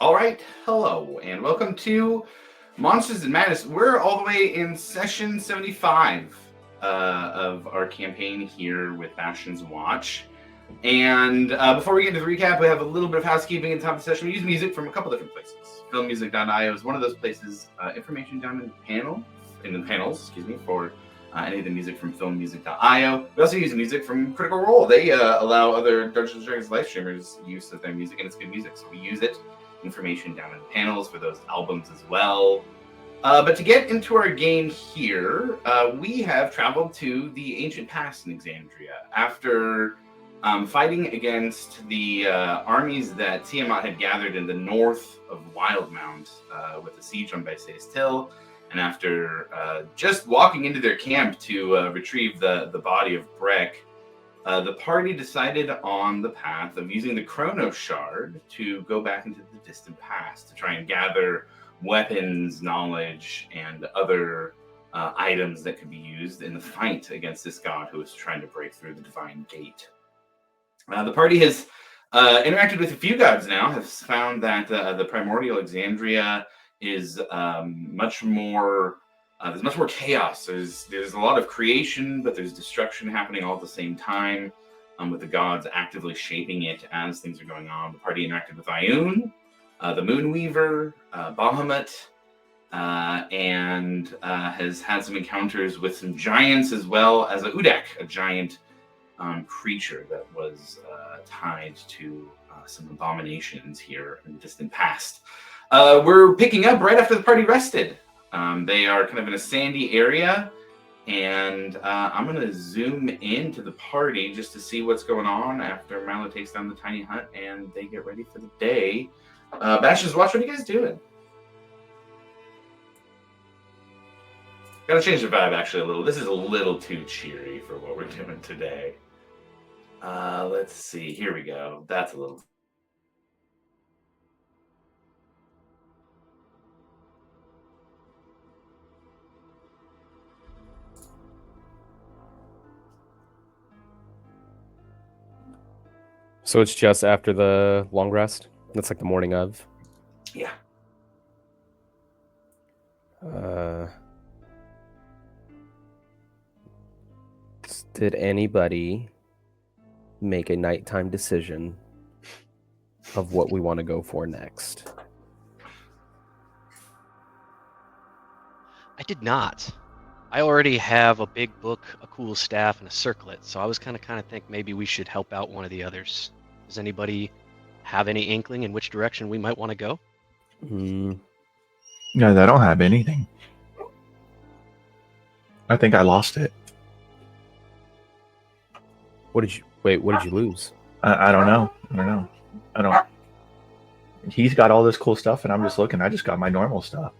All right, hello, and welcome to Monsters and Madness. We're all the way in session 75 of our campaign here with Bastion's Watch. And before we get into the recap, we have a little bit of housekeeping at the top of the session. We use music from a couple different places. Filmmusic.io is one of those places. Information down in the panels, for any of the music from filmmusic.io. We also use music from Critical Role. They allow other Dungeons and Dragons live streamers use of their music, and it's good music, so we use it. Information down in the panels for those albums as well. But to get into our game here, we have traveled to the ancient past in Exandria after fighting against the armies that Tiamat had gathered in the north of Wildmount with the siege on Bysace Till. And after just walking into their camp to retrieve the body of Breck, the party decided on the path of using the Chrono Shard to go back into the distant past to try and gather weapons, knowledge, and other items that could be used in the fight against this god who was trying to break through the Divine Gate. The party has interacted with a few gods now, has found that the primordial Exandria is much more... there's much more chaos. There's a lot of creation, but there's destruction happening all at the same time, with the gods actively shaping it as things are going on. The party interacted with Ioun, the Moonweaver, Bahamut, and has had some encounters with some giants as well as a Udak, a giant creature that was tied to some abominations here in the distant past. We're picking up right after the party rested. They are kind of in a sandy area, and I'm going to zoom into the party just to see what's going on after Mallow takes down the tiny hut and they get ready for the day. Bastion's Watch, what are you guys doing? Gotta change the vibe actually a little. This is a little too cheery for what we're doing today. Let's see. Here we go. That's a little... So it's just after the long rest? That's like the morning of? Yeah. Did anybody make a nighttime decision of what we want to go for next? I did not. I already have a big book, a cool staff, and a circlet, so I was kind of think maybe we should help out one of the others. Does anybody have any inkling in which direction we might want to go? No, I don't have anything. I think I lost it. What did you lose? I don't know. I don't. He's got all this cool stuff, and I'm just looking. I just got my normal stuff.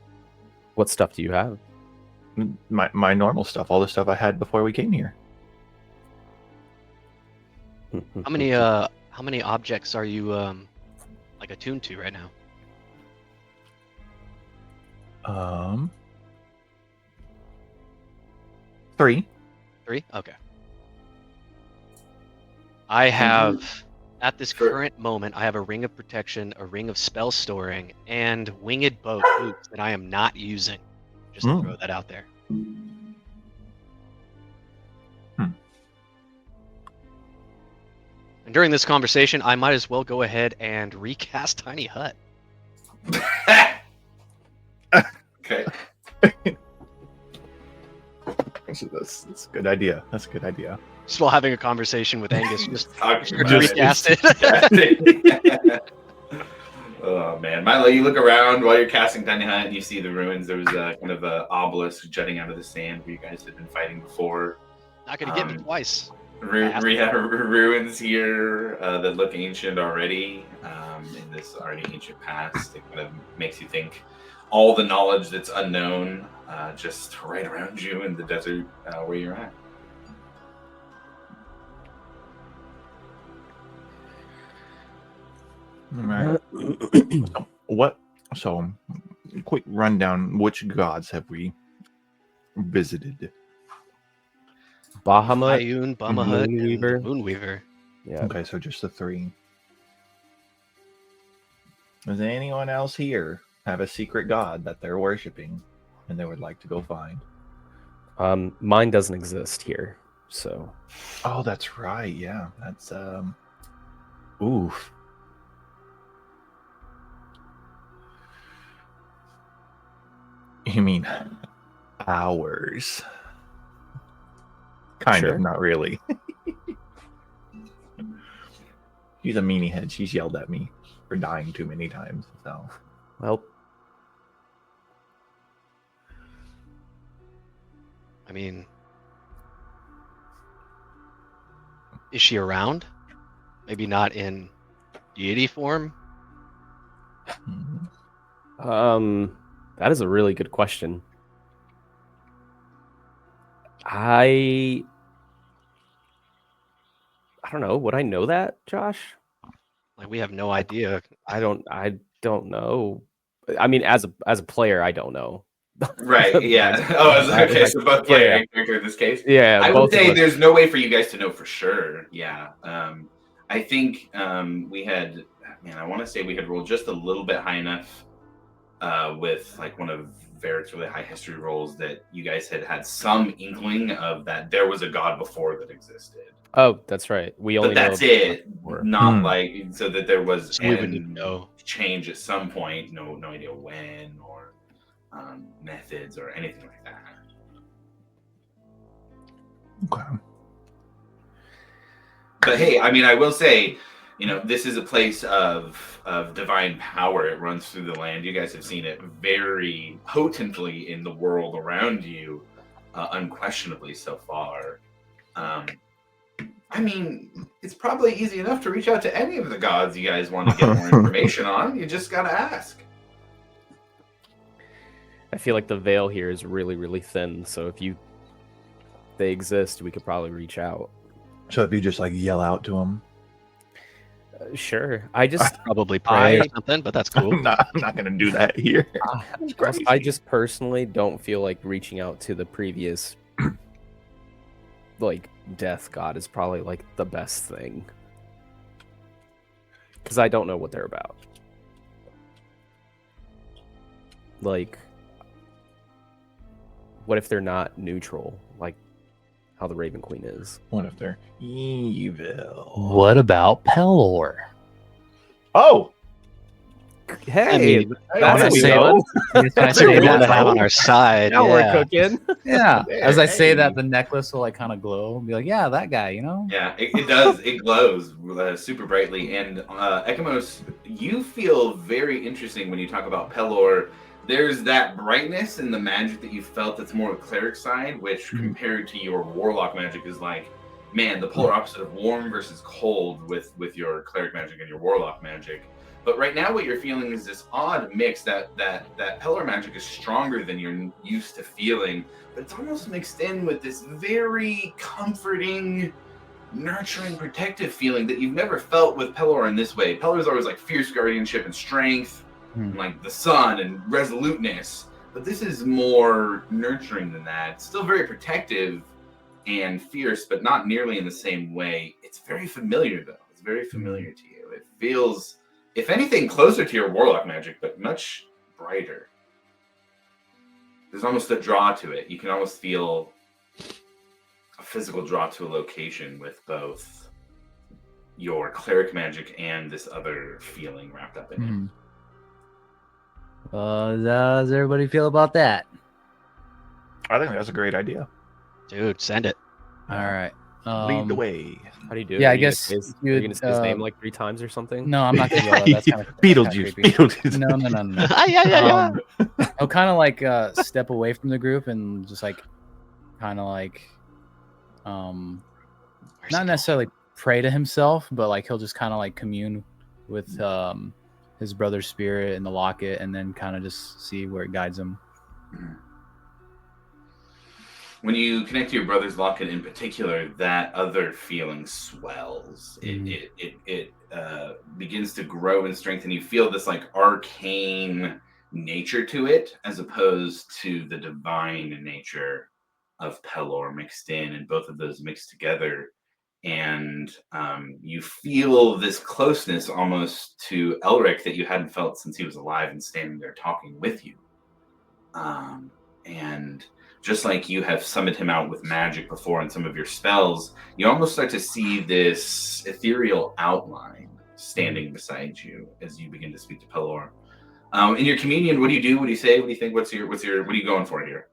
What stuff do you have? My normal stuff, all the stuff I had before we came here. How many objects are you like attuned to right now? 3. 3? Okay. I have, at this current moment, I have a ring of protection, a ring of spell storing, and winged boots that I am not using. Just to throw that out there. And during this conversation, I might as well go ahead and recast Tiny Hut. Okay. That's a good idea. That's a good idea. Just while having a conversation with Angus, just recast it. Oh man, Milo, you look around while you're casting Tiny Hut and you see the ruins. There was a kind of an obelisk jutting out of the sand where you guys had been fighting before. Not gonna get me twice. Ruins here that look ancient already in this already ancient past. It kind of makes you think all the knowledge that's unknown just right around you in the desert where you're at. All right. So, quick rundown. Which gods have we visited? Bahamut, Ioun, Bahamut, Moonweaver. and Moonweaver. Yeah. Okay, so just the 3. Does anyone else here have a secret god that they're worshiping and they would like to go find? Mine doesn't exist here, so Oh, that's right. Yeah, that's oof. You mean ours? Kind Sure. of, not really. She's a meanie head. She's yelled at me for dying too many times. So well, I mean, is she around? Maybe not in deity form. that is a really good question. I don't know. Would I know that, Josh? Like we have no idea. I don't know. I mean, as a player, I don't know. Right. Yeah. Oh, okay. So both player and character in this case. Yeah, I both would of say us. there's no way for you guys to know for sure. Yeah. I think we had, man, I want to say we had rolled just a little bit high enough with like one of Verrett's really high history rolls that you guys had some inkling of that there was a god before that existed. Oh, that's right. We only But that's know it. before. Not like so that there was So we wouldn't even know. change at some point. No idea when or methods or anything like that. okay. But hey, I mean, I will say, this is a place of divine power. It runs through the land. You guys have seen it very potently in the world around you, unquestionably so far. I mean, it's probably easy enough to reach out to any of the gods you guys want to get more information on. You just gotta ask. I feel like the veil here is really, really thin. So if they exist, we could probably reach out. So if you just like yell out to them, Sure. I just Probably pray or I- something, but that's cool. I'm not gonna do that here. I just personally don't feel like reaching out to the previous like death god is probably like the best thing. Because I don't know what they're about. Like, what if they're not neutral, like how the Raven Queen is? What if they're evil? What about Pelor? Oh, Hey, I mean, that's I how we say go. That's a good one to have on our side. Now Yeah. we're cooking. Yeah. There, As I say hey. that, the necklace will like kind of glow and be like, yeah, that guy, you know? Yeah, it does. It glows super brightly. And Ekimos, you feel very interesting when you talk about Pelor. There's that brightness in the magic that you felt that's more cleric side, which compared to your warlock magic is like, man, the polar opposite of warm versus cold with your cleric magic and your warlock magic. But right now, what you're feeling is this odd mix that Pelor magic is stronger than you're used to feeling, but it's almost mixed in with this very comforting, nurturing, protective feeling that you've never felt with Pelor in this way. Pelor is always like fierce guardianship and strength, and like the sun and resoluteness. But this is more nurturing than that. It's still very protective and fierce, but not nearly in the same way. It's very familiar, though. It's very familiar to you. It feels, if anything, closer to your warlock magic, but much brighter. There's almost a draw to it. You can almost feel a physical draw to a location with both your cleric magic and this other feeling wrapped up in it. How does everybody feel about that? I think that's a great idea. Dude, send it. All right. Lead the way. How do you do? Yeah, it? I Are you gonna guess say his- you are you would, gonna say his name like 3 times or something? No, I'm not gonna yell at that. That's kind of Beetlejuice. Beetlejuice. No. Yeah. I'll kind of like step away from the group and just like kind of like not necessarily pray to himself, but like he'll just kind of like commune with his brother's spirit and the locket, and then kind of just see where it guides him. When you connect to your brother's locket in particular, that other feeling swells. It begins to grow and strengthen. You feel this like arcane nature to it, as opposed to the divine nature of Pelor mixed in, and both of those mixed together and you feel this closeness almost to Elric that you hadn't felt since he was alive and standing there talking with you. And just like you have summoned him out with magic before in some of your spells, you almost start to see this ethereal outline standing beside you as you begin to speak to Pelor. In your communion, what do you do? What do you say? What do you think? What are you going for here?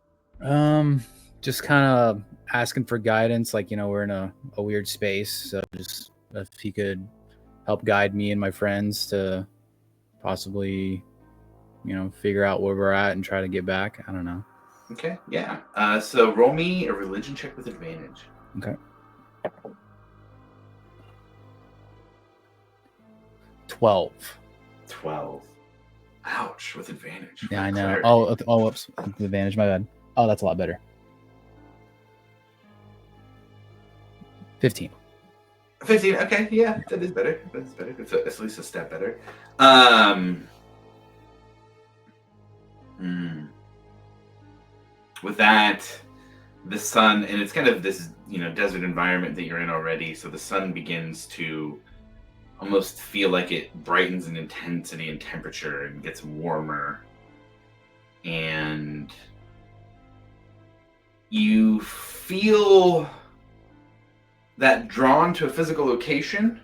Just kind of asking for guidance. Like, we're in a weird space, so just if he could help guide me and my friends to possibly, figure out where we're at and try to get back. I don't know. Okay, yeah. So roll me a religion check with advantage. Okay. 12. 12. Ouch, with advantage. Yeah, I know. Cleric. Oh, whoops. With advantage, my bad. Oh, that's a lot better. 15. 15, okay, yeah, that is better. That's better. It's at least a step better. With that, the sun, and it's kind of this, desert environment that you're in already, so the sun begins to almost feel like it brightens in intensity and temperature and gets warmer. And you feel that drawn to a physical location.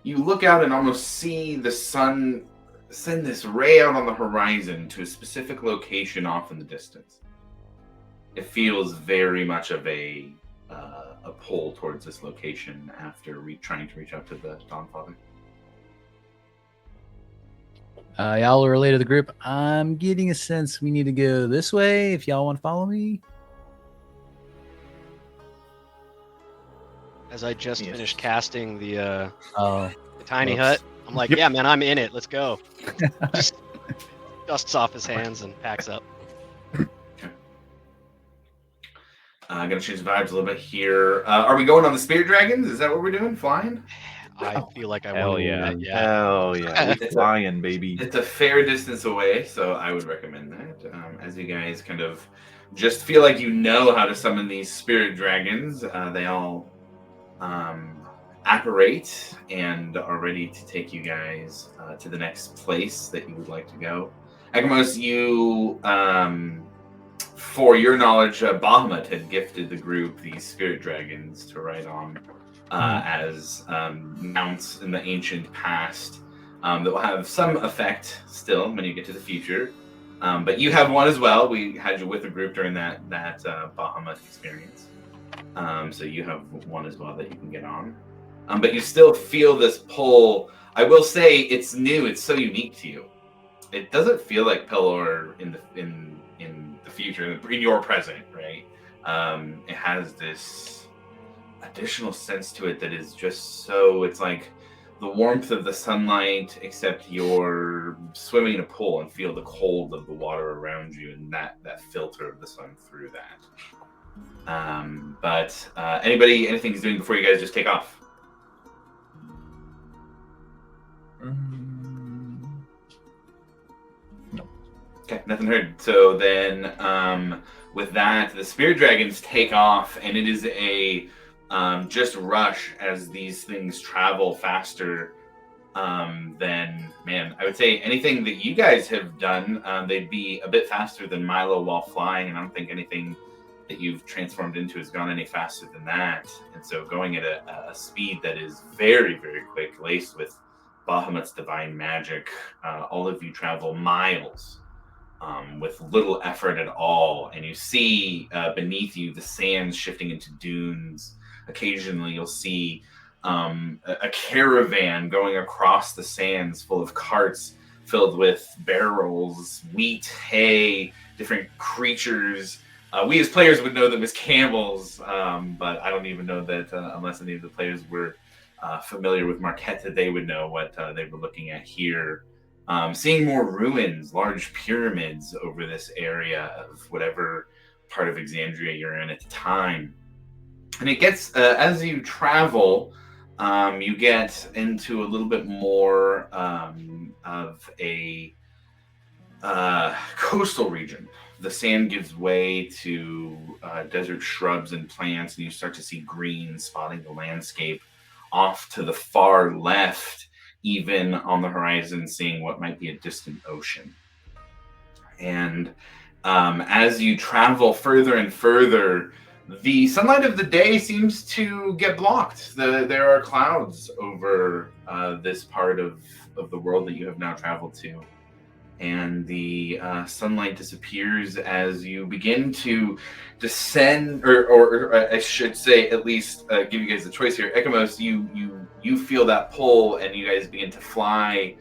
You look out and almost see the sun send this ray out on the horizon to a specific location off in the distance. It feels very much of a pull towards this location after trying to reach out to the Dawnfather. Y'all relate to the group. I'm getting a sense we need to go this way if y'all want to follow me. As I just Yes. finished casting the tiny Whoops. hut, I'm like, Yep. yeah, man, I'm in it. Let's go. Just dusts off his hands and packs up. I'm going to change the vibes a little bit here. Are we going on the Spirit Dragons? Is that what we're doing? Flying? I feel like I Hell want to do yeah. that. Yeah. Hell yeah, we flying, baby. It's a fair distance away, so I would recommend that. As you guys kind of just feel like you know how to summon these Spirit Dragons, they all apparate and are ready to take you guys to the next place that you would like to go. Agamos, you, for your knowledge, Bahamut had gifted the group these Spirit Dragons to ride on as mounts in the ancient past that will have some effect still when you get to the future. But you have one as well. We had you with the group during that Bahamut experience. So you have one as well that you can get on. But you still feel this pull. I will say it's new. It's so unique to you. It doesn't feel like Pelor in the future, in your present, right? It has this additional sense to it that is just so. It's like the warmth of the sunlight, except you're swimming in a pool and feel the cold of the water around you, and that filter of the sun through that. But anything's doing before you guys just take off? No. Okay, nothing heard. So then, with that, the Spirit Dragons take off, and it is a just rush as these things travel faster than, man, I would say anything that you guys have done, they'd be a bit faster than Milo while flying, and I don't think anything that you've transformed into has gone any faster than that. And so going at a speed that is very, very quick, laced with Bahamut's divine magic, all of you travel miles with little effort at all, and you see beneath you the sands shifting into dunes. Occasionally you'll see a caravan going across the sands full of carts filled with barrels, wheat, hay, different creatures. We as players would know them as camels, but I don't even know that unless any of the players were familiar with Marquetta, they would know what they were looking at here. Seeing more ruins, large pyramids over this area of whatever part of Exandria you're in at the time. And it gets, as you travel, you get into a little bit more of a coastal region. the sand gives way to desert shrubs and plants, and you start to see green spotting the landscape. Off to the far left, even on the horizon, seeing what might be a distant ocean. And as you travel further and further, the sunlight of the day seems to get blocked. There are clouds over this part of the world that you have now traveled to. And the sunlight disappears as you begin to descend, or I should say, at least give you guys a choice here. Ekamos, you feel that pull, and you guys begin to fly.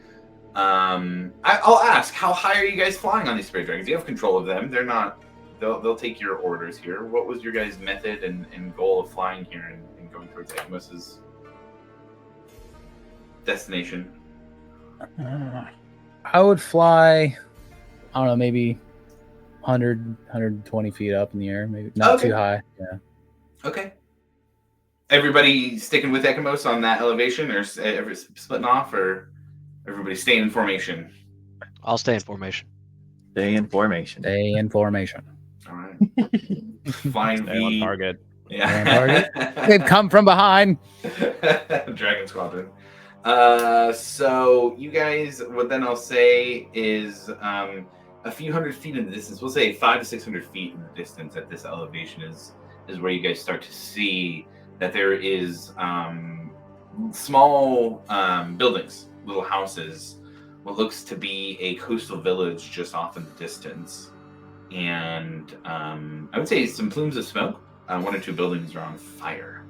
I'll ask, how high are you guys flying on these spirit dragons? You have control of them. They're not. They'll take your orders here. What was your guys' method and goal of flying here and going towards Ekamos' destination? I would fly, I don't know, maybe 100, 120 feet up in the air. Maybe not Okay. too high. Yeah. Okay. Everybody sticking with Ekamos on that elevation, or splitting off, or everybody staying in formation? I'll stay in formation. Stay in formation. Stay in formation. All right. Flying Stay on V. target. Yeah. They've come from behind. Dragon Squadron. So you guys, what then I'll say is a few hundred feet in the distance. We'll say 500 to 600 feet in the distance at this elevation is where you guys start to see that there is small buildings, little houses, what looks to be a coastal village just off in the distance. And I would say some plumes of smoke. One or two buildings are on fire.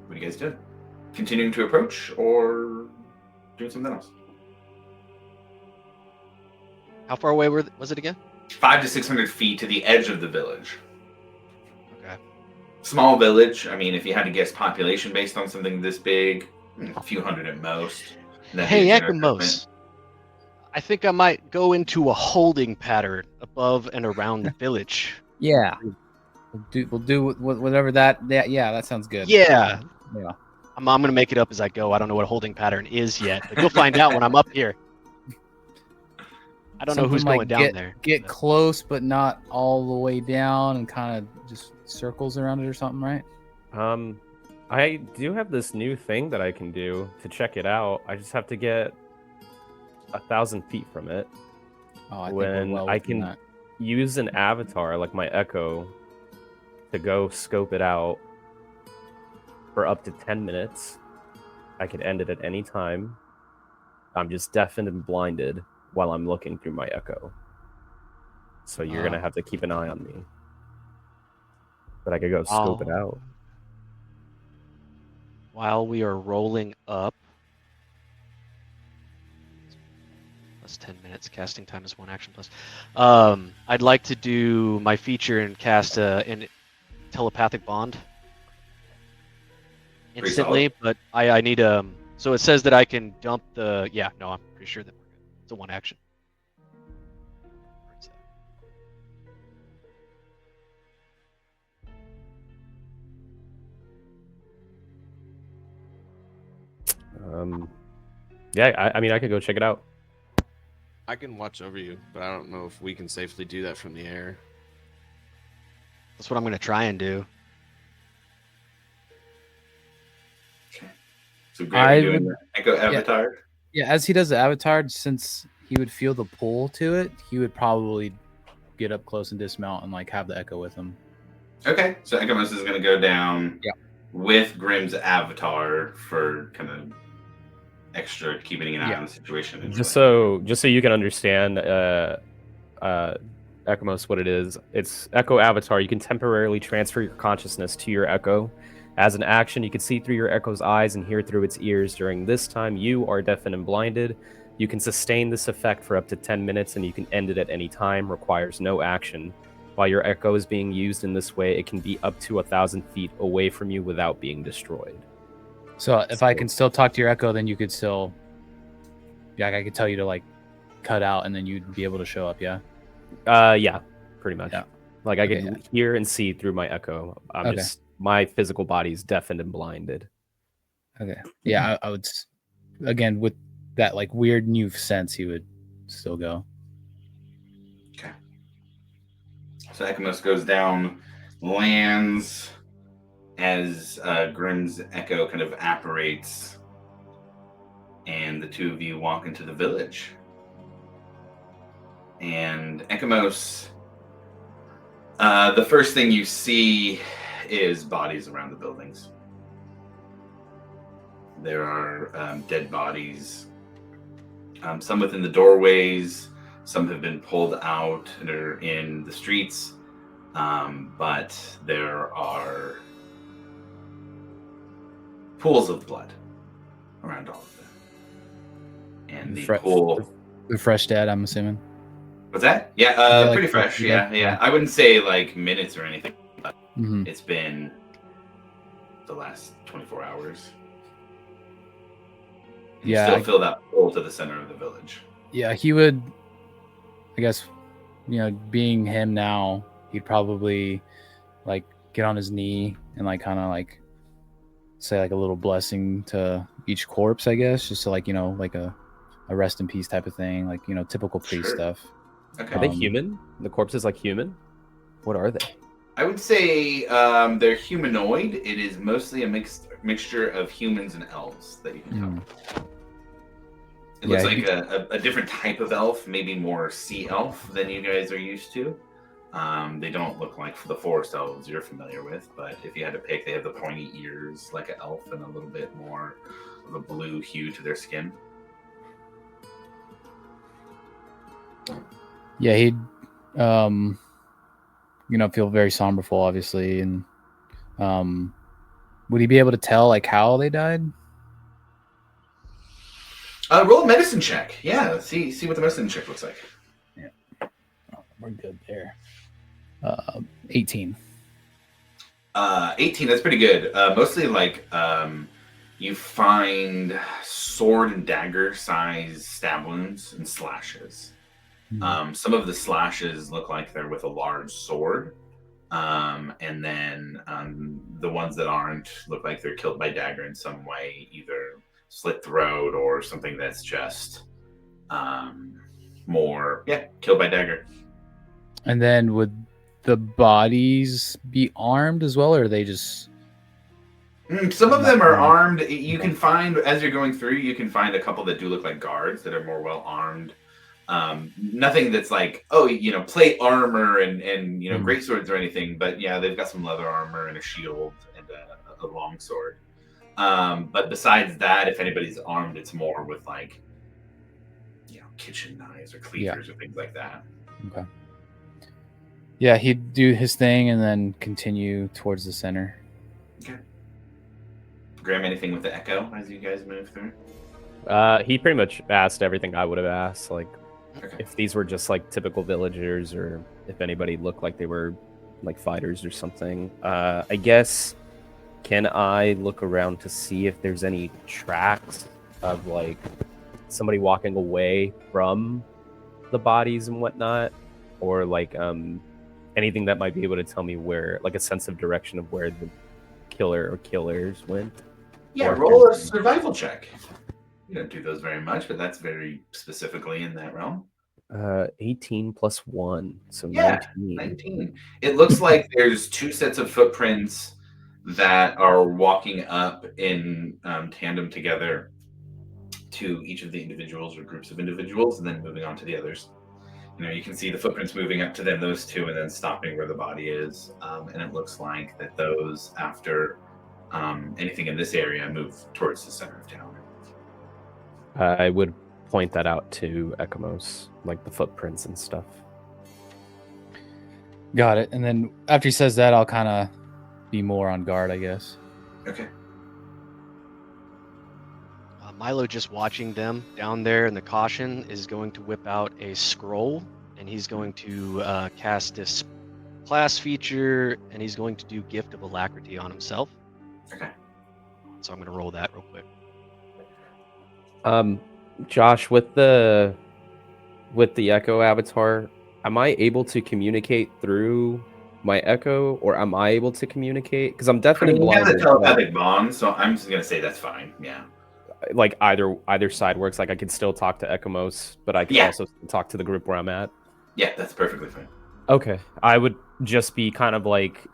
What do you guys do? Continuing to approach or doing something else? How far away was it again? 500 to 600 feet to the edge of the village. Okay. Small village. I mean, if you had to guess population based on something this big, a few hundred at most. That'd Hey, be a generous Ekamos. I think I might go into a holding pattern above and around the village. Yeah. We'll do whatever that. Yeah, that sounds good. Yeah. Yeah. I'm gonna make it up as I go. I don't know what a holding pattern is yet, but you'll find out when I'm up here. I don't know who's Something going like down there. Get close, but not all the way down, and kind of just circles around it or something, right? I do have this new thing that I can do to check it out. I just have to get 1,000 feet from it. Oh, I think When we're well I within can that. use an avatar like my Echo to go scope it out for up to 10 minutes. I can end it at any time. I'm just deafened and blinded while I'm looking through my Echo. So you're going to have to keep an eye on me. But I could go scope it out. While we are rolling up, plus 10 minutes. Casting time is 1 action plus. I'd like to do my feature and cast an telepathic bond Pretty instantly, but I need so it says that I can dump the. Yeah, no, I'm pretty sure that we're good. It's a 1 action. Where's that? Yeah, I mean, I could go check it out. I can watch over you, but I don't know if we can safely do that from the air. That's what I'm gonna try and do. So Graham, you're I doing would- the Echo Avatar. Yeah, as he does the avatar, since he would feel the pull to it, he would probably get up close and dismount and like have the echo with him. Okay, so Ekamos is going to go down Yeah. with Grimm's avatar for kind of extra keeping an eye on the situation. and Just stuff. so you can understand, Ekamos, what it is. It's Echo Avatar. You can temporarily transfer your consciousness to your Echo. As an action, you can see through your Echo's eyes and hear through its ears. During this time, you are deafened and blinded. You can sustain this effect for up to 10 minutes, and you can end it at any time. Requires no action. While your Echo is being used in this way, it can be up to 1,000 feet away from you without being destroyed. So if I can still talk to your echo, then you could still, yeah, I could tell you to like cut out, and then you'd be able to show up. Yeah. Yeah, pretty much. Yeah. Like I Okay, can hear and see through my Echo. I'm Okay. just my physical body is deafened and blinded. Okay. Yeah, I would. again, with that like weird new sense, he would still go. Okay. So Ekamos goes down, lands as Grim's echo kind of apparates, and the two of you walk into the village. And Ekamos, the first thing you see is bodies around the buildings. There are dead bodies, some within the doorways, some have been pulled out and are in the streets, but there are pools of blood around all of them. And the pool... The fresh dead, I'm assuming. What's that? Yeah, like pretty fresh. fresh, Yeah. yeah. I wouldn't say like minutes or anything, but Mhm. it's been the last 24 hours. You Yeah, still feel that pull to the center of the village. Yeah, he would, I guess, being him now, he'd probably like get on his knee and like kind of like say like a little blessing to each corpse, I guess, just to like, like a rest in peace type of thing, like, typical priest Sure. stuff. Okay. Are they human? The corpses like human? What are they? I would say they're humanoid. It is mostly a mixture of humans and elves that you can tell. It looks Yeah, like a different type of elf, maybe more sea elf than you guys are used to. They don't look like the forest elves you're familiar with, but if you had to pick, they have the pointy ears like an elf and a little bit more of a blue hue to their skin. Yeah, he'd feel very somberful, obviously, and would he be able to tell like how they died? Roll a medicine check. Yeah, see what the medicine check looks like. Yeah, we're good there. 18. 18. That's pretty good. Mostly like you find sword and dagger size stab wounds and slashes. Some of the slashes look like they're with a large sword. And then the ones that aren't look like they're killed by dagger in some way, either slit throat or something that's just killed by dagger. And then would the bodies be armed as well, or are they just... Some of them are armed. You can find, as you're going through, you can find a couple that do look like guards that are more well armed. Nothing that's like, plate armor and great swords or anything, but yeah, they've got some leather armor and a shield and a long sword. But besides that, if anybody's armed, it's more with like, kitchen knives or cleavers or things like that. Okay. Yeah, he'd do his thing and then continue towards the center. Okay. Graham, anything with the echo as you guys move through? He pretty much asked everything I would have asked, like Okay. if these were just like typical villagers or if anybody looked like they were like fighters or something. I guess, can I look around to see if there's any tracks of like somebody walking away from the bodies and whatnot, or like anything that might be able to tell me where, like a sense of direction of where the killer or killers went? Yeah, Or roll a survival check. You don't do those very much, but that's very specifically in that realm. 18 plus 1, so Yeah, 19. 19. It looks like there's two sets of footprints that are walking up in tandem together to each of the individuals or groups of individuals, and then moving on to the others. You can see the footprints moving up to them, those two, and then stopping where the body is. And it looks like that those, after anything in this area, move towards the center of town. I would point that out to Ekamos, like the footprints and stuff. Got it. And then after he says that, I'll kind of be more on guard, I guess. Okay. Milo, just watching them down there in the caution, is going to whip out a scroll, and he's going to cast this class feature, and he's going to do Gift of Alacrity on himself. Okay. So I'm going to roll that real quick. Josh, with the Echo avatar, am I able to communicate through my Echo, or am I able to communicate? Because I'm definitely You have the blinded. telepathic bond, so I'm just gonna say that's fine. Yeah. like either side works. Like I can still talk to Ekamos, but I can Yeah. also talk to the group where I'm at. Yeah, that's perfectly fine. Okay, I would just be kind of like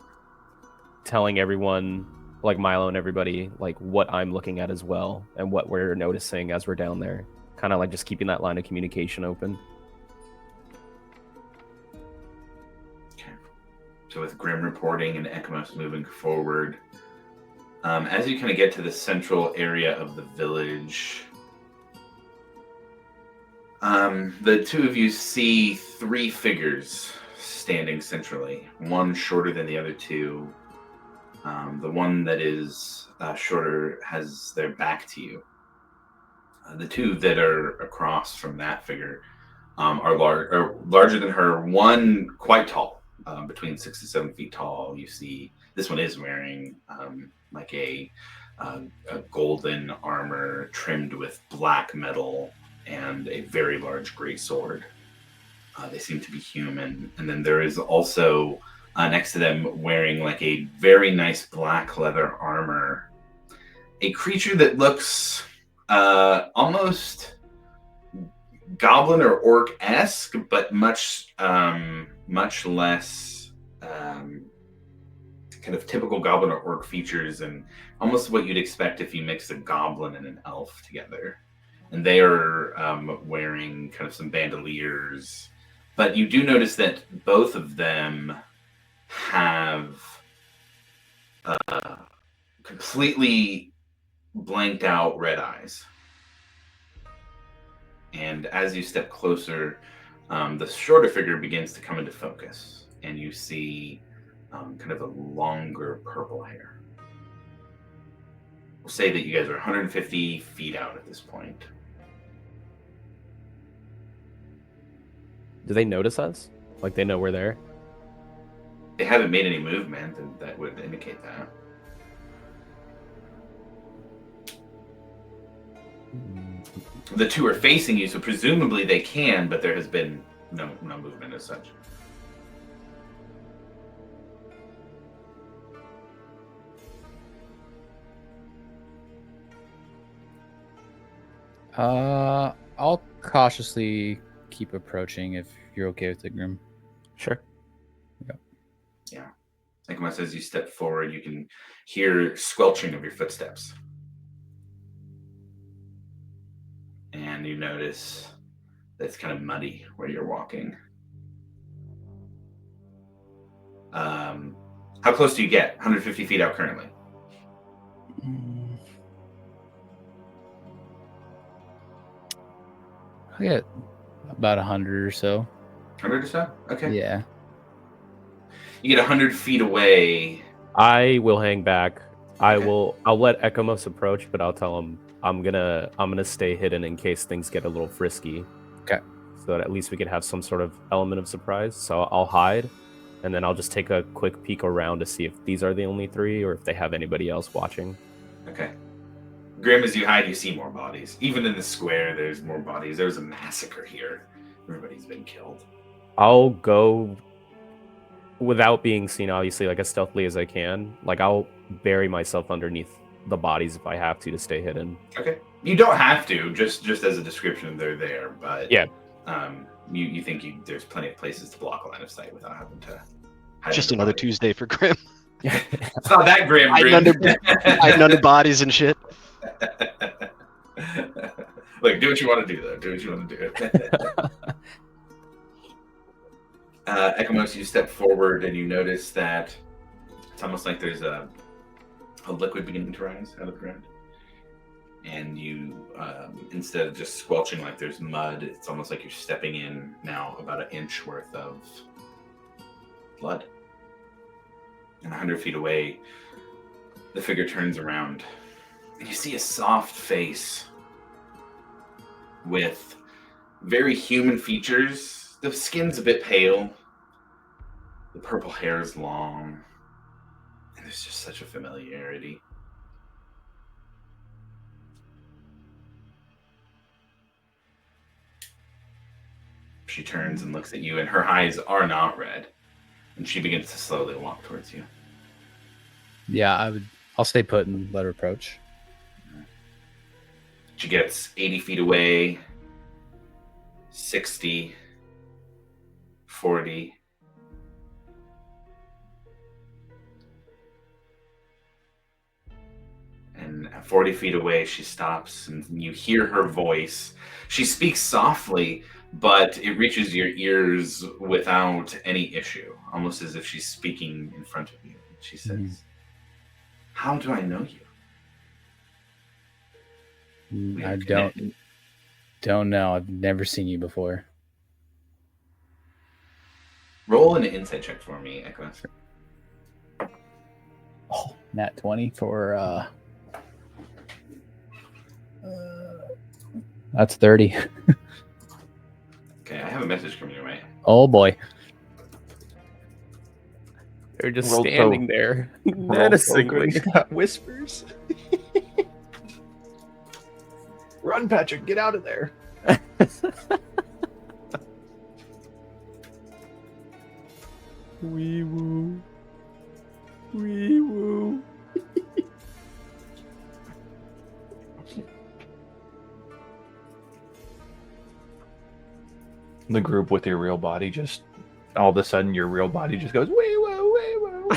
telling everyone, like Milo and everybody, like what I'm looking at as well and what we're noticing as we're down there. Kind of like just keeping that line of communication open. Okay. So with Grim reporting and Ekamos moving forward, as you kind of get to the central area of the village, the two of you see three figures standing centrally, one shorter than the other two. The one that is shorter has their back to you. The two that are across from that figure are larger than her. One quite tall, between 6 to 7 feet tall. You see, this one is wearing like a golden armor trimmed with black metal and a very large great sword. They seem to be human. And then there is also next to them, wearing like a very nice black leather armor, a creature that looks almost goblin or orc-esque, but much less kind of typical goblin or orc features, and almost what you'd expect if you mix a goblin and an elf together. And they are wearing kind of some bandoliers, but you do notice that both of them have completely blanked out red eyes. And as you step closer, the shorter figure begins to come into focus, and you see kind of a longer purple hair. We'll say that you guys are 150 feet out at this point. Do they notice us? Like they know we're there? They haven't made any movement, and that would indicate that. The two are facing you, so presumably they can, but there has been no movement as such. I'll cautiously keep approaching if you're okay with it, Grim. Sure. Yeah. Like as you step forward, you can hear squelching of your footsteps. And you notice that it's kind of muddy where you're walking. How close do you get? 150 feet out currently. I get about 100 or so. 100 or so? Okay. Yeah. You get 100 feet away. I will hang back. Okay. I'll let Ekamos approach, but I'll tell him I'm gonna stay hidden in case things get a little frisky. Okay. So that at least we could have some sort of element of surprise. So I'll hide, and then I'll just take a quick peek around to see if these are the only three or if they have anybody else watching. Okay. Grim, as you hide, you see more bodies. Even in the square, there's more bodies. There's a massacre here. Everybody's been killed. I'll go without being seen, obviously, like as stealthily as I can. Like I'll bury myself underneath the bodies if I have to stay hidden. Okay. You don't have to, just as a description, they're there, but yeah. You think there's plenty of places to block a line of sight without having to hide. Just another Tuesday for Grim. It's not that grim. Hiding under bodies and shit. Look, do what you want to do, though. Do what you want to do. Ekamos, you step forward and you notice that it's almost like there's a liquid beginning to rise out of the ground. And you, instead of just squelching like there's mud, it's almost like you're stepping in now about an inch worth of blood. And 100 feet away, the figure turns around and you see a soft face with very human features. The skin's a bit pale. The purple hair is long. And there's just such a familiarity. She turns and looks at you, and her eyes are not red. And she begins to slowly walk towards you. Yeah, I'll stay put and let her approach. She gets 80 feet away, 60, 40. And at 40 feet away, she stops, and you hear her voice. She speaks softly, but it reaches your ears without any issue, almost as if she's speaking in front of you. She says, "How do I know you?" We I are connected. don't know. I've never seen you before. Roll an insight check for me, Echo. Oh, nat 20 for that's 30. Okay, I have a message coming your way. Oh boy. They're just Rolled standing so- there, Roll so menacingly. good, he's got whispers. Run, Patrick, get out of there. Wee woo. Wee woo. The group with your real body just all of a sudden your real body just goes wee woo wee woo.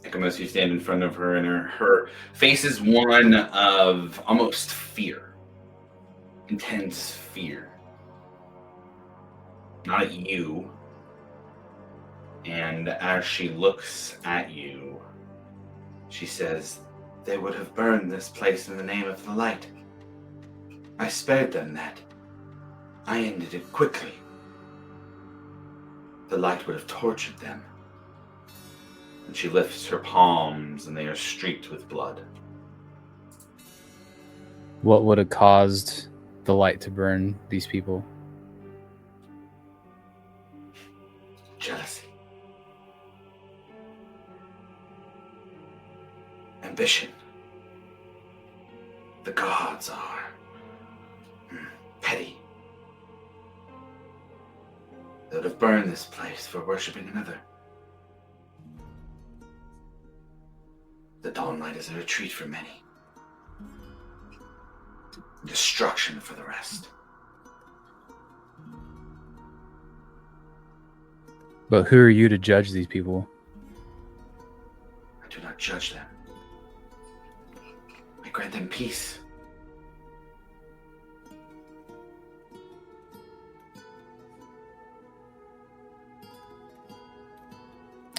Ecamos, you stand in front of her, and her face is one of almost fear. Intense fear. Not at you. And as she looks at you, she says, "They would have burned this place in the name of the light. I spared them that. I ended it quickly. The light would have tortured them." And she lifts her palms, and they are streaked with blood. What would have caused the light to burn these people? Jealousy. Ambition. The gods are petty. They would have burned this place for worshipping another. The Dawnlight is a retreat for many. Destruction for the rest. But who are you to judge these people? I do not judge them. I grant them peace.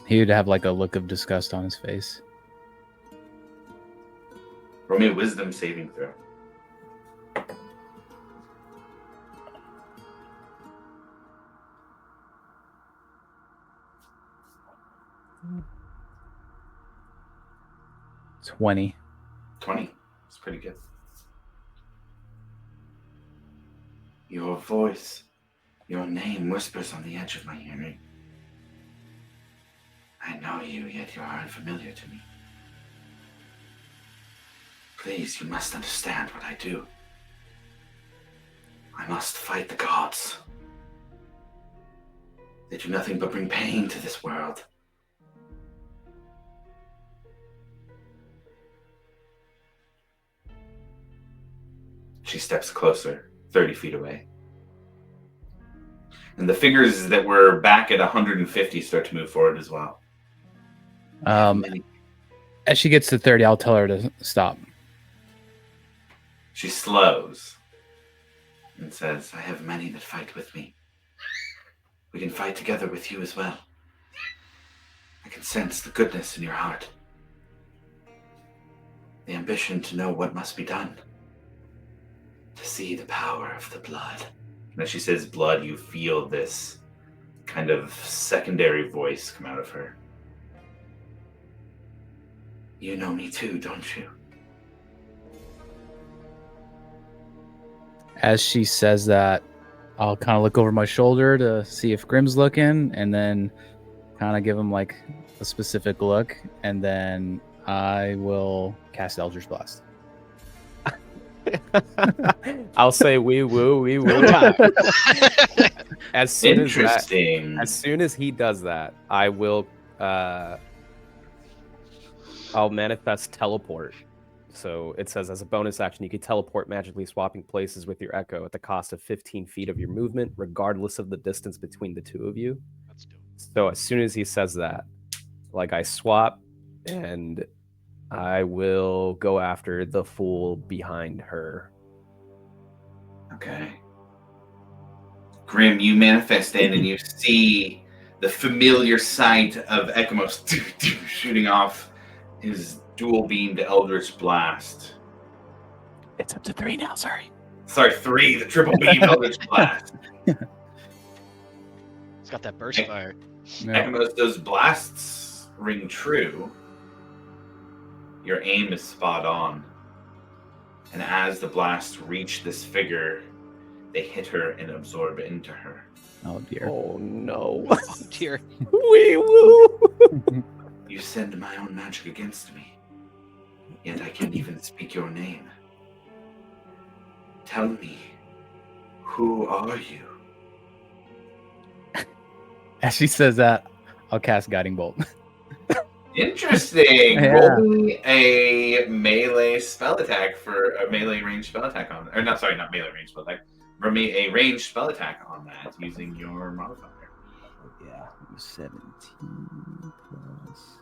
He would have like a look of disgust on his face. Roll me a wisdom saving throw. Mm. 20. 20. It's pretty good. Your voice, your name whispers on the edge of my hearing. I know you, yet you are unfamiliar to me. Please, you must understand what I do. I must fight the gods. They do nothing but bring pain to this world. She steps closer, 30 feet away. And the figures that were back at 150 start to move forward as well. As she gets to 30, I'll tell her to stop. She slows and says, I have many that fight with me. We can fight together with you as well. I can sense the goodness in your heart. The ambition to know what must be done. To see the power of the blood. And as she says blood, you feel this kind of secondary voice come out of her. You know me too, don't you? As she says that, I'll kind of look over my shoulder to see if Grim's looking, and then kind of give him like a specific look, and then I will cast Eldritch Blast. I'll say wee woo. As soon as that, Interesting. as soon as he does that, I will. I'll manifest teleport. So it says as a bonus action, you can teleport magically swapping places with your echo at the cost of 15 feet of your movement, regardless of the distance between the two of you. That's dope. So as soon as he says that, like I swap and I will go after the fool behind her. Okay. Grim, you manifest in and you see the familiar sight of Ekamos shooting off his dual-beamed Eldritch Blast. It's up to 3 now, sorry. Sorry, 3, the triple-beamed Eldritch Blast. It's got that burst fire. Yeah. Ekamos, those blasts ring true. Your aim is spot on. And as the blasts reach this figure, they hit her and absorb into her. Oh dear. Oh no. Oh dear. Wee woo. You send my own magic against me, yet I can't even speak your name. Tell me, who are you? As she says that, I'll cast Guiding Bolt. Interesting. Yeah. Roll me a melee spell attack for a melee range spell attack on, or not. Sorry, not melee range spell attack. Roll me a ranged spell attack on that using your modifier. Yeah, 17 plus.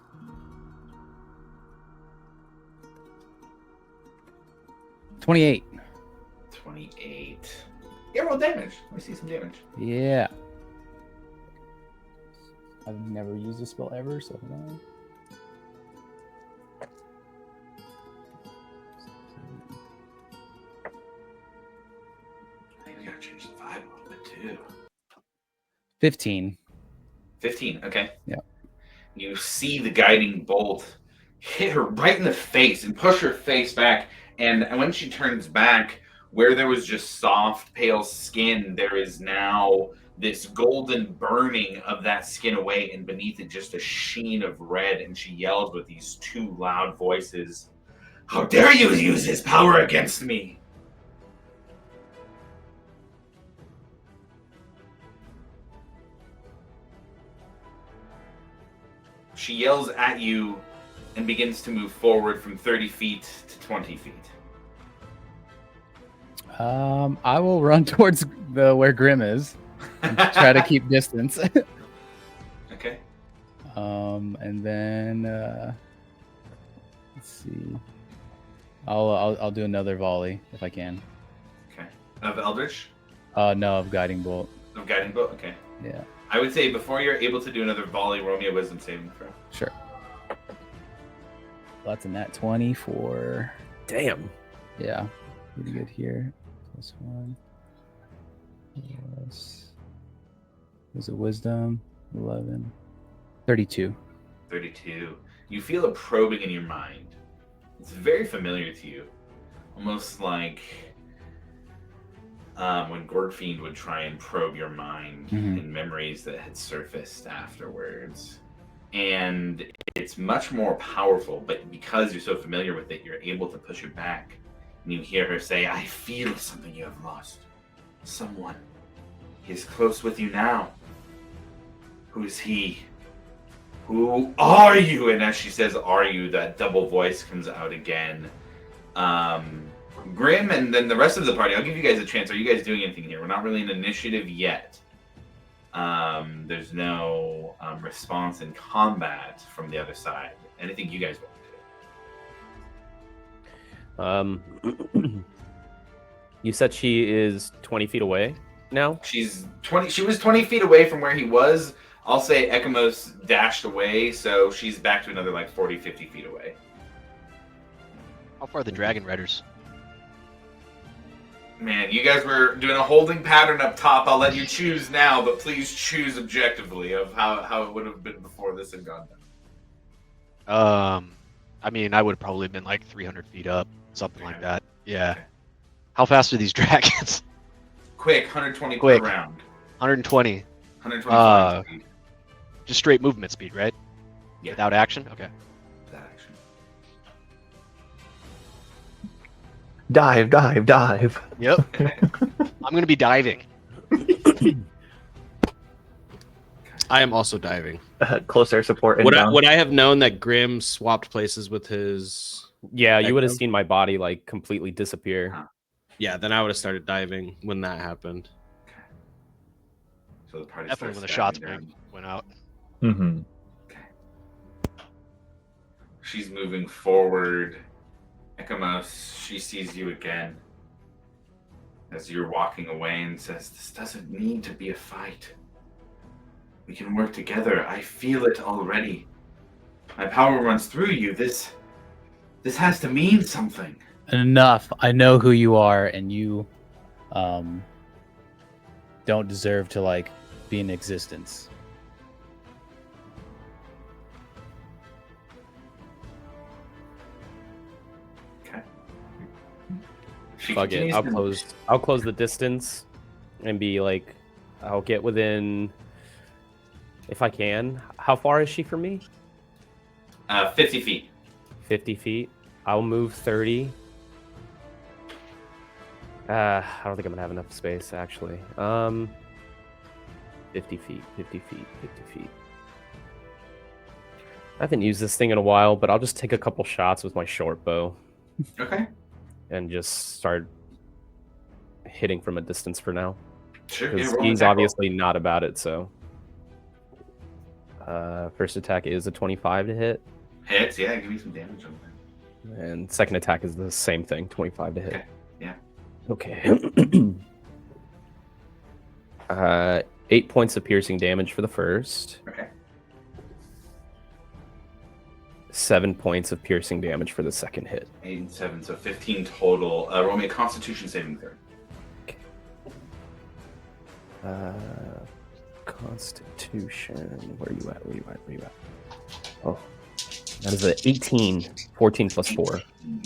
28. 28. Yeah, roll damage. Let me see some damage. Yeah. I've never used this spell ever, so no. I think we gotta change the vibe a little bit too. 15. 15. Okay. Yeah. You see the guiding bolt hit her right in the face and push her face back. And when she turns back, where there was just soft, pale skin, there is now this golden burning of that skin away, and beneath it, just a sheen of red. And she yells with these 2 loud voices, "How dare you use his power against me!" She yells at you and begins to move forward from 30 feet to 20 feet. I will run towards where Grim is and try to keep distance. Okay. And then let's see. I'll do another volley if I can. Okay. Of Eldritch? No, of Guiding Bolt. Of Guiding Bolt? Okay. Yeah, I would say before you're able to do another volley, roll me a wisdom saving throw. sure. That's a nat 20 for. Damn. Yeah, pretty good here. Plus 1. Plus. Was it wisdom? 11. 32. 32. You feel a probing in your mind. It's very familiar to you. Almost like when Gorgfiend would try and probe your mind in memories that had surfaced afterwards. And it's much more powerful, but because you're so familiar with it, you're able to push it back. And you hear her say, "I feel something you have lost. Someone. He is close with you now. Who is he? Who are you?" And as she says, "Are you?" that double voice comes out again. Grim and then the rest of the party, I'll give you guys a chance. Are you guys doing anything here? We're not really in initiative yet. There's no response in combat from the other side. Anything you guys want to do? You said she is 20 feet away now? She's 20. She was 20 feet away from where he was. I'll say Ekamos dashed away, so she's back to another like 40, 50 feet away. How far are the Dragon Riders? Man, you guys were doing a holding pattern up top. I'll let you choose now, but please choose objectively of how it would have been before this had gone down. I mean, I would have probably been like 300 feet up, something like that. Yeah. Okay. How fast are these dragons? Quick, 120 Quick. per round. 120. 125 speed. Just straight movement speed, right? Yeah. Without action? Okay. That action. Dive, dive, dive. Yep. I'm going to be diving. I am also diving. Close air support Would inbound. I have known that Grim swapped places with his? Yeah, you would have Echo? seen my body like completely disappear. Huh. Yeah, then I would have started diving when that happened. So the party Definitely when the starts shots diving down. went out. Mm-hmm. She's moving forward. Ekamos, she sees you again as you're walking away and says, "This doesn't need to be a fight. We can work together. I feel it already. My power runs through you. This has to mean something." Enough. I know who you are, and you don't deserve to like be in existence. Okay. She Fuck it. continues to- I'll close the distance and be like, I'll get within, if I can. How far is she from me? 50 feet. 50 feet. I'll move 30. I don't think I'm gonna have enough space actually. 50 feet, 50 feet, 50 feet. I haven't used this thing in a while, but I'll just take a couple shots with my short bow Okay. and just start hitting from a distance for now. Sure. Because roll an he's attack roll. obviously not about it, so. First attack is a 25 to hit, Hits, yeah, give me some damage on that. and second attack is the same thing, 25 to hit. Okay, yeah. Okay. 8 points of piercing damage for the first. Okay. 7 points of piercing damage for the second hit. 8 and 7, so 15 total. Roll me a Constitution saving throw. Constitution. Where are you at? Where are you at? Oh. That is a 18. 14 plus 4.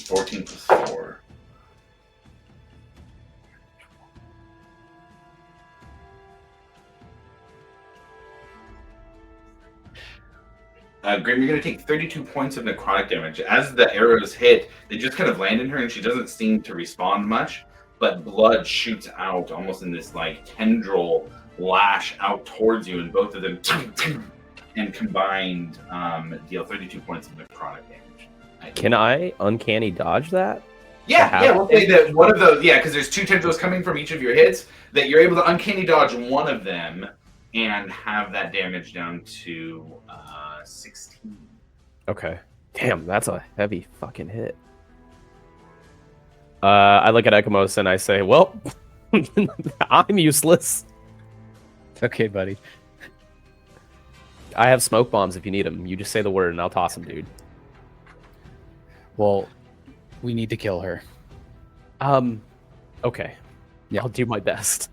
14 plus 4. Grim, you're going to take 32 points of necrotic damage. As the arrows hit, they just kind of land in her, and she doesn't seem to respond much, but blood shoots out almost in this like tendril lash out towards you, and both of them and combined deal 32 points of necrotic damage. Can I uncanny dodge that? Yeah, we'll say that one of those, because there's 2 tendrils coming from each of your hits, that you're able to uncanny dodge one of them and have that damage down to 16. Okay. Damn, that's a heavy fucking hit. I look at Ekamos and I say, well, I'm useless. It's okay, buddy. I have smoke bombs if you need them. You just say the word and I'll toss them, dude. Well, we need to kill her. Okay. Yeah. I'll do my best.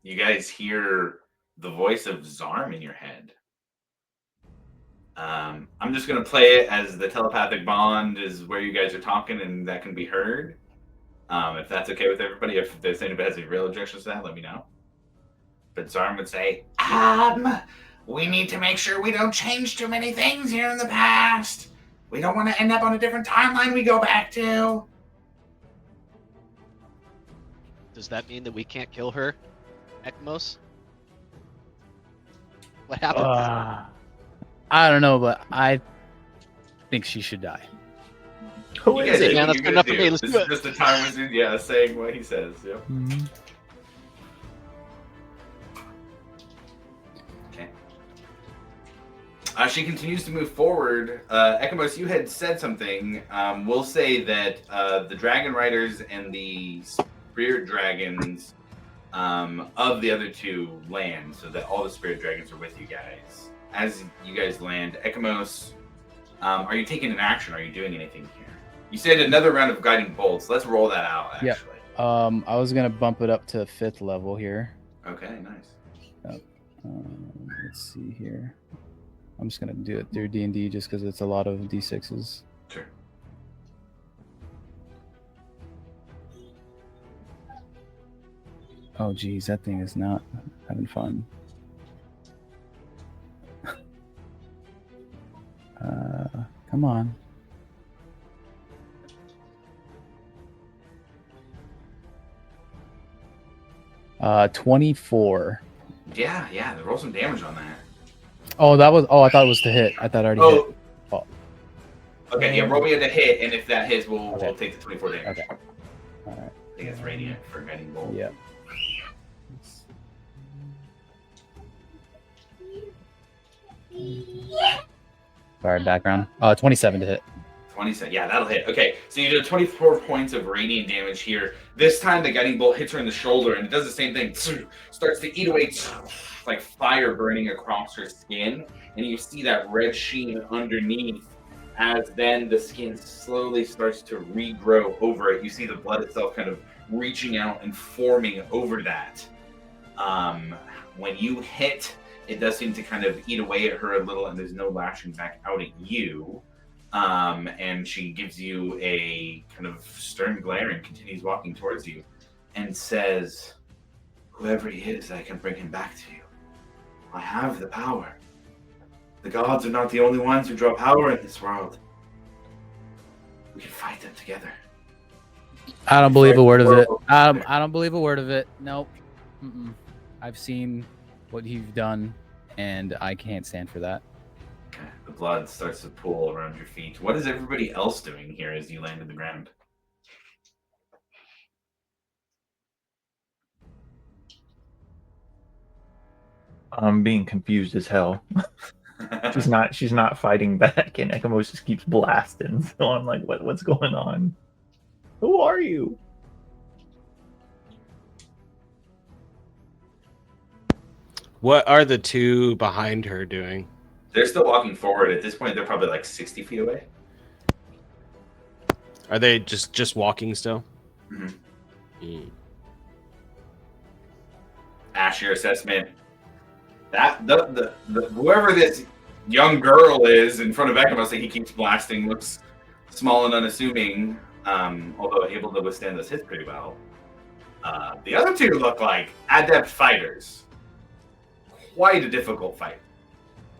You guys hear the voice of Zarm in your head. I'm just going to play it as the telepathic bond is where you guys are talking and that can be heard. If that's okay with everybody, if there's anybody has any real objections to that, let me know. But Zarm would say, we need to make sure we don't change too many things here in the past. We don't want to end up on a different timeline we go back to. Does that mean that we can't kill her, Ekmos? What happened? I don't know, but I think she should die. Who You is guys it? do Yeah, what that's you're good enough gonna for me. do. Let's This do is it. just the time wizard, saying what he says. Yep. Okay. She continues to move forward. Ekamos, you had said something. We'll say that the Dragon Riders and the Spirit Dragons of the other 2 land, so that all the Spirit Dragons are with you guys. As you guys land, Ekamos, are you taking an action? Are you doing anything here? You said another round of guiding bolts. Let's roll that out, actually. Yep. I was gonna bump it up to 5th level here. Okay, nice. Let's see here. I'm just gonna do it through D&D just because it's a lot of D6s. Sure. Oh geez, that thing is not having fun. Come on. 24. Yeah. Roll some damage on that. Oh, that was. Oh, I thought it was to hit. I thought I already hit. Oh. Okay, yeah, roll me at a hit, and if that hits, we'll take the 24 damage. Okay. All right. I think it's radiant for Guiding Bolt. Yeah. Sorry, background. 27 to hit. 27. Yeah, that'll hit. Okay, so you did 24 points of radiant damage here. This time the Guiding Bolt hits her in the shoulder, and it does the same thing. Starts to eat away, like fire burning across her skin, and you see that red sheen underneath. As then the skin slowly starts to regrow over it, you see the blood itself kind of reaching out and forming over that. When you hit, it does seem to kind of eat away at her a little, and there's no lashing back out at you. And she gives you a kind of stern glare and continues walking towards you and says, "Whoever he is, I can bring him back to you. I have the power. The gods are not the only ones who draw power in this world. We can fight them together." I don't believe a word of it. I don't believe a word of it. Nope. I've seen what you've done, and I can't stand for that. Okay. The blood starts to pool around your feet. What is everybody else doing here as you land on the ground? I'm being confused as hell. She's not fighting back, and Ekamos just keeps blasting. So I'm like, what's going on? Who are you? What are the two behind her doing? They're still walking forward. At this point, they're probably like 60 feet away. Are they just walking still? Mm-hmm. Ash, your assessment. That the whoever this young girl is in front of Ekamos that he keeps blasting looks small and unassuming, although able to withstand those hits pretty well. The other two look like adept fighters. Quite a difficult fight.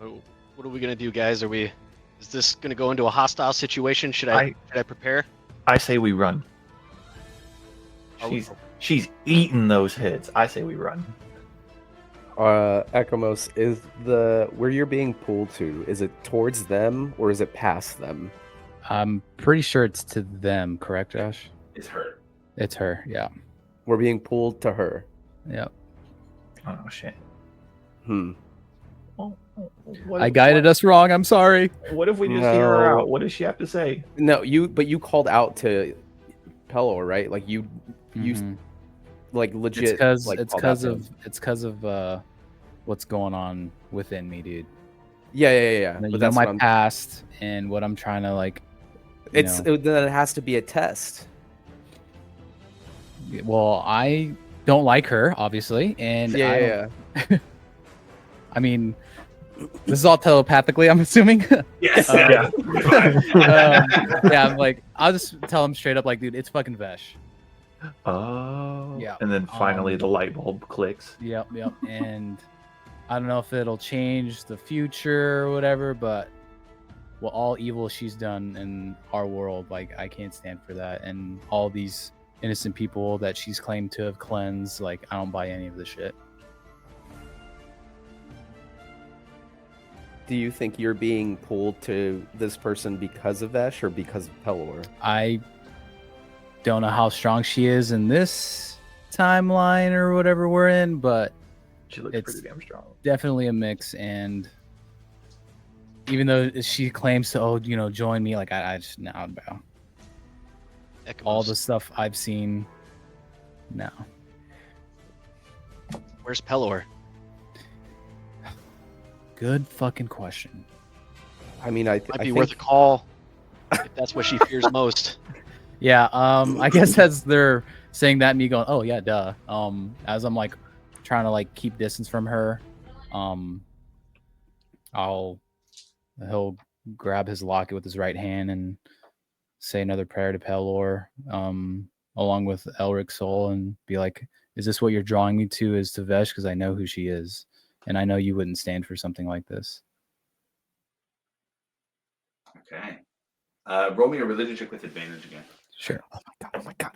Oh, what are we gonna do, guys? Is this gonna go into a hostile situation? Should I prepare? I say we run. She's eating those hits. I say we run. Ekamos, is where you're being pulled to, is it towards them or is it past them? I'm pretty sure it's to them, correct, Josh? It's her. It's her, yeah. We're being pulled to her. Yep. Oh shit. I guided us wrong. I'm sorry. What if we just hear her out? What does she have to say? No, you called out to Pelor, right? Like you like legit. It's because of what's going on within me, dude. Yeah. But that's my past and what I'm trying to like. Then it has to be a test. Well, I don't like her, obviously, and yeah. I mean, this is all telepathically, I'm assuming. Yes. I'm like, I'll just tell him straight up, like, dude, it's fucking Vesh. Oh. Yeah. And then finally the light bulb clicks. Yep. And I don't know if it'll change the future or whatever, but all evil she's done in our world, like, I can't stand for that. And all these innocent people that she's claimed to have cleansed, like, I don't buy any of this shit. Do you think you're being pulled to this person because of Vesh or because of Pelor? I don't know how strong she is in this timeline or whatever we're in, but she looks pretty damn strong. Definitely a mix, and even though she claims to, join me, like I just now bow. All the stuff I've seen, no. Where's Pelor? Good fucking question. I mean, might be worth a call if that's what she fears most. Yeah, I guess as they're saying that, me going, oh yeah, duh. As I'm like trying to like keep distance from her, he'll grab his locket with his right hand and say another prayer to Pelor, along with Elric Soul, and be like, is this what you're drawing me to, is to Vesh? Because I know who she is. And I know you wouldn't stand for something like this. Okay. Roll me a religion check with advantage again. Sure. Oh my god.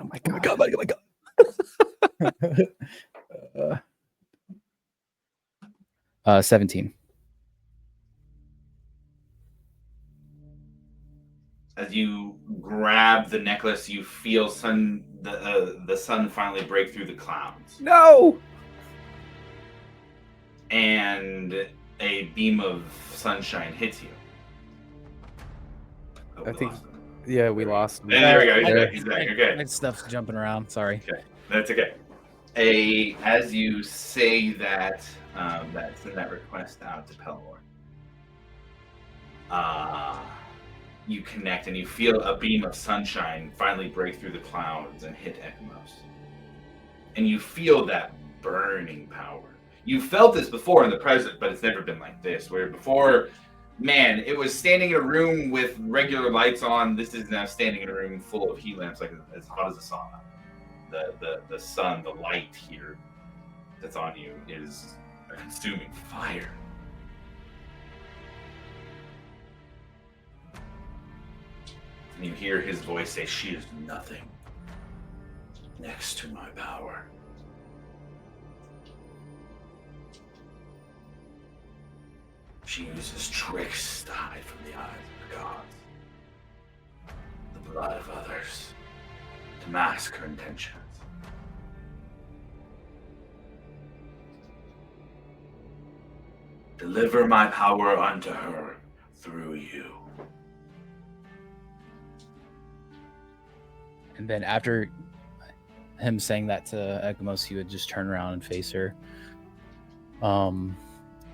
17. As you grab the necklace, you feel the sun finally break through the clouds, No! and a beam of sunshine hits you. Oh, I we think- lost him. Yeah, we lost. And there we go. He's Yeah. back. He's back. You're good. My stuff's jumping around. Sorry. That's okay. As you say that, send that request out to Pelor. You connect and you feel a beam of sunshine finally break through the clouds and hit Ekamos. And you feel that burning power. You felt this before in the present, but it's never been like this. Where before, man, it was standing in a room with regular lights on. This is now standing in a room full of heat lamps, like as hot as a sauna. The sun, the light here that's on you is a consuming fire. And you hear his voice say, "She is nothing next to my power." She uses tricks to hide from the eyes of the gods, the blood of others, to mask her intentions. Deliver my power unto her through you. And then after him saying that to Ekamos, he would just turn around and face her. And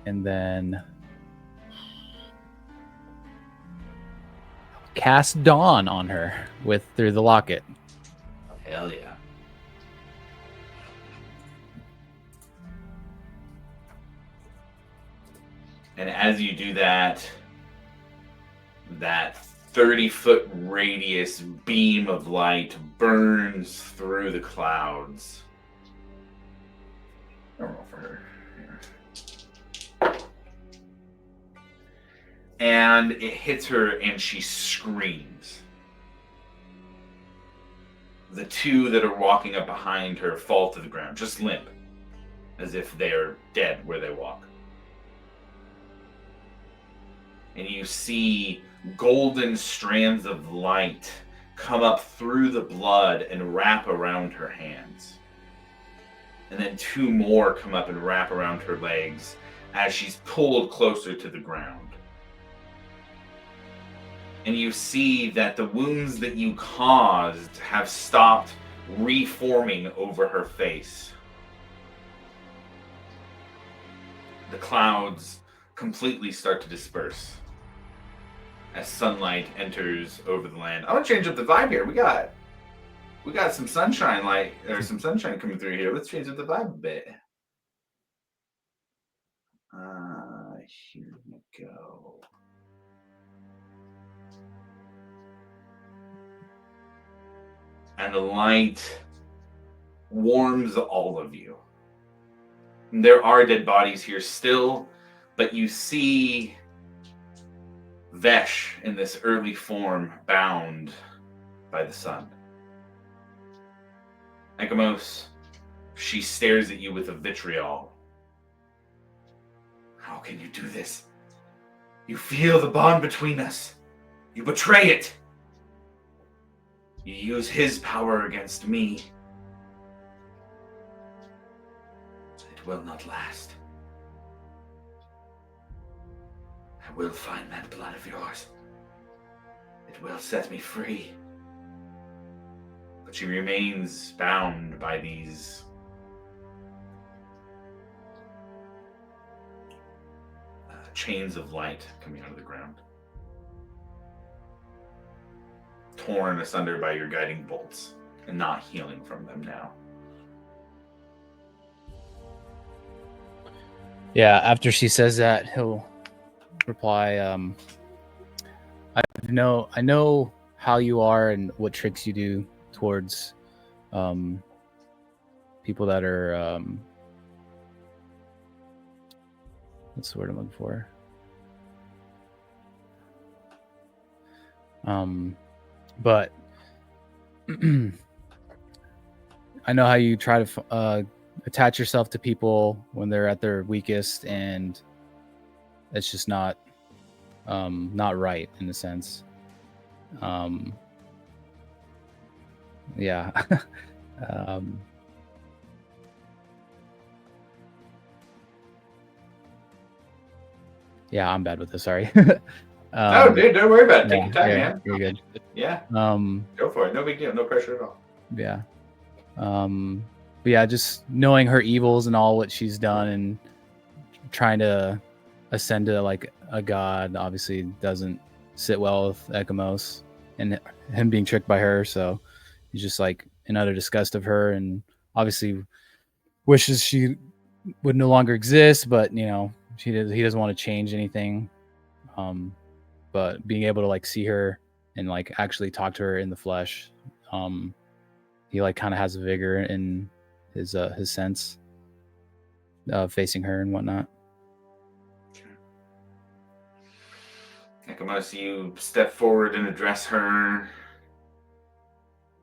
then cast Dawn on her through the locket. Hell yeah. And as you do that, that 30-foot radius beam of light burns through the clouds. I'll roll for her here. And it hits her and she screams. The two that are walking up behind her fall to the ground, just limp, as if they're dead where they walk. And you see golden strands of light come up through the blood and wrap around her hands. And then two more come up and wrap around her legs as she's pulled closer to the ground. And you see that the wounds that you caused have stopped reforming over her face. The clouds completely start to disperse as sunlight enters over the land. I want to change up the vibe here. We got some sunshine light, or some sunshine coming through here. Let's change up the vibe a bit. Here we go. And the light warms all of you. There are dead bodies here still, but you see Vesh in this early form bound by the sun. Ekamos, she stares at you with a vitriol. How can you do this? You feel the bond between us. You betray it. You use his power against me. It will not last. I will find that blood of yours. It will set me free. But she remains bound by these chains of light coming out of the ground. Torn asunder by your guiding bolts and not healing from them now. Yeah, after she says that, he'll reply, I know how you are and what tricks you do towards people that are what's the word I'm looking for? But I know how you try to attach yourself to people when they're at their weakest, and it's just not right in a sense. Yeah. Yeah, I'm bad with this. Sorry. No, dude, don't worry about it. Take yeah, your time, yeah, man. you're good. Yeah, Um, go for it. No big deal. No pressure at all. yeah. But yeah, just knowing her evils and all what she's done and trying to ascend to like a god obviously doesn't sit well with Ekamos and him being tricked by her. So he's just like in utter disgust of her and obviously wishes she would no longer exist, but he doesn't want to change anything. But being able to like see her and like actually talk to her in the flesh, he like kind of has a vigor in his sense of facing her and whatnot. Ekamos, you step forward and address her,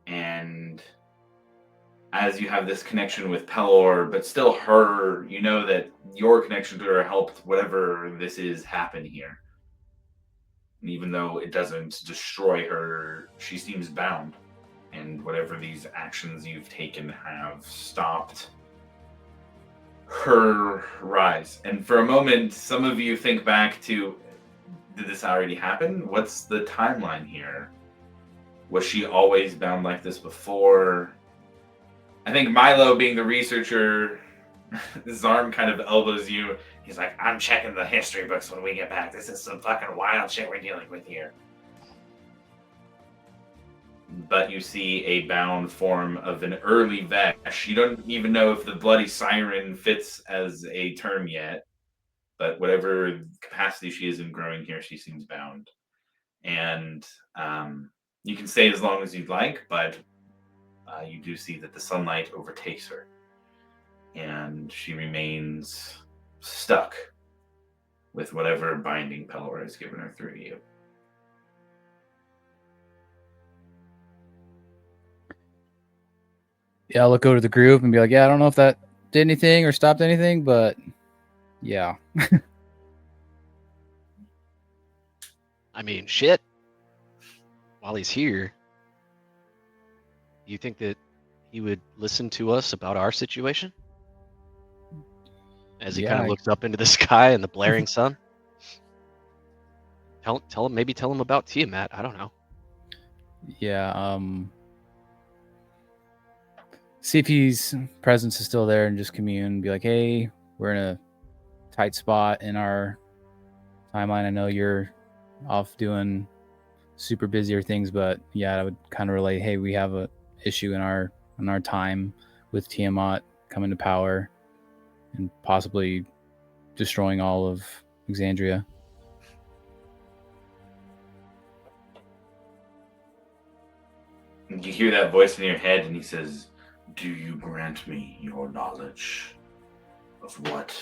and as you have this connection with Pelor, but still her, you know that your connection to her helped whatever this is happen here. And even though it doesn't destroy her, she seems bound. And whatever these actions you've taken have stopped her rise. And for a moment, some of you think back to, did this already happen? What's the timeline here? Was she always bound like this before? I think Milo, being the researcher, Zarm kind of elbows you. He's like, I'm checking the history books when we get back. This is some fucking wild shit we're dealing with here. But you see a bound form of an early Vesh. You don't even know if the Bloody Siren fits as a term yet. But whatever capacity she is in growing here, she seems bound. And you can stay as long as you'd like, but you do see that the sunlight overtakes her. And she remains stuck with whatever binding Pelor has given her through you. Yeah, I'll look over to the group and be like, yeah, I don't know if that did anything or stopped anything, but yeah. I mean, shit. While he's here, you think that he would listen to us about our situation? As he kind Yeah. of looks up into the sky and the blaring sun. Tell him about Tiamat. I don't know. Yeah, see if his presence is still there and just commune, be like, hey, we're in a tight spot in our timeline. I know you're off doing super busier things, but yeah, I would kind of relate, hey, we have a issue in our time with Tiamat coming to power and possibly destroying all of Exandria. And you hear that voice in your head, and he says, do you grant me your knowledge of what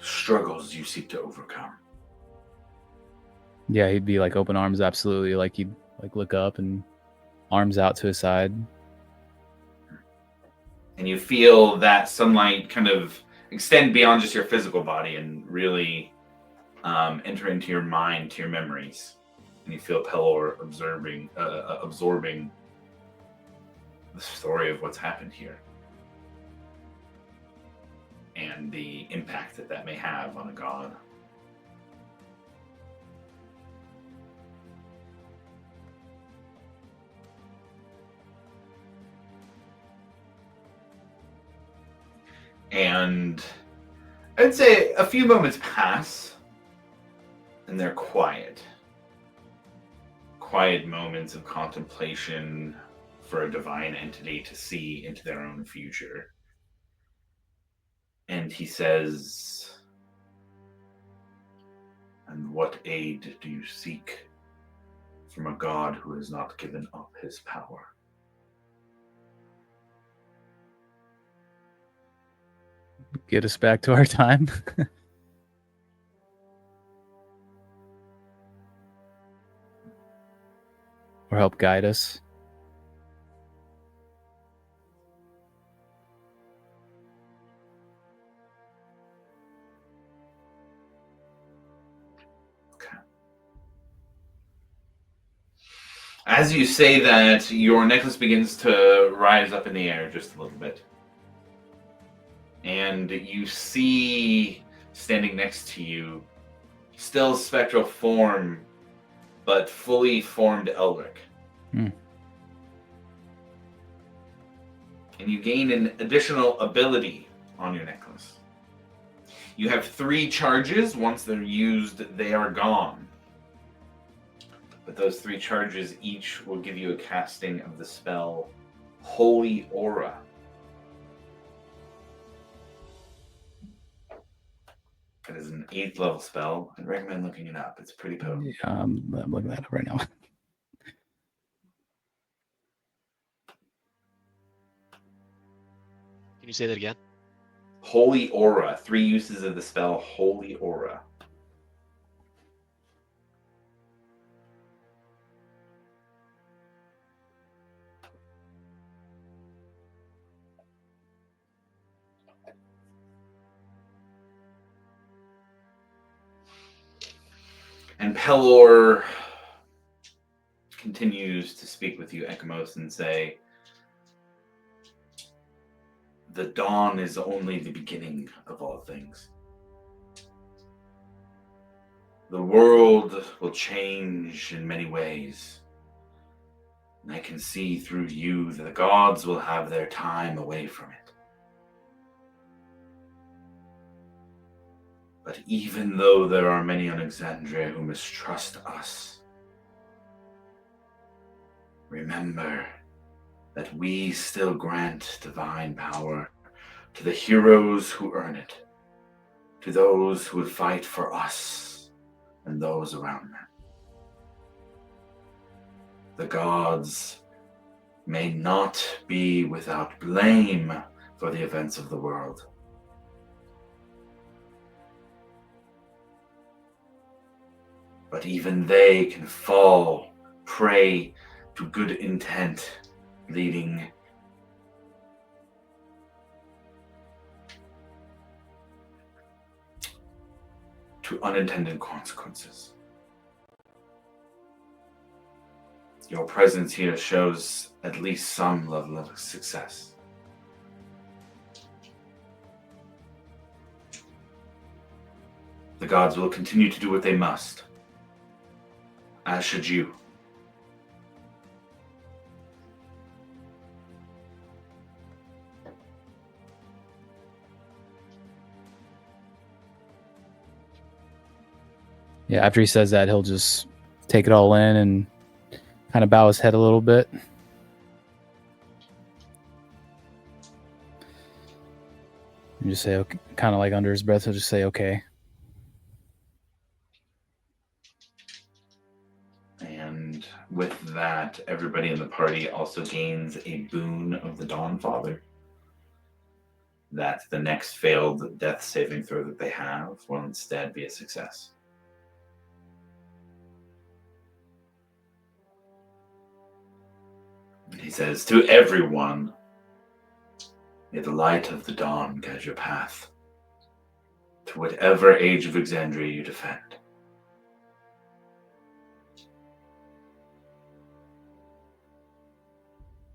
struggles you seek to overcome? Yeah, he'd be like open arms, absolutely. Like he'd like look up and arms out to his side. And you feel that sunlight kind of extend beyond just your physical body and really enter into your mind, to your memories. And you feel Pelor absorbing the story of what's happened here and the impact that may have on a god. And I'd say a few moments pass and they're quiet. Quiet moments of contemplation for a divine entity to see into their own future. And he says, and what aid do you seek from a god who has not given up his power? Get us back to our time. Or help guide us. As you say that, your necklace begins to rise up in the air just a little bit. And you see, standing next to you, still spectral form, but fully formed Elric. Hmm. And you gain an additional ability on your necklace. You have 3 charges. Once they're used, they are gone. But those 3 charges each will give you a casting of the spell Holy Aura. It is an 8th level spell. I'd recommend looking it up. It's pretty potent. I'm looking that up right now. Can you say that again? Holy Aura. 3 uses of the spell Holy Aura. And Pelor continues to speak with you, Ekamos, and say, the dawn is only the beginning of all things. The world will change in many ways. And I can see through you that the gods will have their time away from it. But even though there are many on Exandria who mistrust us, remember that we still grant divine power to the heroes who earn it, to those who would fight for us and those around them. The gods may not be without blame for the events of the world. But even they can fall prey to good intent, leading to unintended consequences. Your presence here shows at least some level of success. The gods will continue to do what they must, as should you. Yeah, after he says that, he'll just take it all in and kind of bow his head a little bit. And just say, okay, kind of like under his breath, he'll just say, okay. And with that, everybody in the party also gains a boon of the Dawn Father. That the next failed death saving throw that they have will instead be a success. He says, to everyone, may the light of the dawn guide your path to whatever age of Exandria you defend.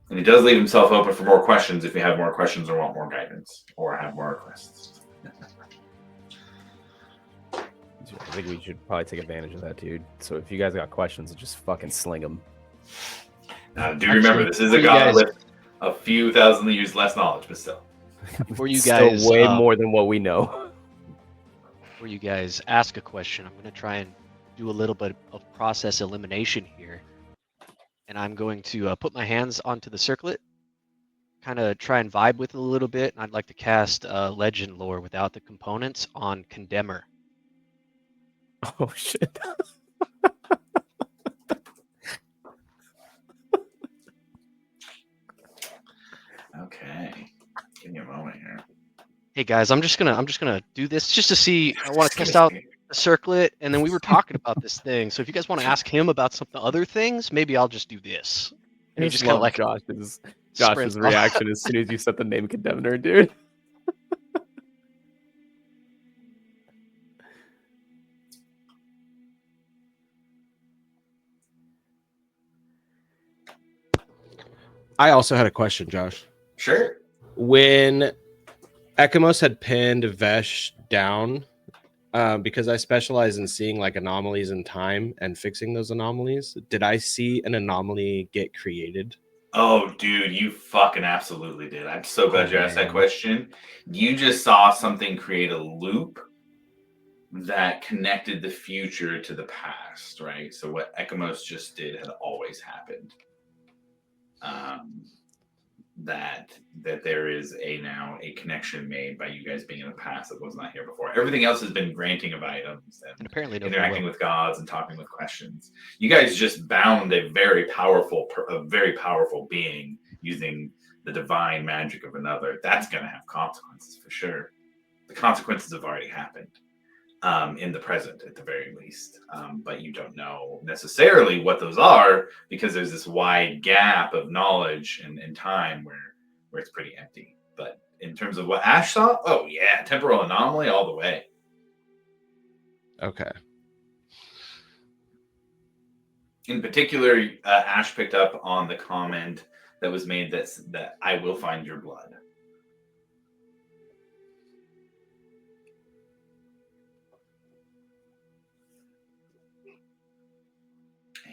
And he does leave himself open for more questions if you have more questions or want more guidance or have more requests. I think we should probably take advantage of that, dude. So if you guys got questions, just fucking sling them. Now, do remember, this is a you god guys- with a few thousand years less knowledge, but still. Before you Still guys, way more than what we know. before you guys ask a question, I'm going to try and do a little bit of process elimination here. And I'm going to put my hands onto the circlet, kind of try and vibe with it a little bit. And I'd like to cast Legend Lore without the components on Condemner. Oh shit. Okay. Give me a moment here. Hey guys, I'm just gonna do this just to see. I want to test out the circlet, and then we were talking about this thing. So if you guys want to ask him about some other things, maybe I'll just do this. I Maybe just kind of like Josh's sprint off. reaction as soon as you said the name Condemner, dude. I also had a question, Josh. Sure. When Ekamos had pinned Vesh down, because I specialize in seeing like anomalies in time and fixing those anomalies, did I see an anomaly get created? Oh, dude, you fucking absolutely did. I'm so glad you asked that man. question. You just saw something create a loop that connected the future to the past, right? So what Ekamos just did had always happened. That there is now a connection made by you guys being in the past that was not here before. Everything else has been granting of items And and apparently no free interacting will. with gods and talking with questions. You guys just bound a very powerful being using the divine magic of another. That's going to have consequences for sure. The consequences have already happened. In the present at the very least. But you don't know necessarily what those are because there's this wide gap of knowledge and time where it's pretty empty. But in terms of what Ash saw, oh yeah, temporal anomaly all the way. Okay. In particular, Ash picked up on the comment that was made that I will find your blood.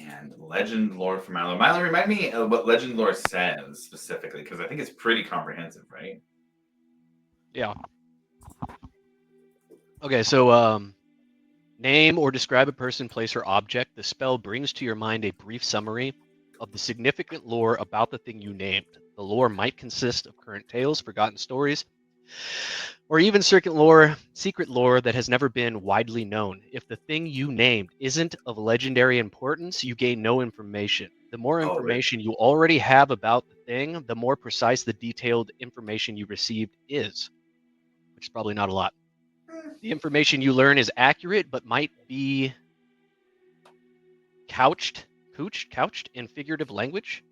And legend lore for Milo. Milo, remind me of what legend lore says specifically, because I think it's pretty comprehensive, right? Yeah. Okay, so name or describe a person, place, or object. The spell brings to your mind a brief summary of the significant lore about the thing you named. The lore might consist of current tales, forgotten stories, or even secret lore that has never been widely known. If the thing you named isn't of legendary importance, you gain no information. The more Oh, information you already have about the thing, the more precise the detailed information you received is, which is probably not a lot. The information you learn is accurate, but might be couched in figurative language.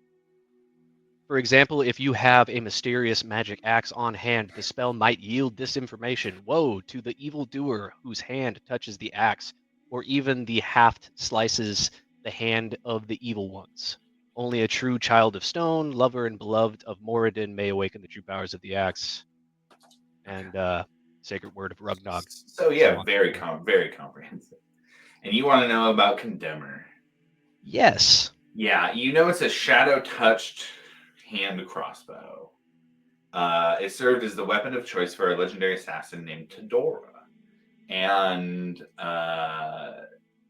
For example, if you have a mysterious magic axe on hand, the spell might yield this information. Woe to the evildoer whose hand touches the axe, or even the haft slices the hand of the evil ones. Only a true child of stone, lover and beloved of Moradin may awaken the true powers of the axe. And sacred word of Rugnog. so yeah, on. very comprehensive. And you want to know about Condemner? Yes. Yeah, you know it's a shadow-touched hand crossbow. It served as the weapon of choice for a legendary assassin named Todora, and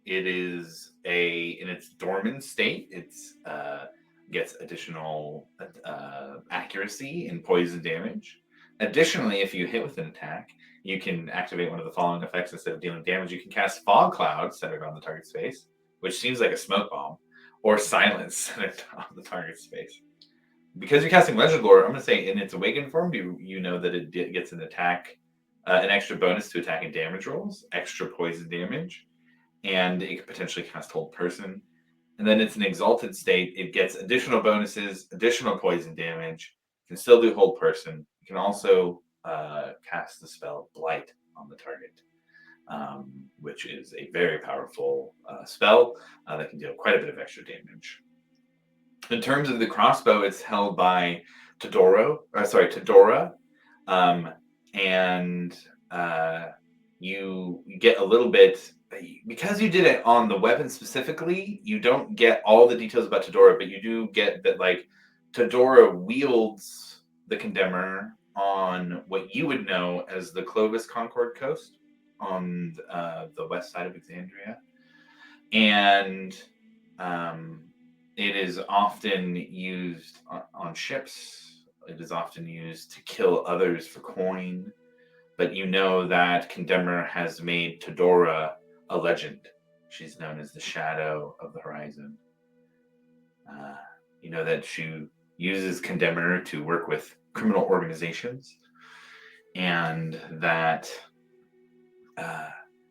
it is in its dormant state. It's gets additional accuracy and poison damage. Additionally, if you hit with an attack, you can activate one of the following effects instead of dealing damage. You can cast Fog Cloud centered on the target's face, which seems like a smoke bomb, or Silence centered on the target's face. Because you're casting Legend Lore, I'm going to say in its awakened form, you know that it gets an attack, an extra bonus to attack and damage rolls, extra poison damage, and it can potentially cast Hold Person. And then it's an exalted state. It gets additional bonuses, additional poison damage. You can still do Hold Person. You can also cast the spell Blight on the target, which is a very powerful spell that can deal quite a bit of extra damage. In terms of the crossbow, it's held by Todora, and you get a little bit because you did it on the weapon specifically. You don't get all the details about Todora, but you do get that like Todora wields the Condemner on what you would know as the Clovis Concord coast on the west side of Exandria, and it is often used on ships. It is often used to kill others for coin. But you know that Condemner has made Todora a legend. She's known as the Shadow of the Horizon. You know that she uses Condemner to work with criminal organizations, and that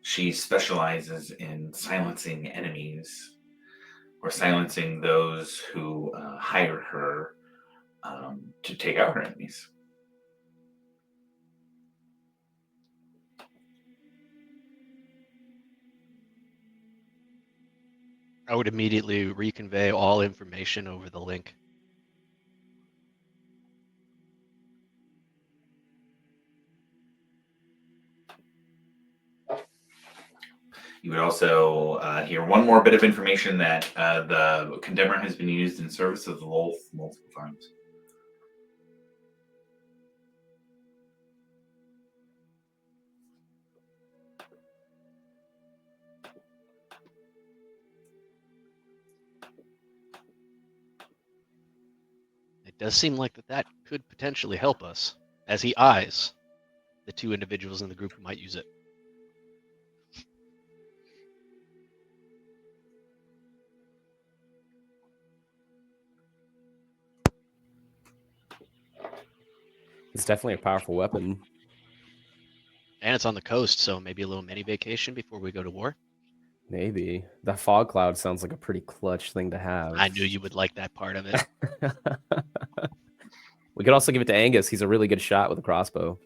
she specializes in silencing enemies or silencing those who hire her to take out her enemies. I would immediately reconvey all information over the link. You would also hear one more bit of information that the Condemner has been used in service of the Lolth multiple times. It does seem like that could potentially help us, as he eyes the two individuals in the group who might use it. It's definitely a powerful weapon. And it's on the coast, so maybe a little mini vacation before we go to war. Maybe. That fog cloud sounds like a pretty clutch thing to have. I knew you would like that part of it. We could also give it to Angus. He's a really good shot with a crossbow.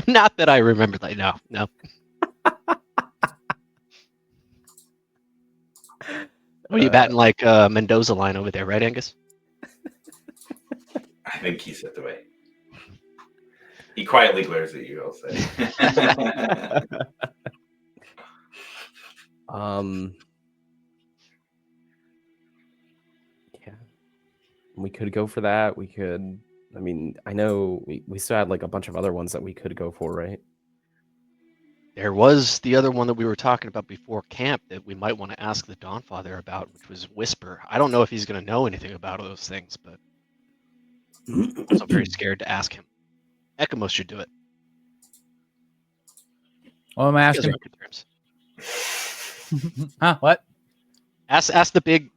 Not that I remember that. No. What are you batting like Mendoza line over there, right, Angus? I think he stepped away. He quietly glares at you, I'll say. Yeah. We could go for that. We could, I mean, I know we still had like a bunch of other ones that we could go for, right? There was the other one that we were talking about before camp that we might want to ask the Dawnfather about, which was Whisper. I don't know if he's going to know anything about those things, but I'm also very scared to ask him. Ekamos should do it. What am I He has asking? our concerns. Huh? What? Ask the big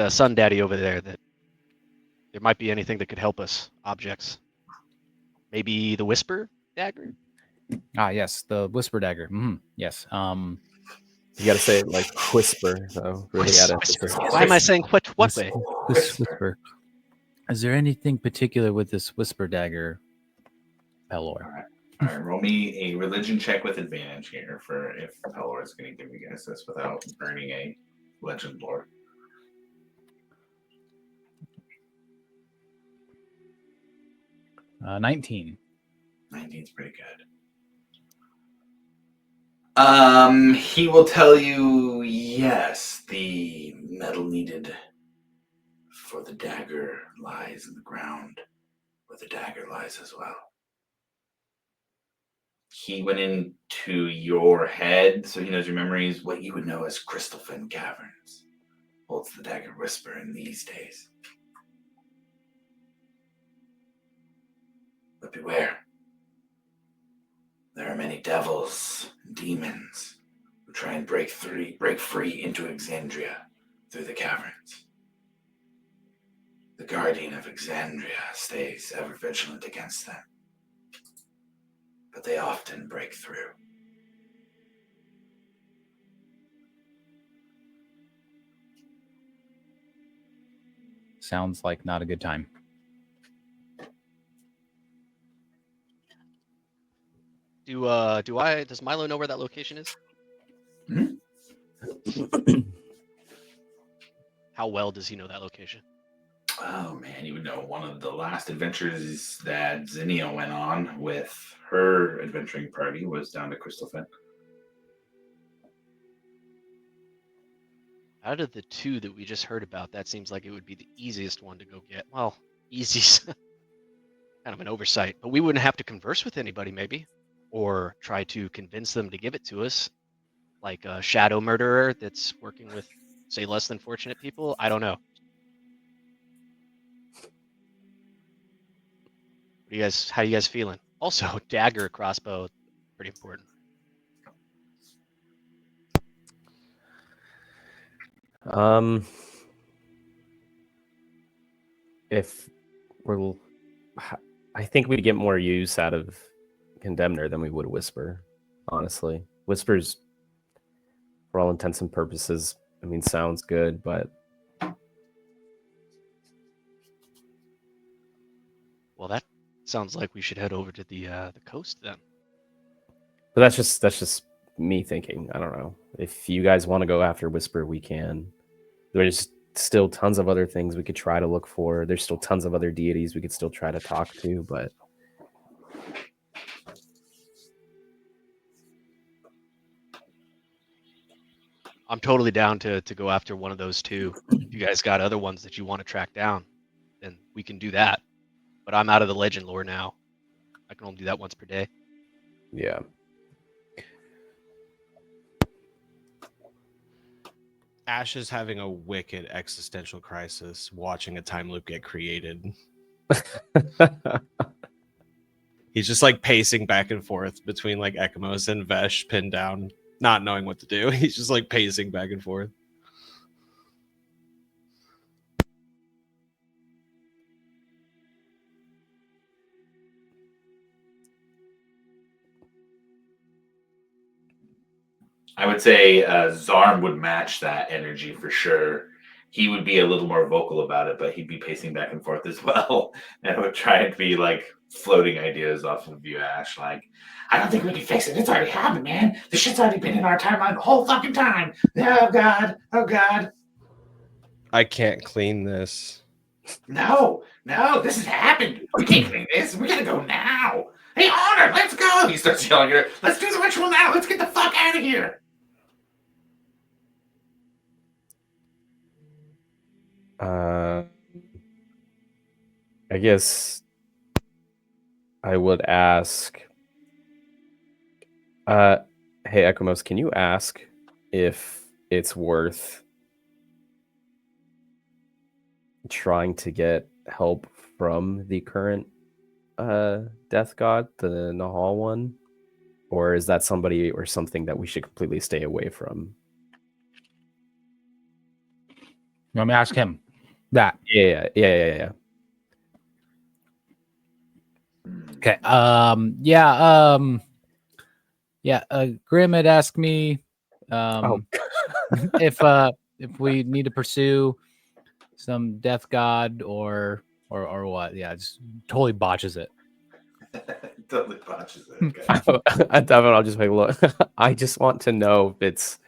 sun daddy over there that there might be anything that could help us. Objects. Maybe the Whisper dagger. Ah, yes, the Whisper dagger. Yes. You got to say it like whisper, though. Really got Whisper. to. Why am I saying what way? Whisper. Is there anything particular with this Whisper dagger, Pelor? All right, roll me a religion check with advantage here for if Pelor is going to give you guys this without earning a legend lore. 19. 19's pretty good. He will tell you, yes, the metal needed for the dagger lies in the ground, where the dagger lies as well. He went into your head, so he knows your memories, what you would know as Crystalfen Caverns. Holds the dagger Whisper in these days. But beware. There are many devils and demons who try and break free into Exandria through the caverns. The Guardian of Exandria stays ever vigilant against them, but they often break through. Sounds like not a good time. Does Milo know where that location is? How well does he know that location? Oh man, you would know one of the last adventures that Zinnia went on with her adventuring party was down to Crystalfen. Out of the two that we just heard about, that seems like it would be the easiest one to go get. Well, easy, kind of an oversight, but we wouldn't have to converse with anybody, maybe, or try to convince them to give it to us, like a shadow murderer that's working with, say, less than fortunate people. I don't know. How you guys feeling? Also, dagger, crossbow, pretty important. If we're, I think we'd get more use out of Condemner than we would Whisper. Honestly, Whisper's, for all intents and purposes, I mean, sounds good, but Well, that sounds like we should head over to the coast then. But that's just me thinking. I don't know. If you guys want to go after Whisper, we can. There's still tons of other things we could try to look for. There's still tons of other deities we could still try to talk to, but I'm totally down to go after one of those two. If you guys got other ones that you want to track down, then we can do that. But I'm out of the legend lore now. I can only do that once per day. Yeah. Ash is having a wicked existential crisis watching a time loop get created. He's just like pacing back and forth between like Ekamos and Vesh pinned down, not knowing what to do. He's just like pacing back and forth. I would say Zarm would match that energy for sure. He would be a little more vocal about it, but he'd be pacing back and forth as well, and would try and be like floating ideas off of you, Ash. Like, I don't think we can fix it. It's already happened, man. The shit's already been in our timeline the whole fucking time. Oh god. Oh god. I can't clean this. No, this has happened. We can't clean this. We gotta go now. Hey, Honor, let's go. He starts yelling at her. Let's do the ritual now. Let's get the fuck out of here. I guess I would ask. Hey, Ekamos, can you ask if it's worth trying to get help from the current death god, the Nahal one? Or is that somebody or something that we should completely stay away from? Let me ask him that. Yeah. Okay. Grim had asked me if we need to pursue some death god or what. Yeah, just totally botches it. Totally botches it. Okay. I'll just make a look. I just want to know if it's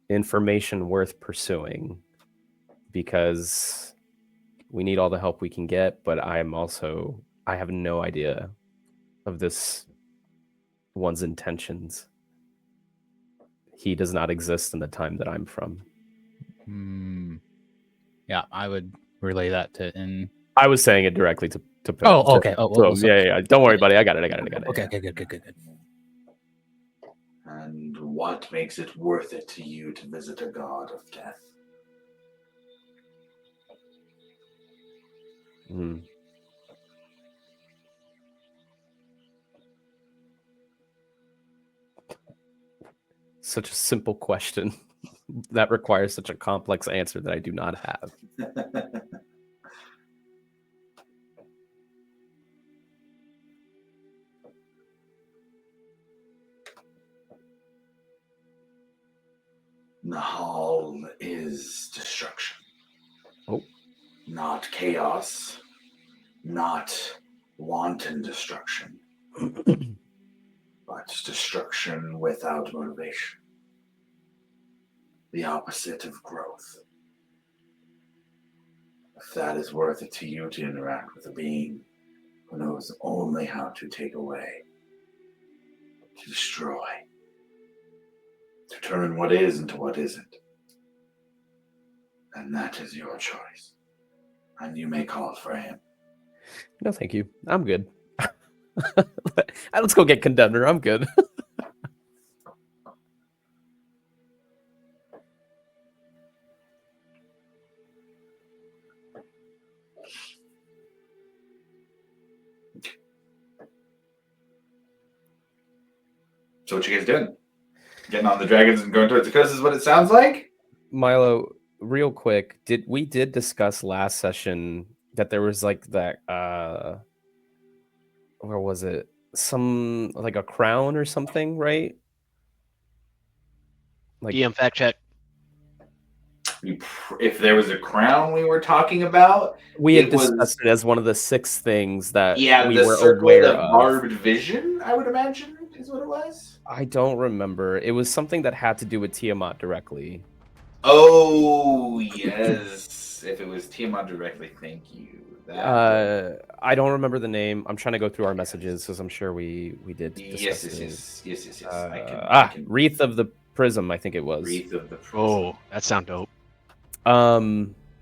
information worth pursuing, because we need all the help we can get, but I have no idea of this one's intentions. He does not exist in the time that I'm from. Yeah, I would relay that to in. I was saying it directly to okay. Yeah. Don't worry, buddy. I got it. Okay, good. And what makes it worth it to you to visit a god of death? Such a simple question that requires such a complex answer that I do not have. Nahal is destruction. Oh. Not chaos. Not wanton destruction. But destruction without motivation. The opposite of growth. If that is worth it to you to interact with a being who knows only how to take away, to destroy, to turn what is into what isn't, then that is your choice. And you may call it for him. No, thank you. I'm good. Let's go get Condemner. I'm good. So what you guys doing? Getting on the dragons and going towards the coast is what it sounds like? Milo, real quick, we did discuss last session that there was like that where was it? Some like a crown or something, right? Like DM fact check. If there was a crown we were talking about, we had discussed it as one of the 6 things that we were circlet aware of of. barbed vision, I would imagine, is what it was. I don't remember. It was something that had to do with Tiamat directly. Oh yes, if it was Tiamat directly, thank you. I don't remember the name. I'm trying to go through our messages because I'm sure we did discuss Yes. I can... Wreath of the Prism, I think it was. Wreath of the Prism. Oh, that sound dope.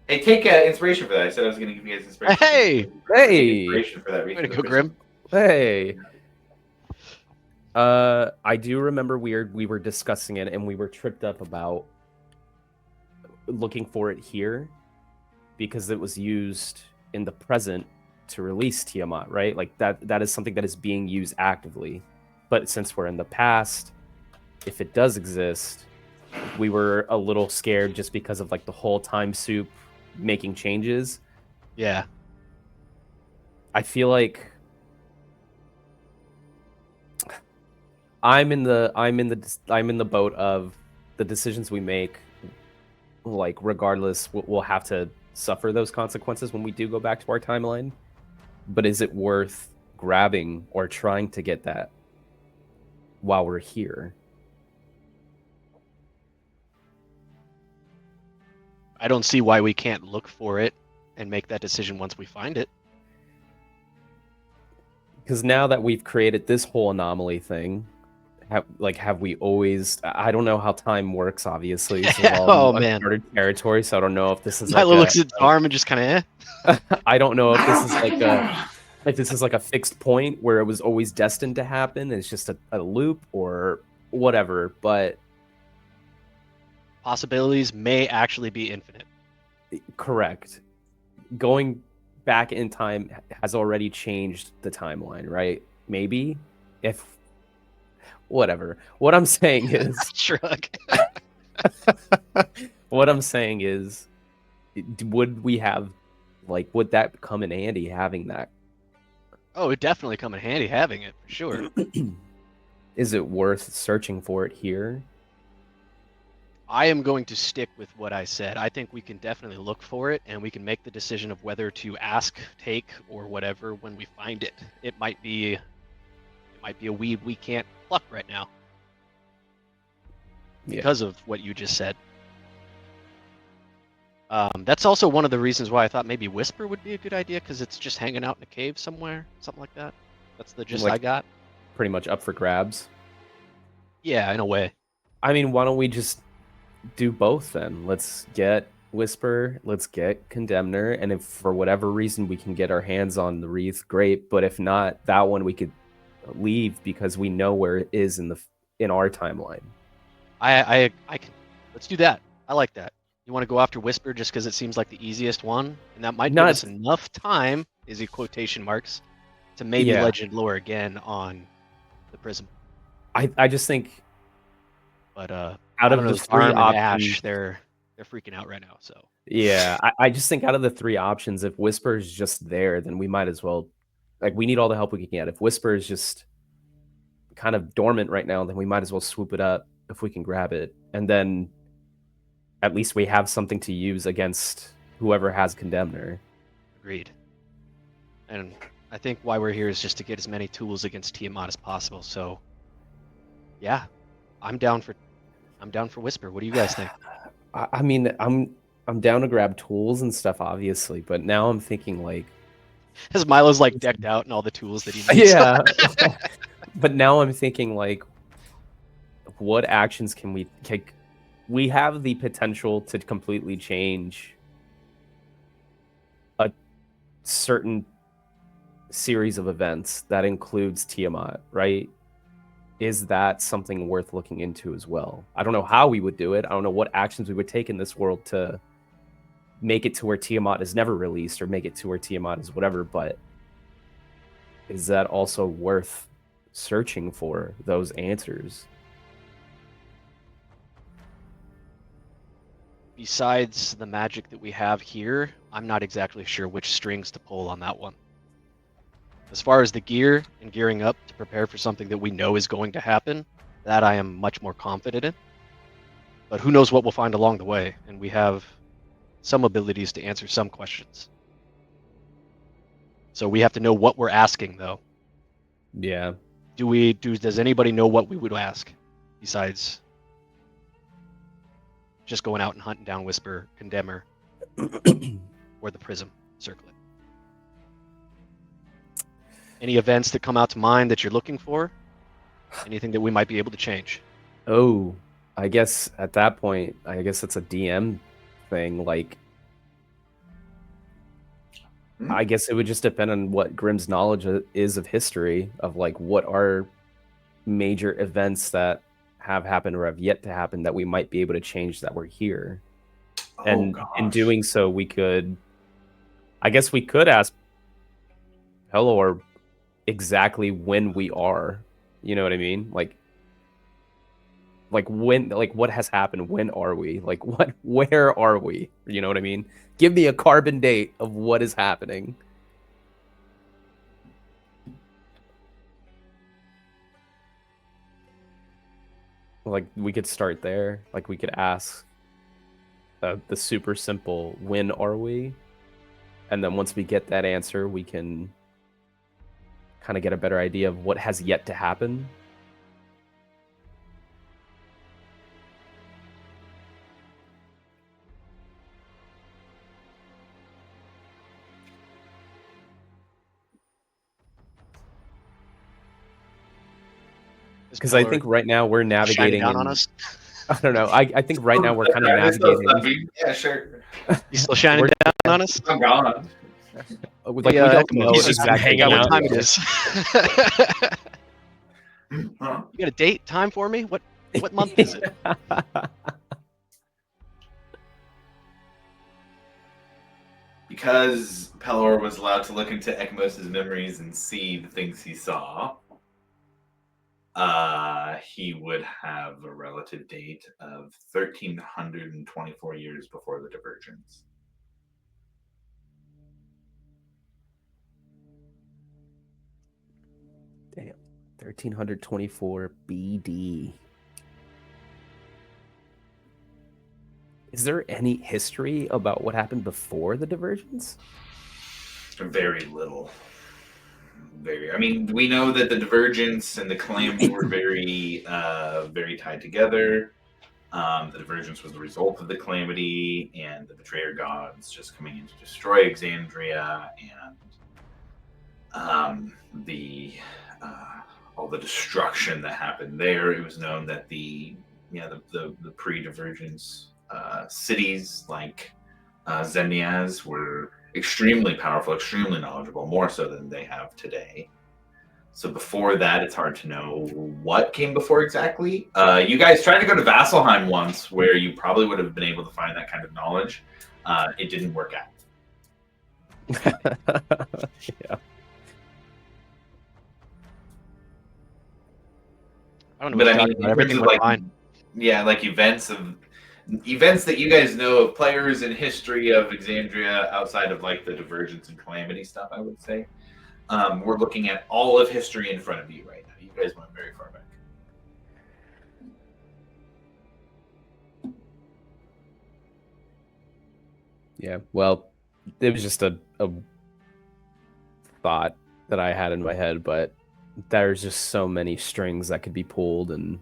Hey, take inspiration for that. I said I was going to give you guys inspiration. Hey! Hey! Inspiration for that. Wreath Way to of the go, Prism. Grim. Hey. I do remember we were discussing it and we were tripped up about looking for it here because it was used in the present to release Tiamat, right? Like that is something that is being used actively. But since we're in the past, if it does exist, we were a little scared just because of like the whole time soup making changes. Yeah. I feel like I'm in the boat of the decisions we make, like regardless, we'll have to suffer those consequences when we do go back to our timeline. But is it worth grabbing or trying to get that while we're here? I don't see why we can't look for it and make that decision once we find it. Because now that we've created this whole anomaly thing, have we always? I don't know how time works. Obviously, this is all uncharted territory. So I don't know if this is. Milo looks at his arm and just kind of. I don't know if this is like a fixed point where it was always destined to happen. It's just a loop or whatever. But possibilities may actually be infinite. Correct. Going back in time has already changed the timeline, right? Maybe if. Whatever. What I'm saying is shrug. What I'm saying is, would we have, like, would that come in handy having that? Oh, it definitely come in handy having it for sure. Is it worth searching for it here? I am going to stick with what I said. I think we can definitely look for it, and we can make the decision of whether to ask, take, or whatever when we find it. It might be a weed we can't pluck right now because of what you just said. That's also one of the reasons why I thought maybe Whisper would be a good idea, because it's just hanging out in a cave somewhere, something like that. That's the gist I got. Pretty much up for grabs. Yeah, in a way. I mean, why don't we just do both then? Let's get Whisper, let's get Condemner, and if for whatever reason we can get our hands on the Wreath, great. But if not, that one we could leave because we know where it is in our timeline. I can. Let's do that. I like that. You want to go after Whisper just because it seems like the easiest one, and that might give us enough time, is it quotation marks, to maybe legend lore again on the Prism. I just think, but out of the three options, Ash, they're freaking out right now. So yeah, I just think out of the three options, if Whisper is just there, then we might as well. Like, we need all the help we can get. If Whisper is just kind of dormant right now, then we might as well swoop it up if we can grab it. And then at least we have something to use against whoever has Condemner. Agreed. And I think why we're here is just to get as many tools against Tiamat as possible. So, yeah, I'm down for Whisper. What do you guys think? I mean, I'm down to grab tools and stuff, obviously, but now I'm thinking like, as Milo's like decked out and all the tools that he needs. Yeah. But now I'm thinking like, what actions can we take? We have the potential to completely change a certain series of events that includes Tiamat, right? Is that something worth looking into as well? I don't know how we would do it. I don't know what actions we would take in this world to make it to where Tiamat is never released or make it to where Tiamat is whatever, but is that also worth searching for those answers? Besides the magic that we have here, I'm not exactly sure which strings to pull on that one. As far as the gear and gearing up to prepare for something that we know is going to happen, that I am much more confident in. But who knows what we'll find along the way, and we have some abilities to answer some questions. So we have to know what we're asking, though. Yeah. Does anybody know what we would ask besides just going out and hunting down Whisper, Condemner, or the Prism Circlet? Any events that come out to mind that you're looking for? Anything that we might be able to change? Oh, I guess at that point, I guess it's a DM thing. Like, I guess it would just depend on what Grimm's knowledge is of history, of like what are major events that have happened or have yet to happen that we might be able to change that we're here. And in doing so, we could, I guess we could ask Pelor exactly when we are. You know what I mean? Like when, like what has happened? When are we? Like where are we? You know what I mean? Give me a carbon date of what is happening. Like we could start there. Like we could ask the super simple, when are we? And then once we get that answer, we can kind of get a better idea of what has yet to happen. Because I think right now we're navigating down on us. I don't know. I think right now we're kind of navigating. Yeah, sure. You still shining down on us? I'm gone. Like we don't know He's just exactly hanging out what time it when. is. Huh? You got a date time for me? What month is it? Because Pelor was allowed to look into Ekmos' memories and see the things he saw, he would have a relative date of 1,324 years before the divergence. Damn. 1324 BD. Is there any history about what happened before the divergence? Very little. I mean, we know that the divergence and the calamity were very tied together. The divergence was the result of the calamity and the betrayer gods just coming in to destroy Exandria, and all the destruction that happened there. It was known that the pre-divergence cities like Zemniaz were extremely powerful, extremely knowledgeable, more so than they have today. So before that, it's hard to know what came before exactly. You guys tried to go to Vasselheim once, where you probably would have been able to find that kind of knowledge. It didn't work out. Yeah. I don't know. But What I mean, about. Everything went fine. Yeah, like events that you guys know of, players in history of Exandria outside of like the divergence and calamity stuff, I would say. We're looking at all of history in front of you right now. You guys went very far back. Yeah, well, it was just a thought that I had in my head, but there's just so many strings that could be pulled, and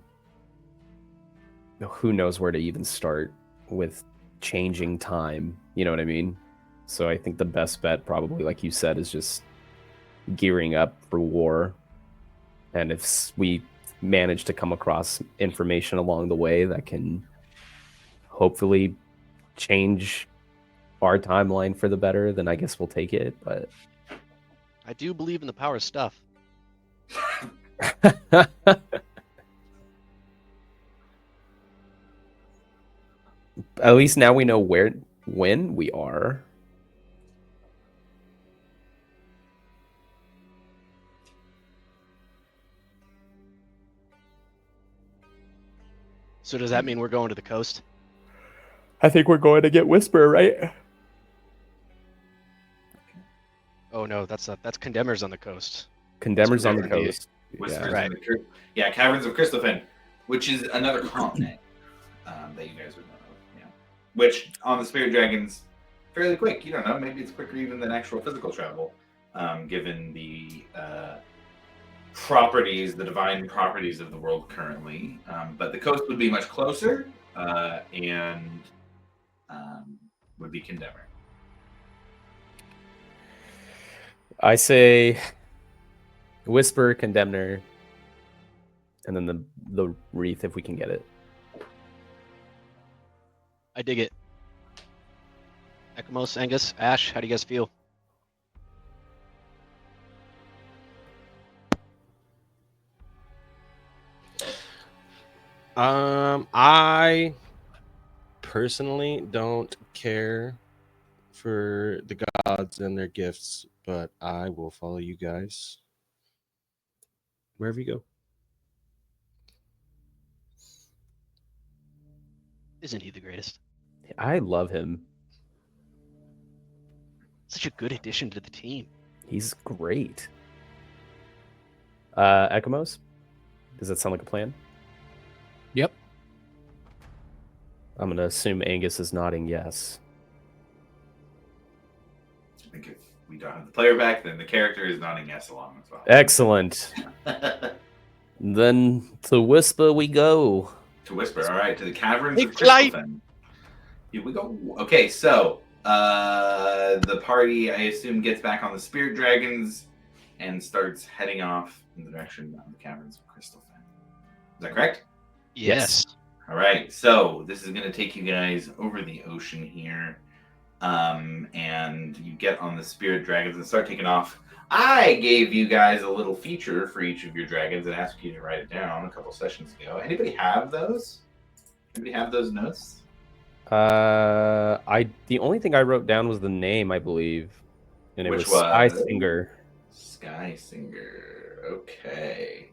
who knows where to even start with changing time. You know what I mean? So I think the best bet, probably, like you said, is just gearing up for war. And if we manage to come across information along the way that can hopefully change our timeline for the better, then I guess we'll take it. But I do believe in the power of stuff. At least now we know when we are. So does that mean we're going to the coast? I think we're going to get Whisper, right? Oh no, that's Condemners on the coast. Condemners on the Indeed. coast. Whispers Yeah. in the Caverns of Christophin, which is another continent that you guys would know of. Yeah. Which on the Spirit Dragons, fairly quick. You don't know. Maybe it's quicker even than actual physical travel, given the properties, the divine properties of the world currently. But the coast would be much closer, and would be Condemner. I say Whisper, Condemner, and then the Wreath if we can get it. I dig it. Ekamos, Angus, Ash, how do you guys feel? I personally don't care for the gods and their gifts, but I will follow you guys wherever you go. Isn't he the greatest? I love him. Such a good addition to the team. He's great. Ekamos, does that sound like a plan? Yep. I'm going to assume Angus is nodding yes. I think if we don't have the player back, then the character is nodding yes along as well. Excellent. Then to Whisper we go. To Whisper, all right, to the caverns Big of flight. Crystalfen. Here we go. Okay, so the party, I assume, gets back on the spirit dragons and starts heading off in the direction of the caverns of Crystalfen. Is that correct? Yes. All right, so this is going to take you guys over the ocean here, and you get on the spirit dragons and start taking off. I gave you guys a little feature for each of your dragons and asked you to write it down a couple sessions ago. Anybody have those? Anybody have those notes? The only thing I wrote down was the name, I believe, and it Which was Sky was? Singer. Sky Singer. Okay.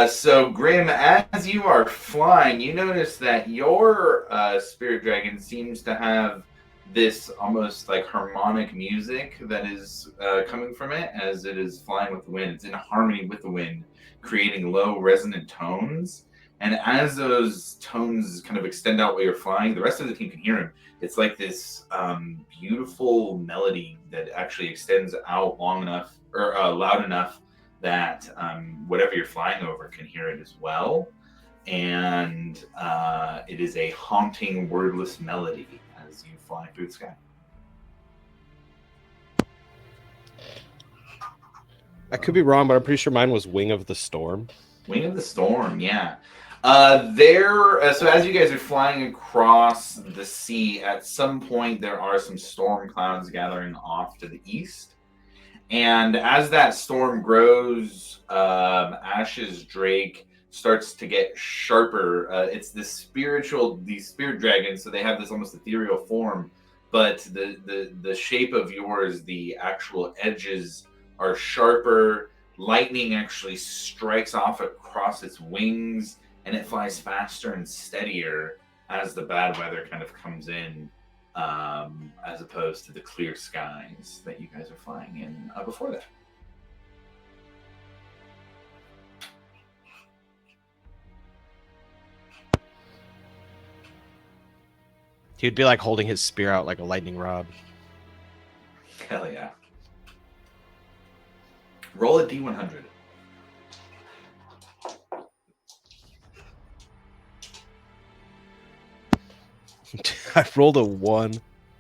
So Grim, as you are flying, you notice that your spirit dragon seems to have this almost like harmonic music that is coming from it as it is flying with the wind. It's in harmony with the wind, creating low resonant tones. And as those tones kind of extend out while you're flying, the rest of the team can hear them. It's like this beautiful melody that actually extends out long enough or loud enough that whatever you're flying over can hear it as well. And it is a haunting, wordless melody as you fly through the sky. I could be wrong, but I'm pretty sure mine was Wing of the Storm. Wing of the Storm, yeah. So as you guys are flying across the sea, at some point there are some storm clouds gathering off to the east. And as that storm grows, Ash's Drake starts to get sharper. It's these spirit dragons, so they have this almost ethereal form, but the shape of yours, the actual edges are sharper. Lightning actually strikes off across its wings, and it flies faster and steadier as the bad weather kind of comes in, as opposed to the clear skies that you guys are flying in before that. He'd be like holding his spear out like a lightning rod. Hell yeah. Roll a D100. I rolled a 1.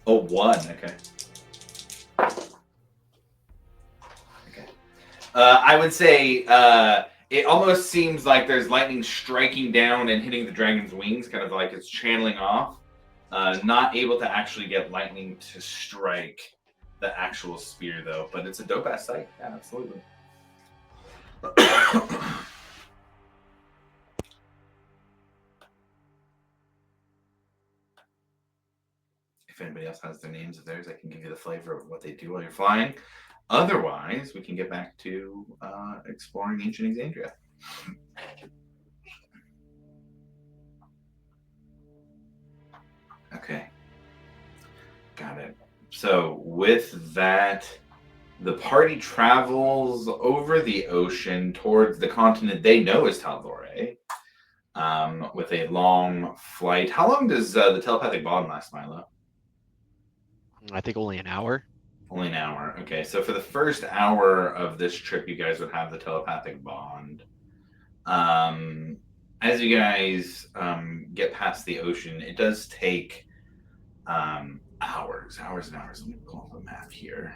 A 1, okay. Okay. I would say it almost seems like there's lightning striking down and hitting the dragon's wings, kind of like it's channeling off. Not able to actually get lightning to strike the actual spear, though. But it's a dope-ass sight. Yeah, absolutely. If anybody else has their names of theirs, I can give you the flavor of what they do while you're flying. Otherwise, we can get back to exploring ancient Exandria. Okay. Got it. So with that, the party travels over the ocean towards the continent they know as Tal'Dorei, with a long flight. How long does the telepathic bond last, Milo? I think only an hour. Only an hour. Okay, so for the first hour of this trip, you guys would have the telepathic bond. As you guys get past the ocean, it does take hours and hours. Let me pull up a map here.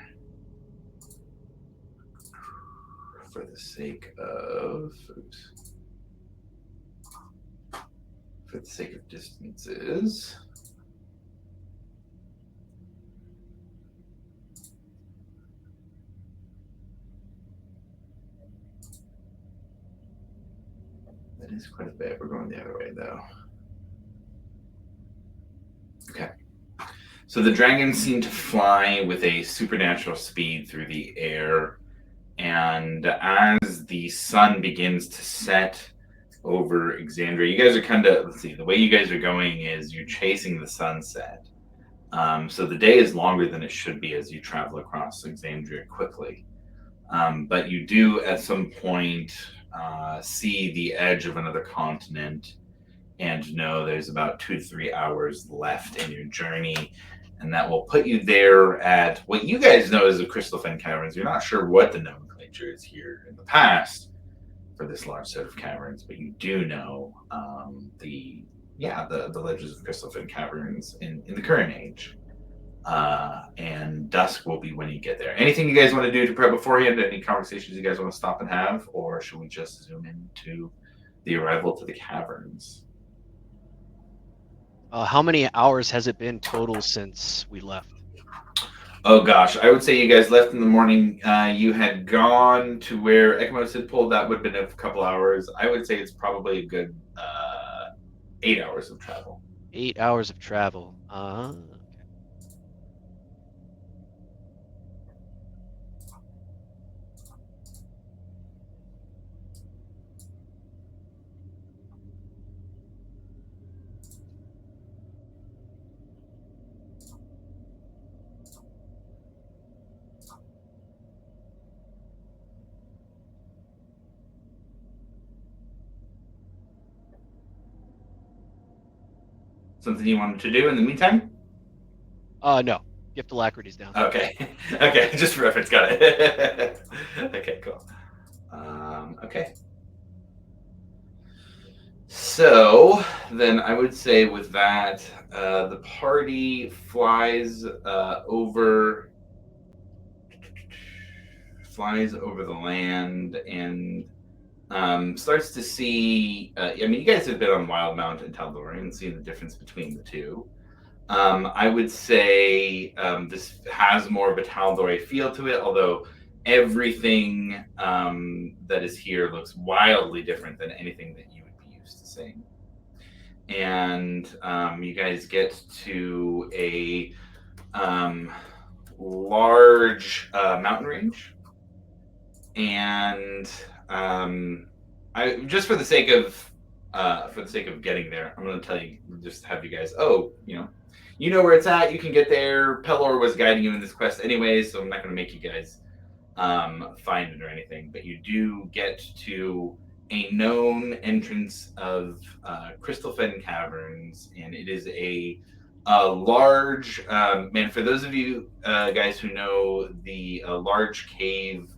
For the sake of distances. is quite a bit. We're going the other way, though. Okay. So the dragons seem to fly with a supernatural speed through the air. And as the sun begins to set over Exandria, you guys are kind of, let's see, the way you guys are going is you're chasing the sunset. So the day is longer than it should be as you travel across Exandria quickly. But you do at some point see the edge of another continent and know there's about 2 to 3 hours left in your journey. And that will put you there at what you guys know as the Crystal Fen Caverns. You're not sure what the nomenclature is here in the past for this large set of caverns, but you do know the legends of Crystal Fen Caverns in the current age. And dusk will be when you get there. Anything you guys want to do to prep beforehand? Any conversations you guys want to stop and have? Or should we just zoom into the arrival to the caverns? How many hours has it been total since we left? Oh gosh, I would say you guys left in the morning. You had gone to where Ekmos had pulled. That would have been a couple hours. I would say it's probably a good 8 hours of travel. 8 hours of travel. Something you wanted to do in the meantime? No. Gift Alacrity's down. Okay. Okay, just for reference, got it. Okay, cool. Okay. So then I would say with that, the party flies over the land and starts to see. I mean, you guys have been on Wildemount and Tal'Dorei and seen the difference between the two. I would say this has more of a Tal'Dorei feel to it, although everything that is here looks wildly different than anything that you would be used to seeing. And you guys get to a large mountain range, and I just for the sake of getting there, I'm going to tell you, just have you guys. You know where it's at. You can get there. Pelor was guiding you in this quest anyway, so I'm not going to make you guys find it or anything. But you do get to a known entrance of Crystal Fen Caverns, and it is a large. Man, for those of you guys who know the large cave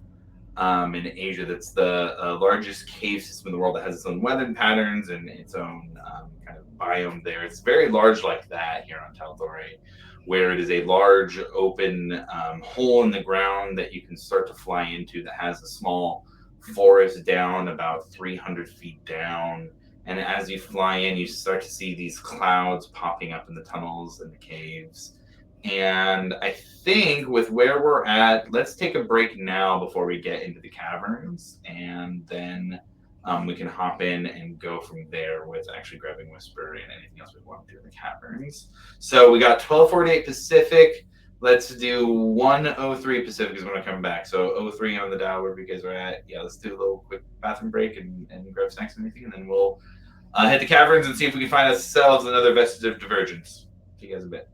in Asia, that's the largest cave system in the world that has its own weather patterns and its own kind of biome there. It's very large like that here on Tal'Dorei, where it is a large open hole in the ground that you can start to fly into that has a small forest down about 300 feet down. And as you fly in, you start to see these clouds popping up in the tunnels and the caves. And I think with where we're at, let's take a break now before we get into the caverns, and then we can hop in and go from there with actually grabbing Whisper and anything else we want to do in the caverns. So we got 12:48 Pacific. Let's do 1:03 Pacific is when I'm coming back. So 03 on the dial, wherever you guys are at. Yeah, let's do a little quick bathroom break and grab snacks and anything, and then we'll hit the caverns and see if we can find ourselves another vestige of divergence. See you guys in a bit.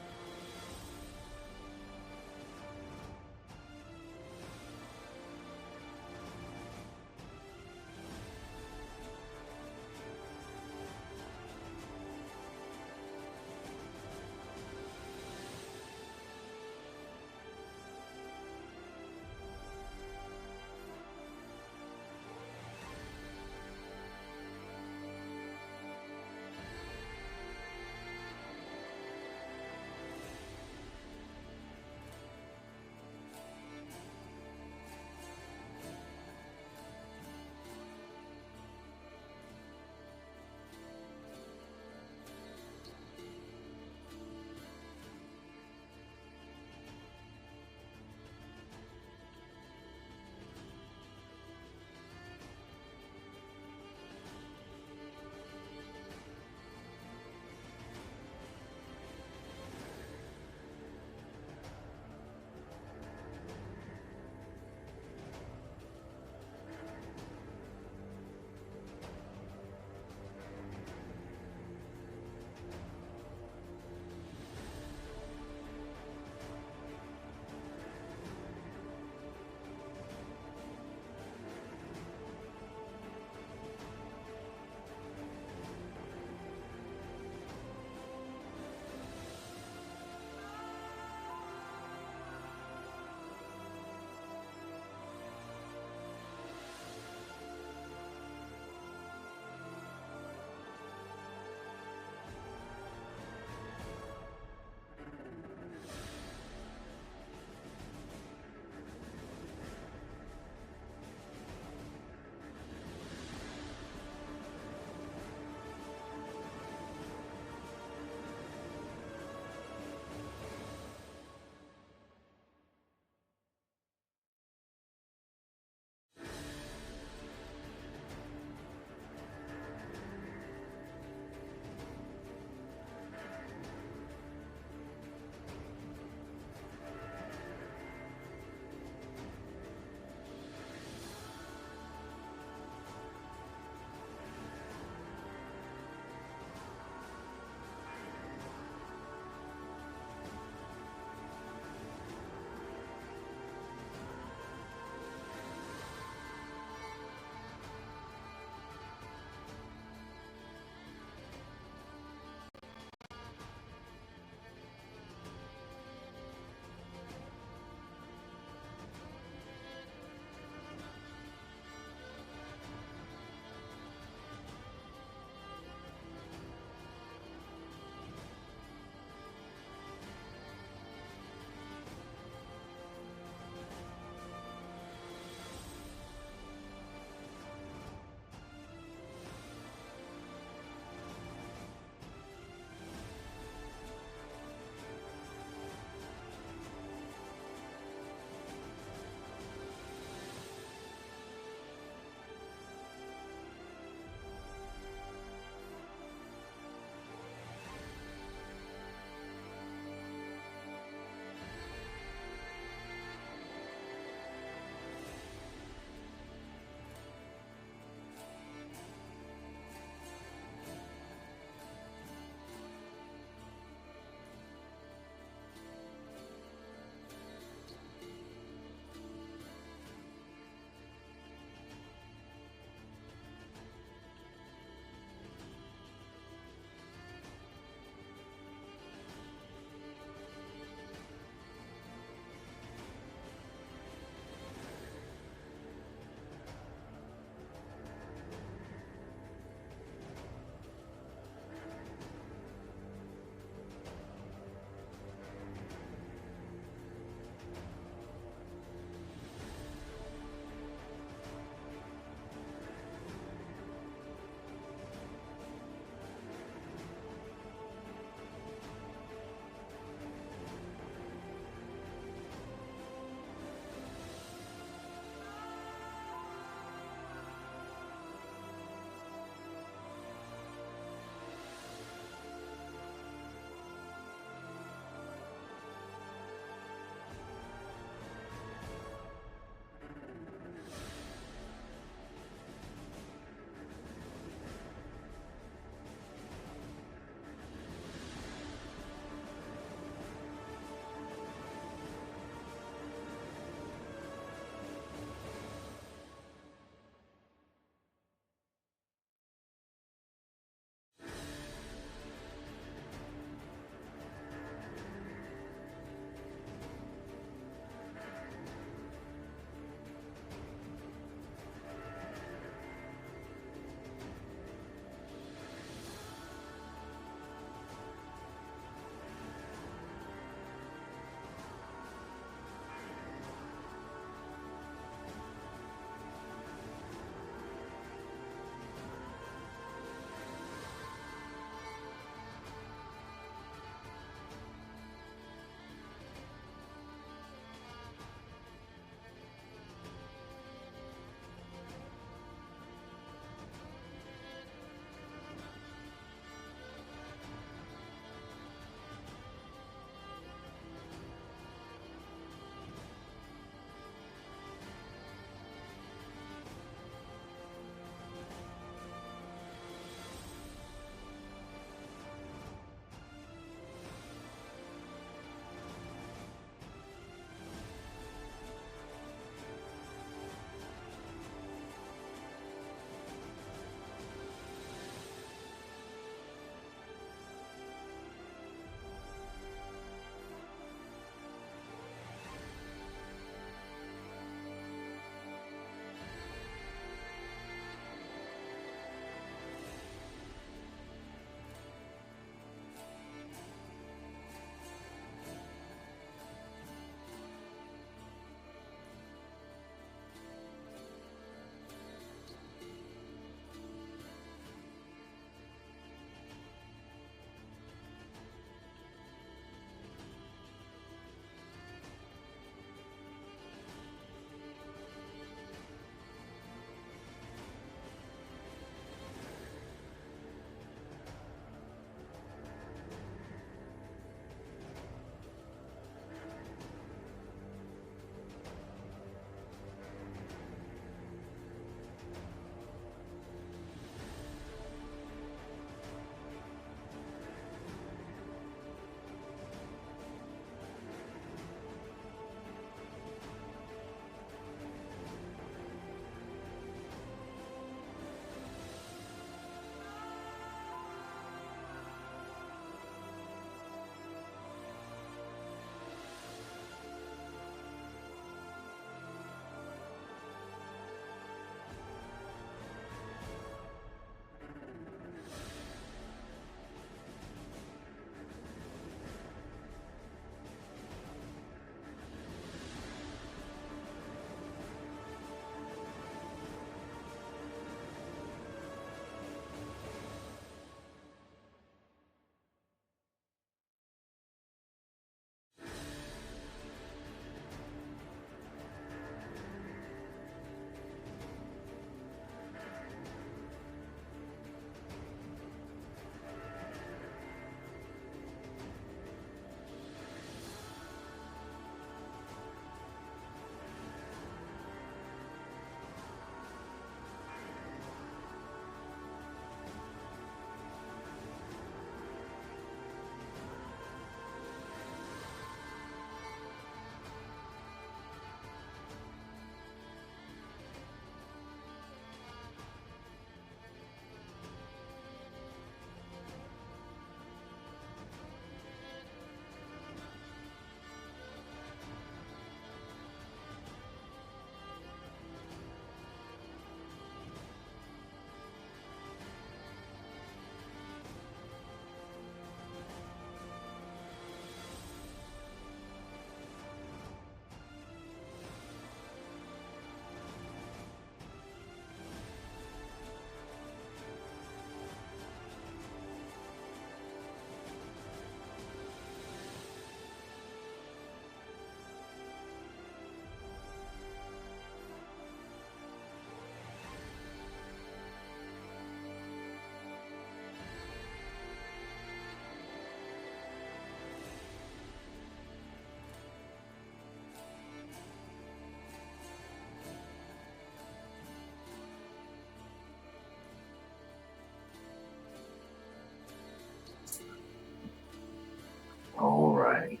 All right.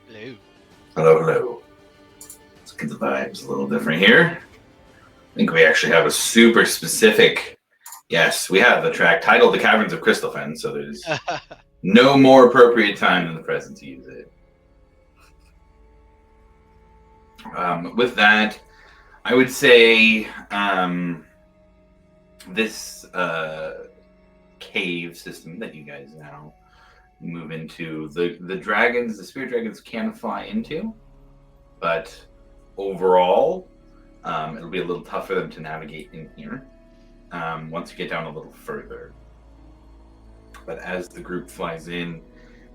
Hello. Hello, hello. Let's get the vibes a little different here. I think we actually have a super specific. Yes, we have a track titled "The Caverns of Crystalfen," so there's no more appropriate time than the present to use it. With that, I would say this cave system that you guys now move into, the dragons, the spirit dragons can fly into, but overall, it'll be a little tough for them to navigate in here once you get down a little further. But as the group flies in,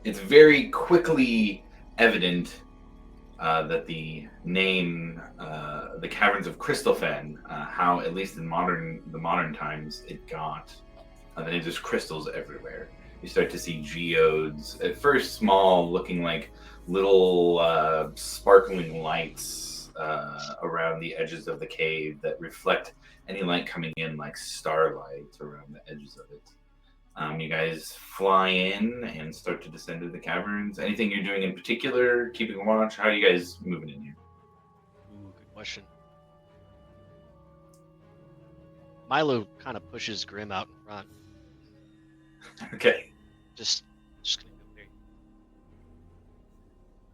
it's very quickly evident that the name, the Caverns of Crystalfen, how at least in the modern times it got, then there's just crystals everywhere. You start to see geodes, at first small, looking like little sparkling lights around the edges of the cave that reflect any light coming in like starlight around the edges of it. You guys fly in and start to descend into the caverns. Anything you're doing in particular, keeping watch? How are you guys moving in here? Ooh, good question. Milo kind of pushes Grim out in front. Okay, Just gonna go there.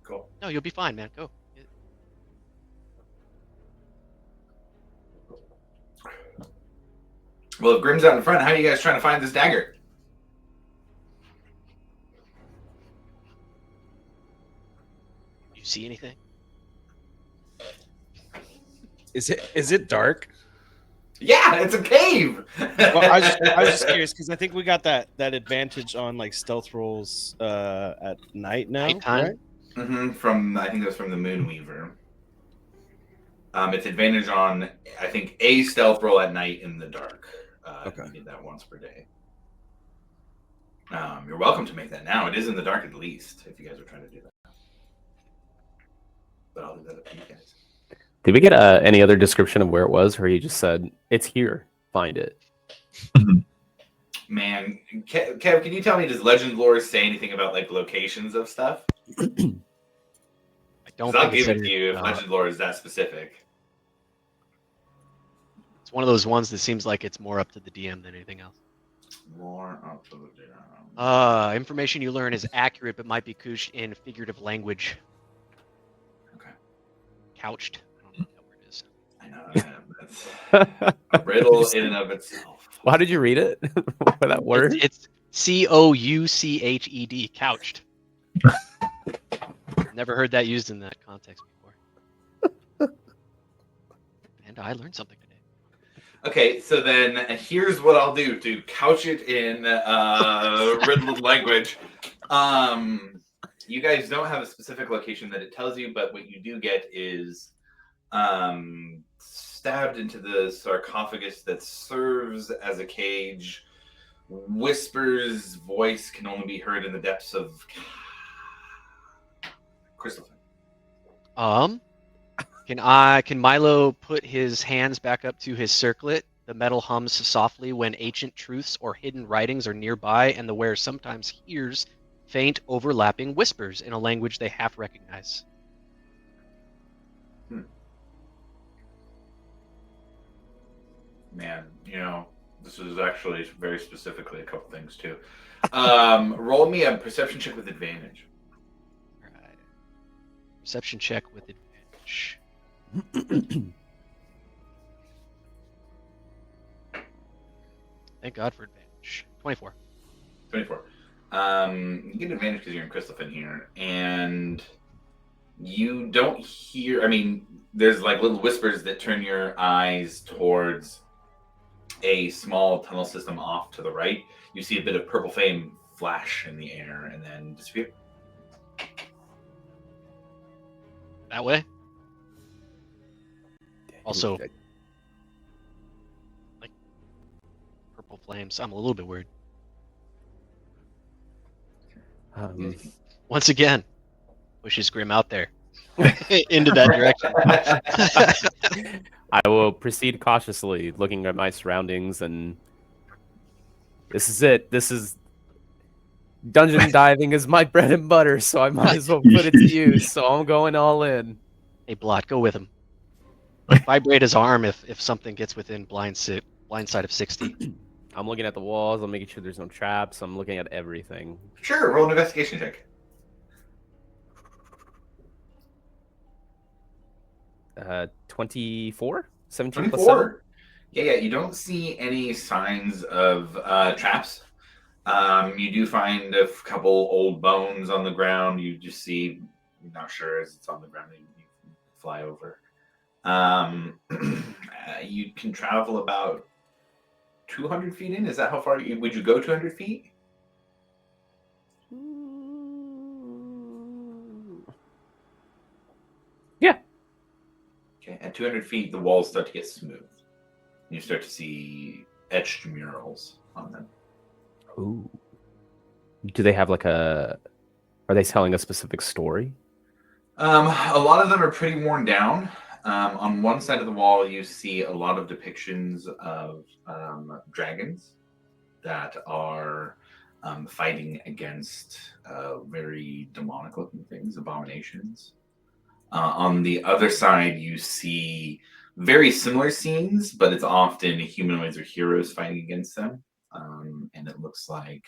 cool. No, you'll be fine, man. Go. Well, if Grim's out in front, how are you guys trying to find this dagger? You see anything? Is it dark? Yeah, it's a cave. Well, I was just curious because I think we got that advantage on like stealth rolls at night now. Nighttime? Right? From I think that's from the Moonweaver. It's advantage on I think a stealth roll at night in the dark. Okay. You did that once per day. You're welcome to make that now. It is in the dark at least, if you guys are trying to do that. But I'll leave that up to you guys. Did we get any other description of where it was, or he just said, it's here, find it? Man, Kev, can you tell me, does Legend Lore say anything about like locations of stuff? I don't I'll think give it's it to you if uh, Legend Lore is that specific. It's one of those ones that seems like it's more up to the DM than anything else. More up to the DM. Information you learn is accurate but might be couched in figurative language. Okay. Couched. I don't know what that word is. I know that's a riddle in and of itself. Well, how did you read it? That word? It's couched. Couched. Never heard that used in that context before. And I learned something today. Okay, so then here's what I'll do to couch it in riddled language. You guys don't have a specific location that it tells you, but what you do get is stabbed into the sarcophagus that serves as a cage. Whisper's voice can only be heard in the depths of Crystalfen. Can Milo put his hands back up to his circlet? The metal hums softly when ancient truths or hidden writings are nearby, and the wearer sometimes hears faint overlapping whispers in a language they half recognize. Man, this is actually very specifically a couple things too. Roll me a perception check with advantage. All right. Perception check with advantage. Thank God for advantage. 24. 24. You get advantage because you're in Crystalfen here, and you don't hear. I mean, there's like little whispers that turn your eyes towards a small tunnel system off to the right. You see a bit of purple flame flash in the air and then disappear. That way? Also, like purple flames. I'm a little bit worried. Once again, pushes Grim out there into that direction. I will proceed cautiously, looking at my surroundings, and this is it. This is dungeon diving is my bread and butter, so I might as well put it to use. So I'm going all in. Hey, Blot, go with him. Vibrate his arm if something gets within blind sight of 60. I'm looking at the walls. I'm making sure there's no traps. I'm looking at everything. Sure, roll an investigation check. 24? 17 plus 7? 24. Yeah, you don't see any signs of traps. You do find a couple old bones on the ground. You just see, I'm not sure as it's on the ground, you fly over. You can travel about 200 feet in. Is that how far would you go 200 feet? Yeah. Okay, at 200 feet, the walls start to get smooth. You start to see etched murals on them. Ooh. Do they have like a... Are they telling a specific story? A lot of them are pretty worn down. On one side of the wall, you see a lot of depictions of dragons that are fighting against very demonic-looking things, abominations. On the other side, you see very similar scenes, but it's often humanoids or heroes fighting against them. And it looks like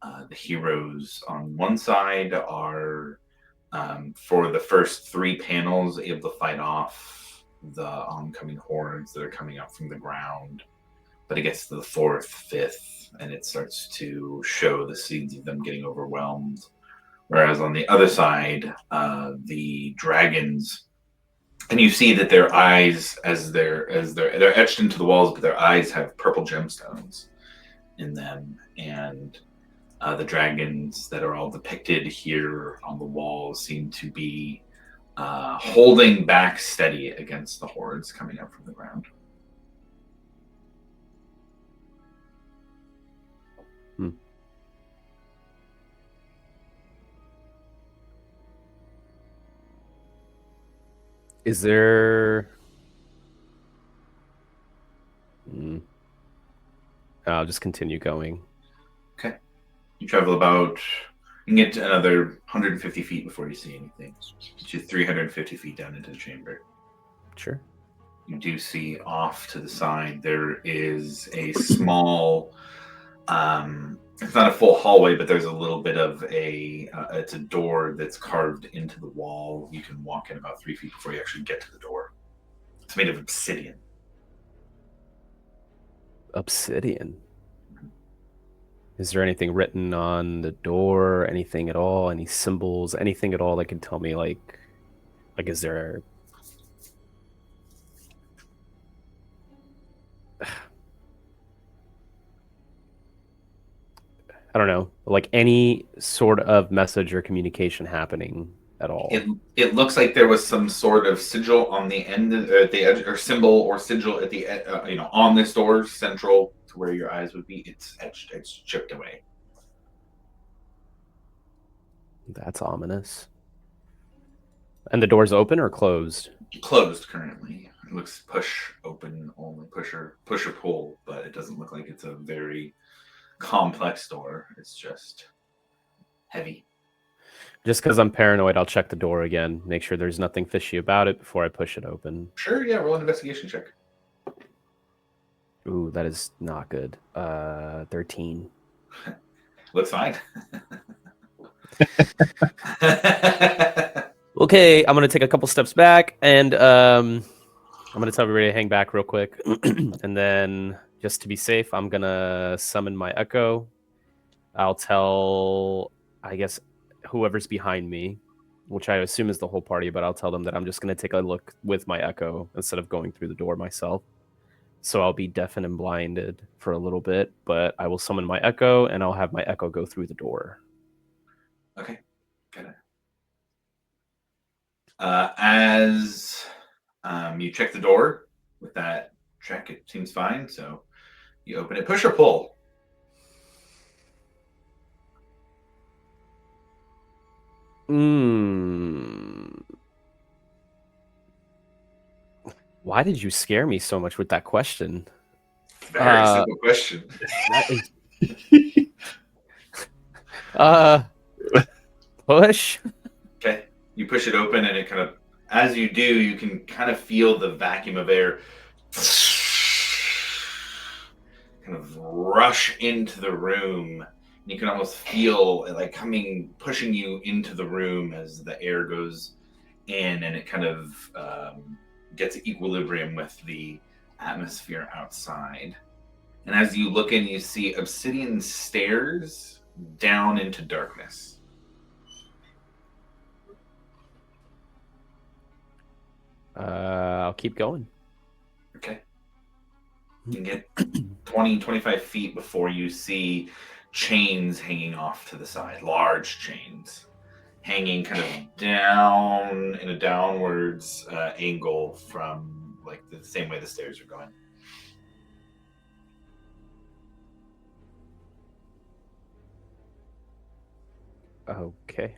the heroes on one side are, for the first 3 panels, able to fight off the oncoming hordes that are coming up from the ground. But it gets to the 4th, 5th, and it starts to show the scenes of them getting overwhelmed. Whereas on the other side, the dragons, and you see that their eyes, as they're etched into the walls, but their eyes have purple gemstones in them, and the dragons that are all depicted here on the walls seem to be holding back steady against the hordes coming up from the ground. Is there... I'll just continue going. Okay. You travel about... You can get to another 150 feet before you see anything. Get you 350 feet down into the chamber. Sure. You do see off to the side there is a small... it's not a full hallway, but there's a little bit of it's a door that's carved into the wall. You can walk in about 3 feet before you actually get to the door. It's made of obsidian. Obsidian? Is there anything written on the door? Anything at all? Any symbols? Anything at all that can tell me, like is there... I don't know, like any sort of message or communication happening at all? It looks like there was some sort of sigil on the end, at the edge, or symbol or sigil at the on this door, central to where your eyes would be. It's etched, it's chipped away. That's ominous. And the door's open or closed? Closed currently. It looks push open only, push or pull, but it doesn't look like it's a very complex door. It's just heavy. Just because I'm paranoid, I'll check the door again, make sure there's nothing fishy about it before I push it open. Sure, yeah, roll an investigation check. Ooh, that is not good. 13. Looks fine. Okay, I'm gonna take a couple steps back, and I'm gonna tell everybody to hang back real quick, and then just to be safe, I'm gonna summon my echo. I'll tell, I guess, whoever's behind me, which I assume is the whole party, but I'll tell them that I'm just gonna take a look with my echo instead of going through the door myself. So I'll be deafened and blinded for a little bit, but I will summon my echo, and I'll have my echo go through the door. Okay, got it. As you check the door with that check, it seems fine. So you open it. Push or pull? Why did you scare me so much with that question? Very simple question. Push. Okay. You push it open, and it kind of, as you do, you can kind of feel the vacuum of air kind of rush into the room. You can almost feel it like pushing you into the room as the air goes in, and it kind of gets equilibrium with the atmosphere outside. And as you look in, you see obsidian stairs down into darkness. I'll keep going. Okay. You can get 20, 25 feet before you see chains hanging off to the side, large chains hanging kind of down in a downwards angle from like the same way the stairs are going. Okay.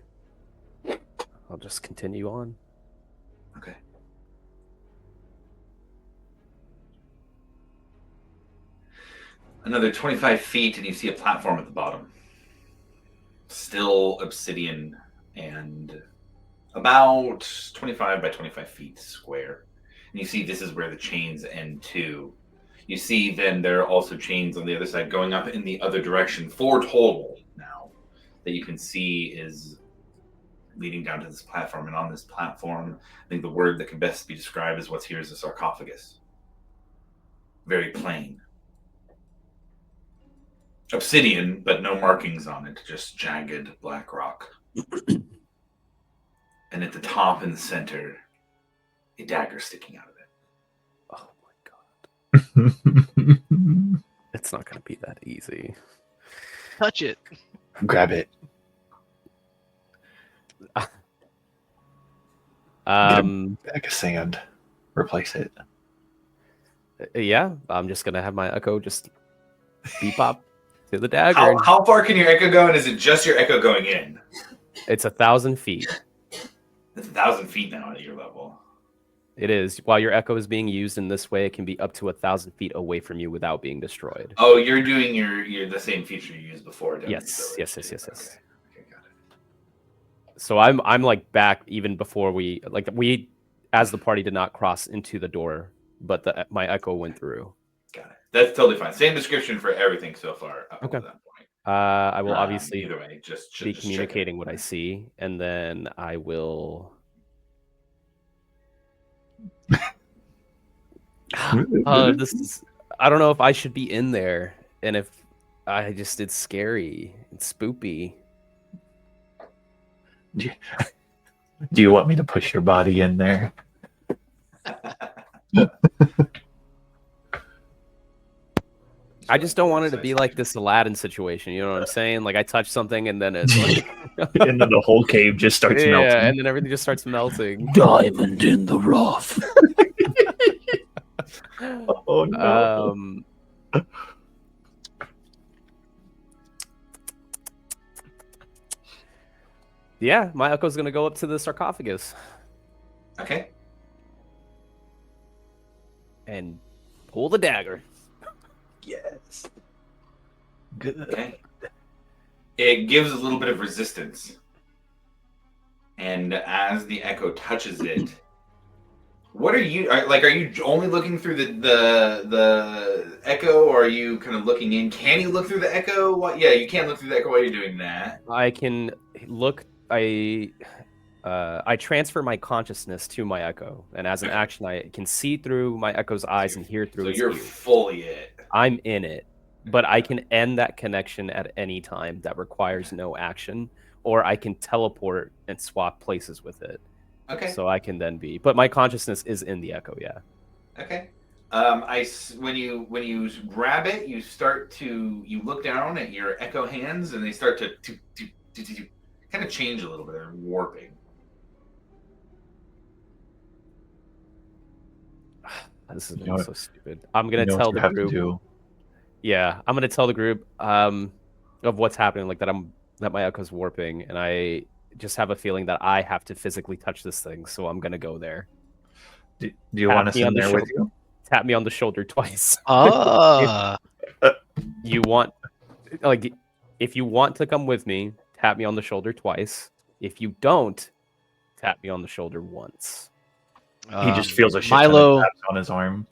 I'll just continue on. Okay. Another 25 feet, and you see a platform at the bottom. Still obsidian and about 25 by 25 feet square. And you see this is where the chains end too. You see then there are also chains on the other side going up in the other direction. 4 total now that you can see is leading down to this platform. And on this platform, I think the word that can best be described as what's here is a sarcophagus. Very plain. Obsidian, but no markings on it, just jagged black rock. And at the top in the center, a dagger sticking out of it. Oh my god. It's not going to be that easy. Touch it. Grab it. Bag of sand. Replace it. Yeah, I'm just going to have my echo just beep up to the dagger. How far can your echo go, and is it just your echo going in? It's 1,000 feet. It's 1,000 feet now at your level. It is. While your echo is being used in this way, it can be up to 1,000 feet away from you without being destroyed. Oh, you're doing your the same feature you used before. Don't Yes, you? yes. Okay, got it. So I'm like back even before we as the party did not cross into the door, but my echo went through. Got it. That's totally fine. Same description for everything so far up Okay. to that point. I will obviously either way, just be check communicating it. what I see, and then I will. This is. I don't know if I should be in there, and if it's scary and spoopy. Do you want me to push your body in there? I just don't want it to be like this Aladdin situation. You know what I'm saying? Like I touch something and then it's like, And then the whole cave just starts melting. Yeah, and then everything just starts melting. Diamond in the rough. Oh no. Yeah, my echo's gonna go up to the sarcophagus Okay. and pull the dagger. Yes. Good. Okay. It gives a little bit of resistance. And as the echo touches it, what are you only looking through the echo, or are you kind of looking in? Can you look through the echo? What? Yeah, you can't look through the echo while you're doing that. I can look. I transfer my consciousness to my echo, and as an action, I can see through my echo's eyes and hear through So its you're ears. fully it. I'm in it, but I can end that connection at any time. That requires no action, or I can teleport and swap places with it. Okay. So I can then be, but my consciousness is in the echo. Yeah. Okay. When you grab it, you look down at your echo hands, and they start to kind of change a little bit. They're warping. This is You know so stupid. I'm gonna You know tell what you the have to group. do. Yeah, I'm gonna tell the group of what's happening, like that my echo's warping, and I just have a feeling that I have to physically touch this thing, so I'm gonna go there. Do you Tap want us me on in the there with shoulder. you? Tap me on the shoulder twice. Ah, You want, like, if you want to come with me, tap me on the shoulder twice. If you don't, tap me on the shoulder once. He just feels a shit ton Milo. of taps on his arm.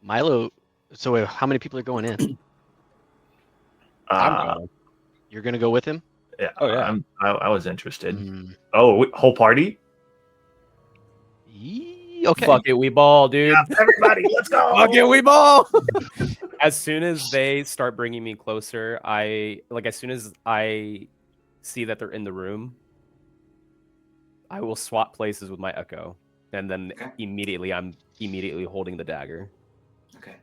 Milo. So wait, how many people are going in? Uh, You're gonna go with him? yeah, Oh, yeah. I was interested. Hmm. Oh, whole party? Okay. Fuck it, we ball, dude. Everybody, let's go! Fuck it, we ball. As soon as they start bringing me closer, as soon as I see that they're in the room, I will swap places with my echo, and then Okay. I'm immediately holding the dagger. Okay.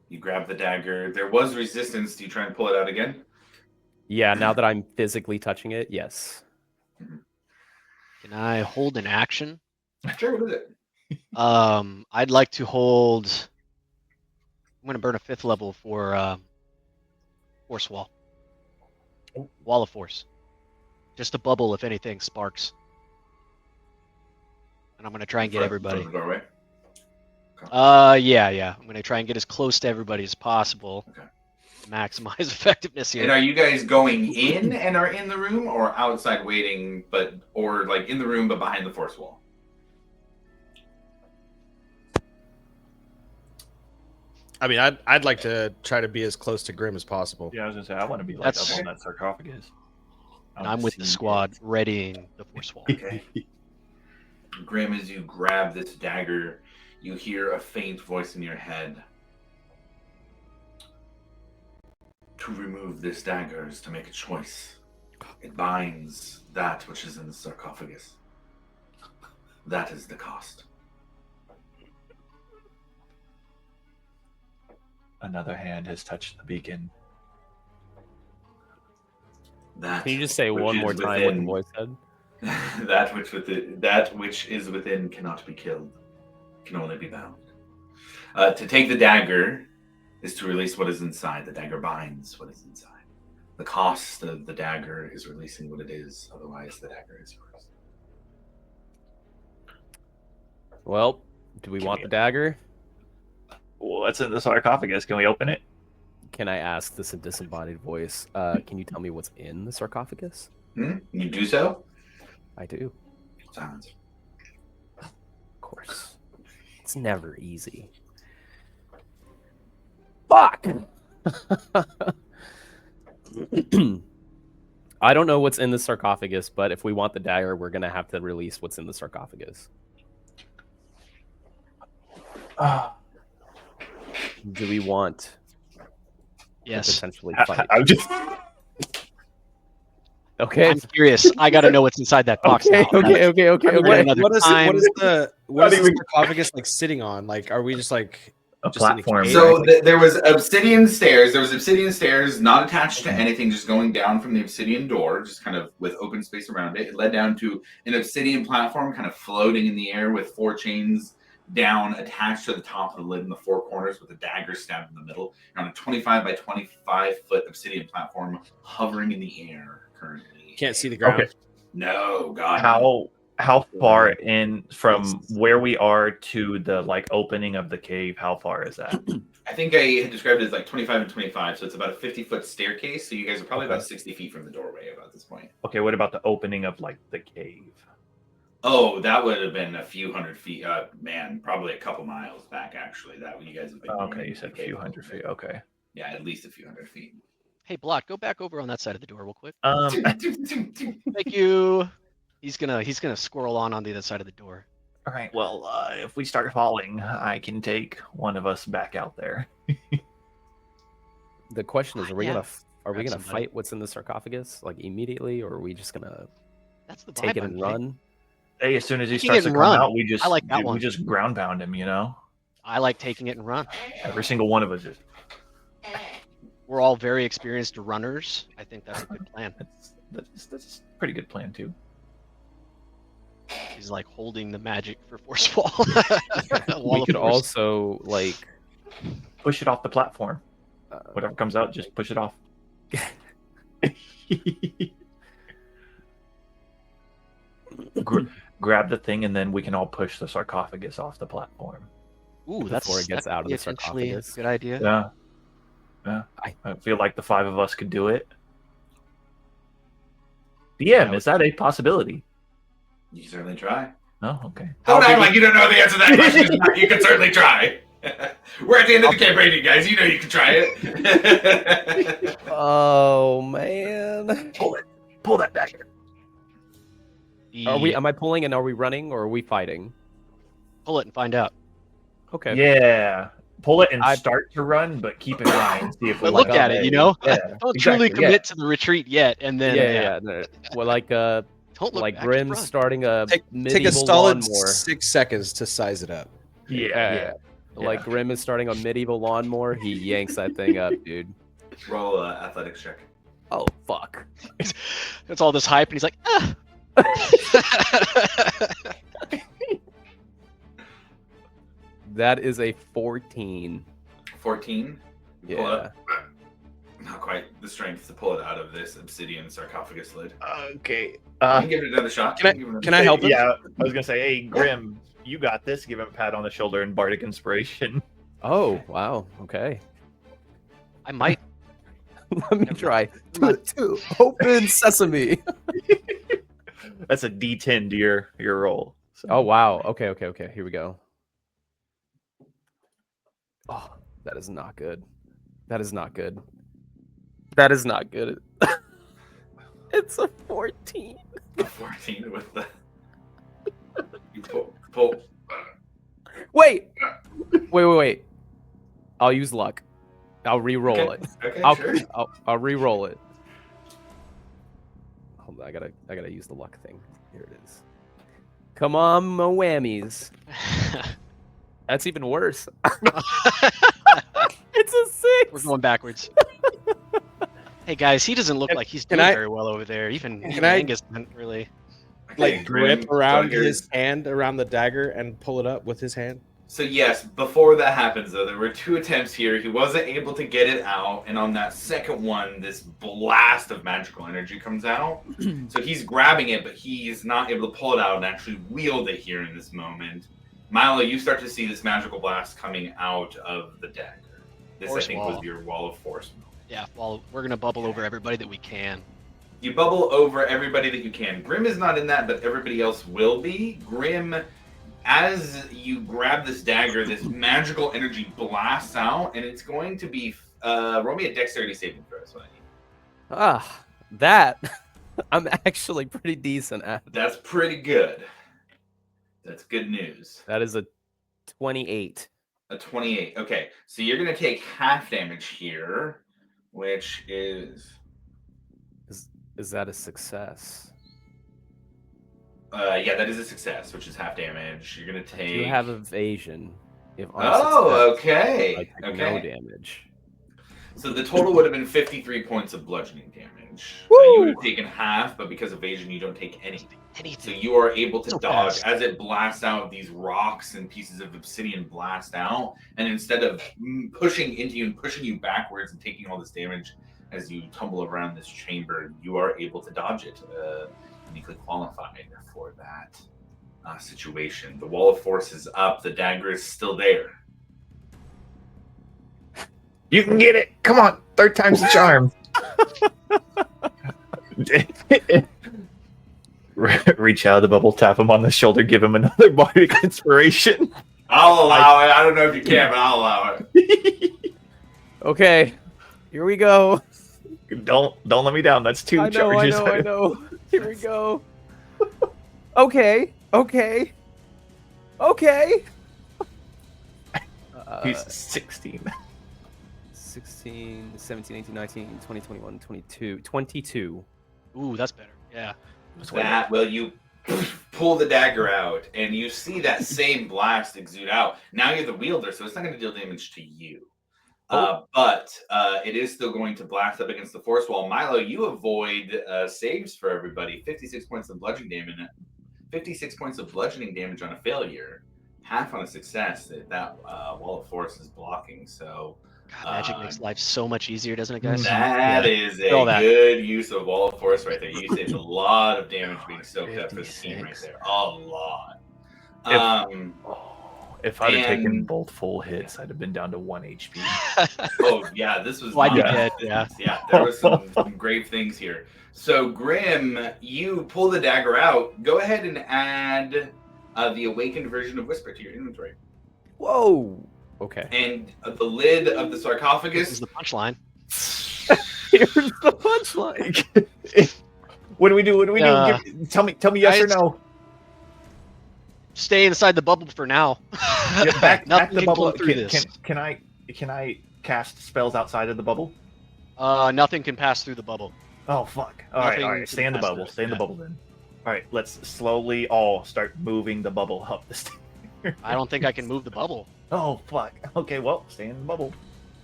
You grab the dagger. There was resistance. Do you try and pull it out again? Yeah, now that I'm physically touching it, yes. Can I hold an action? Sure. What is it? I'd like to hold. I'm gonna burn a 5th level for force wall. Wall of force. Just a bubble if anything sparks. And I'm gonna try and get everybody. From the doorway. Yeah. I'm gonna try and get as close to everybody as possible. Okay. To maximize effectiveness And here. are you guys going in and are in the room, or outside waiting, or like in the room but behind the force wall? I mean, I'd like to try to be as close to Grim as possible. Yeah, I was gonna say I want to be like That's- up on that sarcophagus. And I'm with the squad readying the force wall. Okay. Grim, as you grab this dagger, you hear a faint voice in your head. To remove this dagger is to make a choice. It binds that which is in the sarcophagus. That is the cost. Another hand has touched the beacon. That Can you just say which one is more time what the within- voice said? that which is within cannot be killed, can only be bound. To take the dagger is to release what is inside. The dagger binds what is inside. The cost of the dagger is releasing what it is. Otherwise, the dagger is yours. Well, do we want the dagger? What's in the sarcophagus? Can we open it? Can I ask this in disembodied voice? Can you tell me what's in the sarcophagus? You do so? I do, Silence. of course. It's never easy. Fuck! I don't know what's in the sarcophagus, but if we want the dagger, we're gonna have to release what's in the sarcophagus. Do we want to Yes. potentially fight? I'm just Okay. I'm curious. I gotta know what's inside that box Okay, now. okay. What- another What is time. the sarcophagus like sitting on? Like, are we just like a Just in the platform. cave. So there was obsidian stairs. There was obsidian stairs, not attached to anything, just going down from the obsidian door, just kind of with open space around it. It led down to an obsidian platform, kind of floating in the air with 4 chains down, attached to the top of the lid in the 4 corners, with a dagger stabbed in the middle. You're on a 25 by 25 foot obsidian platform, hovering in the air currently. can't see the ground? Okay. No, God. no. How far in from where we are to the like opening of the cave? How far is that? I think I had described it as like 25 and 25, so it's about a 50-foot staircase. So you guys are probably about 60 feet from the doorway about this point. Okay, what about the opening of like the cave? Oh, that would have been a few hundred feet. Man, probably a couple miles back, actually. That you guys have been. going Okay, you into said the a cave few a hundred little feet. bit. Okay. Yeah, at least a few hundred feet. Hey, Block, go back over on that side of the door real quick. All Thank you. He's gonna squirrel on the other side of the door. right. Well, if we start falling, I can take one of us back out there. The question is, are we Yeah. gonna Grab somebody. fight what's in the sarcophagus like immediately, or are we just gonna That's the take vibe it I'm and getting. run? Hey, as soon as he Taking starts it to and come run. out, we just I like that we one. just ground pound him. You know, I like taking it and run. every single one of us is. We're all very experienced runners. I think that's a good plan. That's a pretty good plan too. He's like holding the magic for force wall. Wall We of could force. also like Push it off the platform. uh, Whatever comes out, just push it off. grab the thing, and then we can all push the sarcophagus off the platform. Ooh, Before it gets that out could of the be potentially a sarcophagus. good idea. Yeah. Yeah. I feel like the 5 of us could do it. DM, is that a possibility? You can certainly try. Oh, okay. Don't act like you don't know the answer to that question. You can certainly try. We're at the end of the campaign, you guys. You know you can try it. Oh man. Pull that dagger. Are we? Am I pulling and are we running or are we fighting? Pull it and find out. Okay. Yeah. Pull it and start to run, but keep in mind. See if we But look like at it, you know. Yeah, Don't exactly, truly commit to the retreat yet, and then Yeah. No. Well, like don't look like back, Grim just run. starting a Take a medieval solid lawnmower. 6 seconds to size it up. Yeah. Like Grim is starting a medieval lawnmower. He yanks that thing up, dude. Roll athletics check. Oh fuck. It's all this hype, and he's like, ah. That is a 14. 14. You pull it Yeah. up. Not quite the strength to pull it out of this obsidian sarcophagus lid. Okay. You can give it another shot. Can I help him? Yeah, I was gonna say, hey, Grim, you got this. Give him a pat on the shoulder and bardic inspiration. Oh wow. Okay. I might. Let me try. Open sesame. That's a D10 to your roll. So. Oh wow. Okay. Here we go. Oh, that is not good. That is not good. That is not good. It's a 14. A 14 with the. You pull. Wait. I'll use luck. I'll re-roll Okay. it. Okay, sure. I'll re-roll it. Hold on, I gotta use the luck thing. Here it is. Come on, my whammies. That's even worse. It's a 6. We're going backwards. Hey guys, he doesn't look like he's can doing I- very well over there. Even I- Angus didn't really. Okay, Like grip Grim, around daggers. his hand, around the dagger, and pull it up with his hand. So yes, before that happens though, there were 2 attempts here. He wasn't able to get it out, and on that second one, this blast of magical energy comes out. So he's grabbing it, but he's not able to pull it out and actually wield it here in this moment. Milo, you start to see this magical blast coming out of the dagger. This, Force I think, wall. was your wall of force moment. Yeah, well, we're gonna bubble over everybody that we can. You bubble over everybody that you can. Grim is not in that, but everybody else will be. Grim, as you grab this dagger, this magical energy blasts out, and it's going to be roll me a dexterity saving throw. That's what I need. That I'm actually pretty decent at. That's pretty good. That's good news. That is a 28. A 28. Okay, so you're going to take half damage here, which is... Is that a success? yeah, that is a success, which is half damage. You're going to take... You have evasion. If on a Oh, success, okay. I take no Okay. damage. So the total would have been 53 points of bludgeoning damage. Woo! You would have taken half, but because of evasion, you don't take any. So Anything. you are able to So dodge fast. as it blasts out. These rocks and pieces of obsidian blast out, and instead of pushing into you and pushing you backwards and taking all this damage as you tumble around this chamber, you are able to dodge it. Uniquely qualified for that situation. The wall of force is up. The dagger is still there. You can get it. Come on, 3rd time's the charm. Reach out of the bubble, tap him on the shoulder, give him another bardic inspiration. I'll allow it. I don't know if you can, but I'll allow it. Okay, here we go. Don't let me down. That's 2 charges. I know. Here we go. Okay. He's 16. 16, 17, 18, 19, 20, 21, 22. 22. Ooh, that's better. Yeah. That, well, you pull the dagger out, and you see that same blast exude out. Now you're the wielder, so it's not going to deal damage to you. But it is still going to blast up against the force wall. Milo, you avoid saves for everybody. 56 points of bludgeoning damage. 56 points of bludgeoning damage on a failure. Half on a success. That wall of force is blocking. So God, magic makes life so much easier, doesn't it, guys? That is All a that. good use of wall of force right there. You saved a lot of damage being soaked up for the team right 56. there. A lot. If I'd have taken and- both full hits, I'd have been down to 1 HP. Oh yeah, this was. Well, I'd be not- dead, yeah. Yeah, there was some grave things here. So Grim, you pull the dagger out. Go ahead and add the awakened version of Whisper to your inventory, Whoa. Okay. and the lid of the This is sarcophagus. the punchline. Here's the punchline. What do we do? What do we Uh, do? Tell me yes or guys- no. Stay inside the bubble for now. Yeah, back Nothing the can bubble. blow through this. Can I cast spells outside of the bubble? Nothing can pass through the bubble. Oh fuck! All right, Nothing Stay in the can pass bubble. through, Stay in the yeah. bubble then. All right, let's slowly all start moving the bubble up the stairs. I don't think I can move the bubble. Oh fuck! Okay, well, stay in the bubble.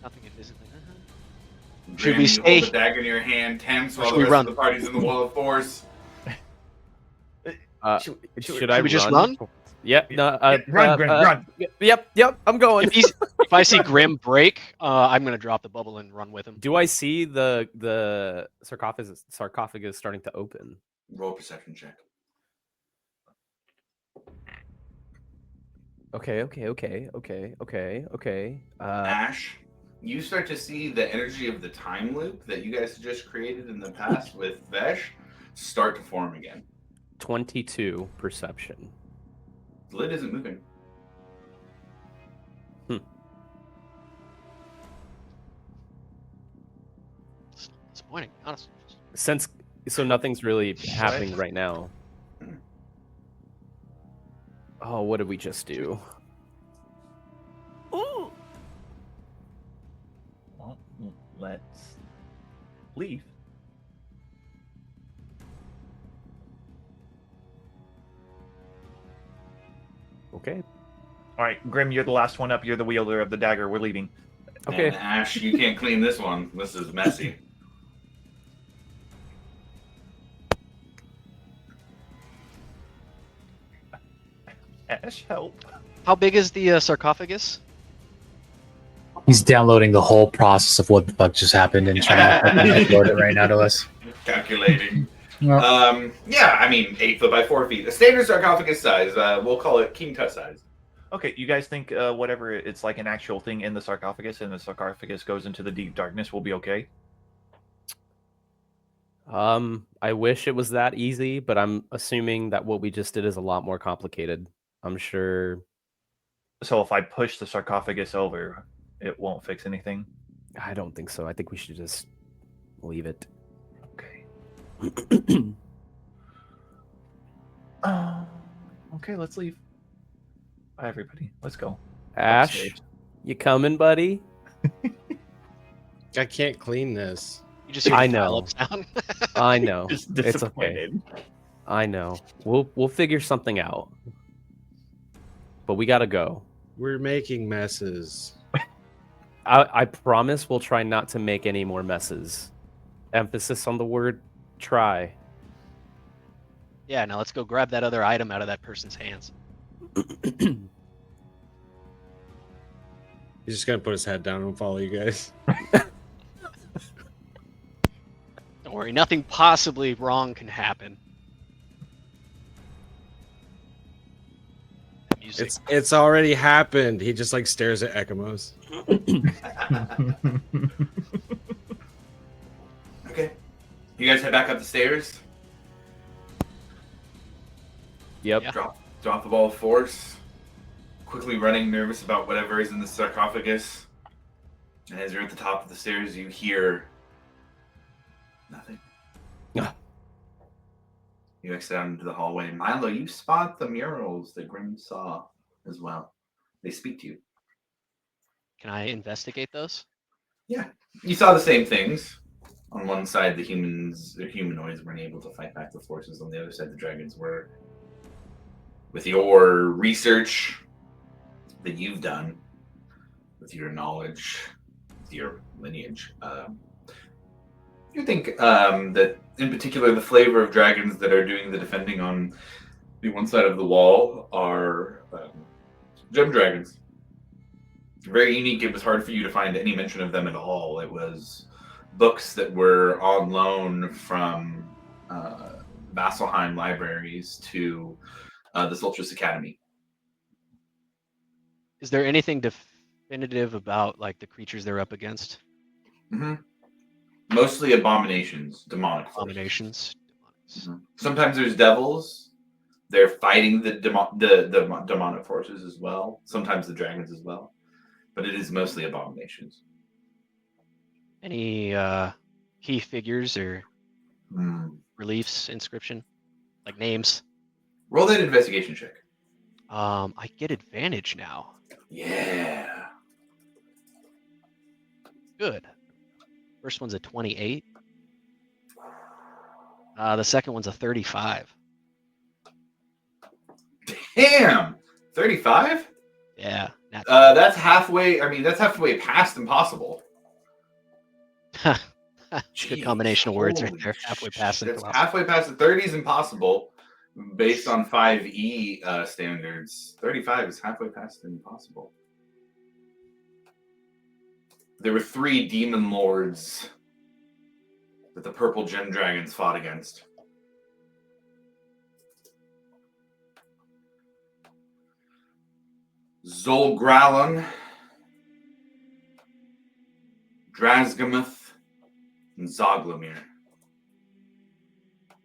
Nothing can physically. Grim, Should we you stay- hold the dagger in your hand, tense, while Should the we rest run? of the party's in the wall of force. Should I we just run? run? Yep. No, Run, Grim, run! Yep. I'm going. If I see Grim break, I'm gonna drop the bubble and run with him. Do I see the sarcophagus starting to open? Roll a perception check. Okay. Ash, you start to see the energy of the time loop that you guys just created in the past with Vesh start to form again. 22 perception. The lid isn't moving. It's disappointing, honestly. So nothing's really happening right now. Oh, what did we just do? Well, let's leave. Okay. All right, Grim, you're the last one up. You're the wielder of the dagger. We're leaving. Okay. And Ash, you can't clean this one. This is messy. Ash, help! How big is the sarcophagus? He's downloading the whole process of what the fuck just happened and trying to upload it right now to us. Calculating. Well, Yeah, I mean, 8 foot by 4 feet. A standard sarcophagus size. We'll call it King Tut size. Okay, you guys think whatever it's like an actual thing in the sarcophagus, and the sarcophagus goes into the deep darkness, will be okay? I wish it was that easy, but I'm assuming that what we just did is a lot more complicated. I'm sure. So if I push the sarcophagus over, it won't fix anything. I don't think so. I think we should just leave it. Okay. Okay, let's leave. Bye, everybody. Let's go. Ash, Upstairs. you coming, buddy? I can't clean this. You just hear I the know. dial-up sound. I know. Just It's okay. disappointed. I know. We'll figure something out. But we gotta go. We're making messes. I promise we'll try not to make any more messes. Emphasis on the word try. Yeah, now let's go grab that other item out of that person's hands. He's just gonna put his head down and follow you guys. Don't worry, nothing possibly wrong can happen. Music. It's already happened. He just like stares at Ekamos. Okay. You guys head back up the stairs. Yep. Yeah. Drop the ball of force. Quickly running, nervous about whatever is in the sarcophagus. And as you're at the top of the stairs, you hear nothing. Ah. You exit out into the hallway. Milo, you spot the murals that Grim saw as well. They speak to you. Can I investigate those? You saw the same things. On one side, the humanoids weren't able to fight back the forces. On the other side, the dragons were. With your research that you've done, with your knowledge, with your lineage, you think that, in particular, the flavor of dragons that are doing the defending on the one side of the wall are gem dragons. very unique. It was hard for you to find any mention of them at all. It was books that were on loan from Vasselheim libraries to the Solstice Academy. Is there anything definitive about like the creatures they're up against? Mm-hmm. Mostly abominations, demonic forces. Abominations. Mm-hmm. Sometimes there's devils. They're fighting the demonic forces as well. Sometimes the dragons as well. But it is mostly abominations. Any key figures or reliefs, inscription, like names? Roll that investigation check. I get advantage now. Yeah. Good. First one's a 28. The second one's a 35. Damn! 35? Yeah. That's halfway. I mean, that's halfway past impossible. Good combination of words right there. Halfway past That's impossible. halfway past the 30 is impossible. Based on 5e standards, 35 is halfway past impossible. There were 3 demon lords that the purple gem dragons fought against. Zolgralon, Drazgamuth, and Zoglamir,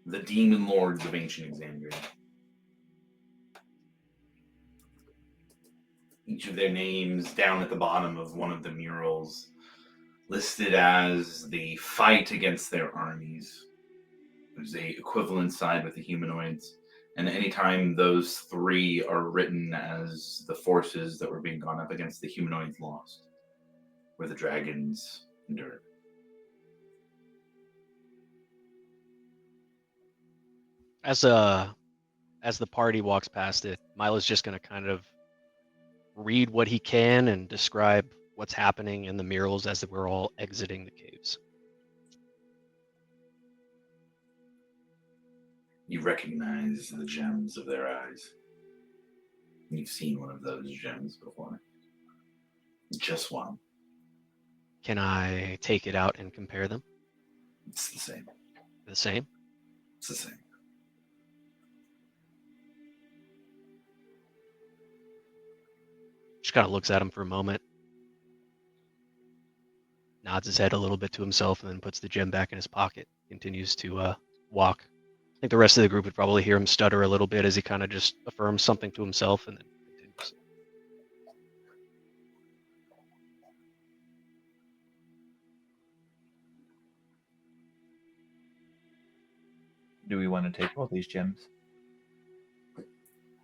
the demon lords of ancient Exandria. Each of their names down at the bottom of one of the murals listed as the fight against their armies. There's a equivalent side with the humanoids. And anytime those 3 are written as the forces that were being gone up against, the humanoids lost, where the dragons endured. As the party walks past it, Milo's just gonna kind of read what he can and describe what's happening in the murals as we're all exiting the caves. You recognize the gems of their eyes. You've seen one of those gems before. Just one. Can I take it out and compare them? It's the same. The same? It's the same. Just kind of looks at him for a moment, nods his head a little bit to himself, and then puts the gem back in his pocket. Continues to walk. I think the rest of the group would probably hear him stutter a little bit as he kind of just affirms something to himself and then continues. Do we want to take all these gems?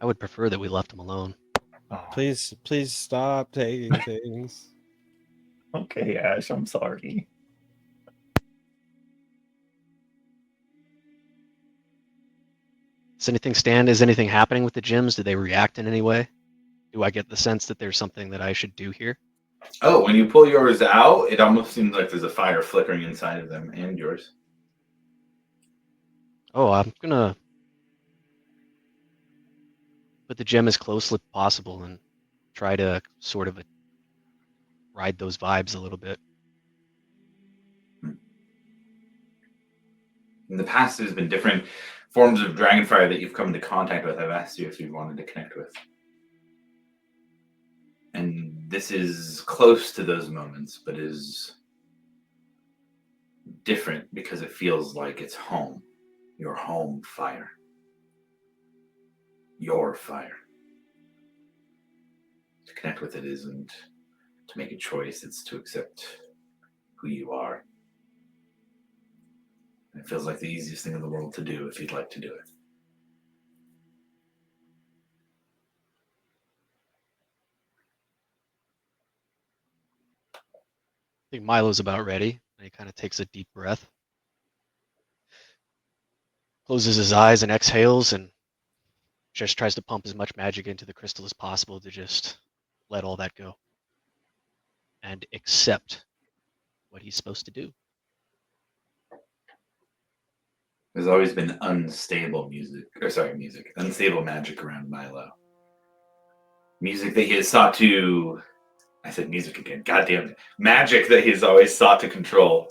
I would prefer that we left him alone. Oh, Please stop taking things. okay, Ash, I'm sorry. Does anything stand? Is anything happening with the gems? Do they react in any way? Do I get the sense that there's something that I should do here? Oh, when you pull yours out, it almost seems like there's a fire flickering inside of them and yours. Oh, I'm gonna put the gem as close as possible and try to sort of ride those vibes a little bit. In the past, there's been different forms of dragonfire that you've come into contact with. I've asked you if you wanted to connect with. And this is close to those moments, but is different because it feels like it's home. Your home fire. Your fire. To connect with it isn't to make a choice, it's to accept who you are. And it feels like the easiest thing in the world to do if you'd like to do it. I think Milo's about ready. And he kind of takes a deep breath, closes his eyes and exhales, and just tries to pump as much magic into the crystal as possible to just let all that go and accept what he's supposed to do. There's always been unstable magic around Milo. Music that he has sought to I said music again. God damn it. Magic that he's always sought to control.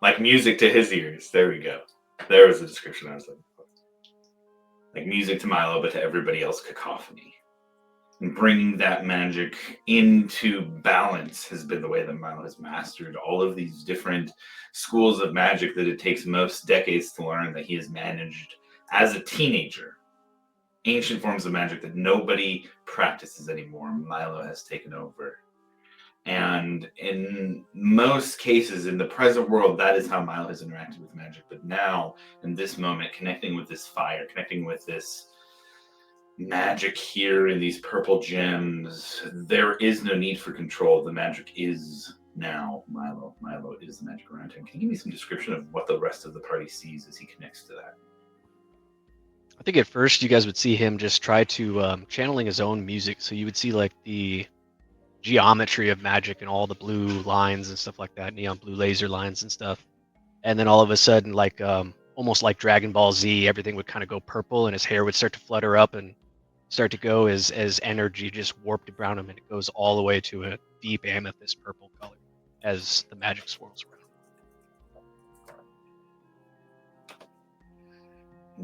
Like music to his ears. There we go. There was the description I was looking for. Like music to Milo, but to everybody else, cacophony. And bringing that magic into balance has been the way that Milo has mastered all of these different schools of magic that it takes most decades to learn, that he has managed as a teenager. Ancient forms of magic that nobody practices anymore, Milo has taken over. And in most cases, in the present world, that is how Milo has interacted with magic. But now, in this moment, connecting with this fire, connecting with this magic here in these purple gems, there is no need for control. The magic is now Milo. Milo is the magic around him. Can you give me some description of what the rest of the party sees as he connects to that? I think at first you guys would see him just try to channeling his own music. So you would see like the geometry of magic and all the blue lines and stuff like that, neon blue laser lines and stuff. And then all of a sudden, like almost like Dragon Ball Z, everything would kind of go purple and his hair would start to flutter up and start to go as energy just warped around him, and it goes all the way to a deep amethyst purple color as the magic swirls around.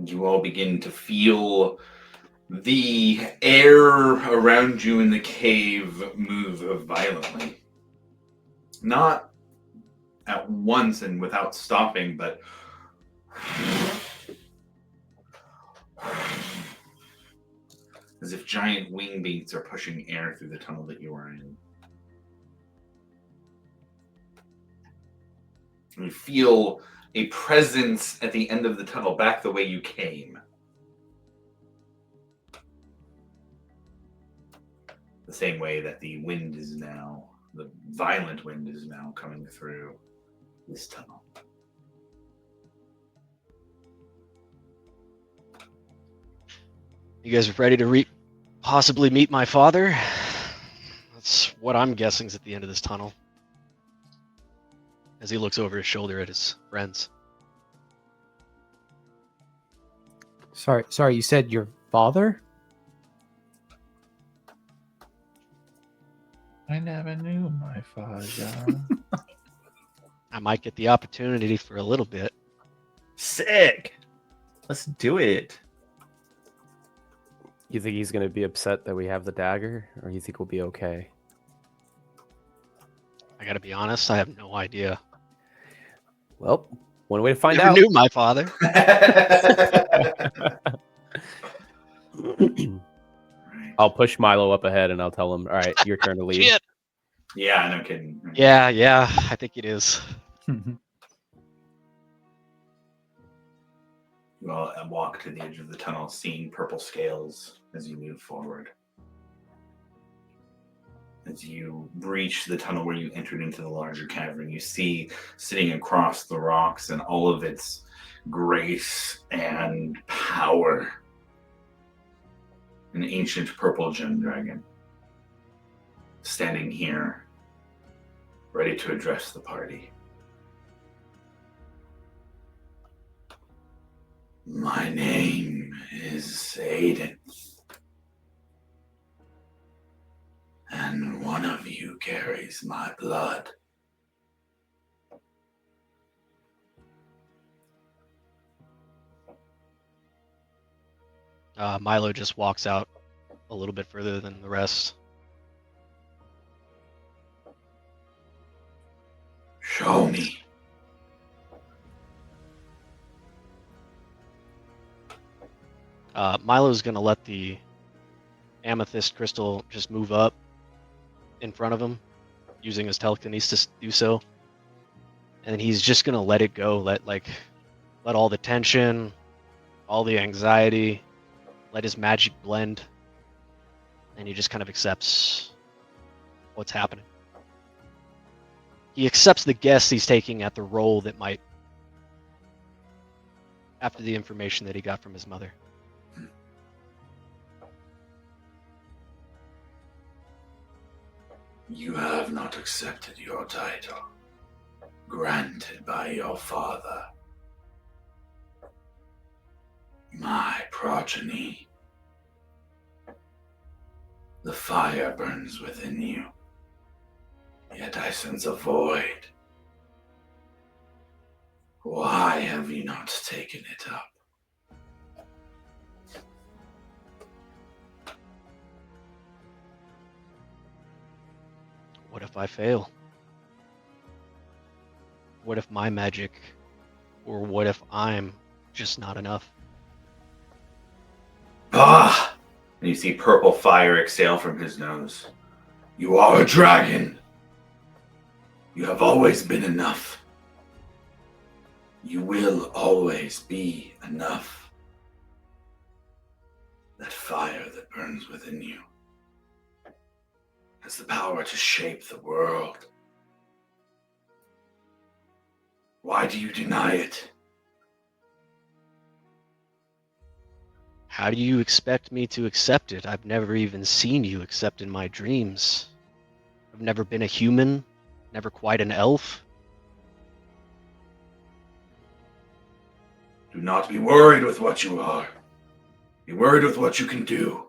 You all begin to feel the air around you in the cave move violently. Not at once and without stopping, but as if giant wing beats are pushing air through the tunnel that you are in. And you feel a presence at the end of the tunnel, back the way you came. The same way that the wind is now, the violent wind is now coming through this tunnel. You guys are ready to possibly meet my father? That's what I'm guessing is at the end of this tunnel. As he looks over his shoulder at his friends. Sorry, you said your father? I never knew my father. I might get the opportunity for a little bit. Sick. Let's do it. You think he's going to be upset that we have the dagger, or you think we'll be okay? I gotta be honest, I have no idea. Well, one way to find Never out. knew my father. I'll push Milo up ahead and I'll tell him, all right, your turn to lead. Shit. Yeah, no kidding. Yeah, I think it is. You all walk to the edge of the tunnel, seeing purple scales as you move forward. As you reach the tunnel where you entered into the larger cavern, you see sitting across the rocks and all of its grace and power, an ancient purple gem dragon, standing here, ready to address the party. My name is Aiden, and one of you carries my blood. Milo just walks out a little bit further than the rest. Show me. Milo's gonna let the amethyst crystal just move up in front of him, using his telekinesis to do so. And then he's just gonna let it go, let all the tension, all the anxiety, let his magic blend, and he just kind of accepts what's happening. He accepts the guess he's taking at the role that might, after the information that he got from his mother. You have not accepted your title, granted by your father. My progeny. The fire burns within you. Yet I sense a void. Why have you not taken it up? What if I fail? What if my magic, or what if I'm just not enough? Ah! And you see purple fire exhale from his nose. You are a dragon. You have always been enough. You will always be enough. That fire that burns within you has the power to shape the world. Why do you deny it? How do you expect me to accept it? I've never even seen you except in my dreams. I've never been a human, never quite an elf. Do not be worried with what you are. Be worried with what you can do.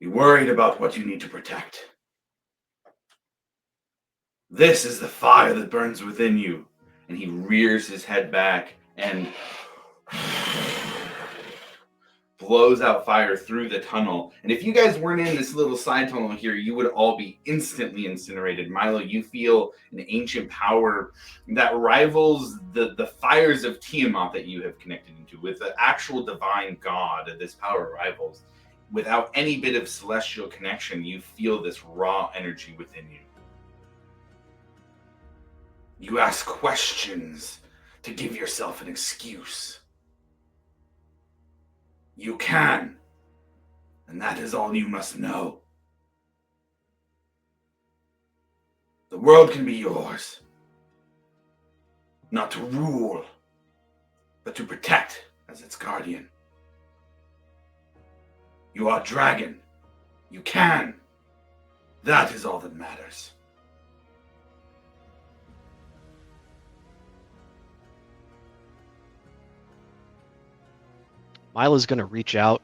Be worried about what you need to protect. This is the fire that burns within you. And he rears his head back and blows out fire through the tunnel. And if you guys weren't in this little side tunnel here, you would all be instantly incinerated. Milo, you feel an ancient power that rivals the fires of Tiamat that you have connected into. With the actual divine god, this power rivals. Without any bit of celestial connection, you feel this raw energy within you. You ask questions to give yourself an excuse. You can, and that is all you must know. The world can be yours, not to rule, but to protect as its guardian. You are dragon. You can. That is all that matters. Milo's going to reach out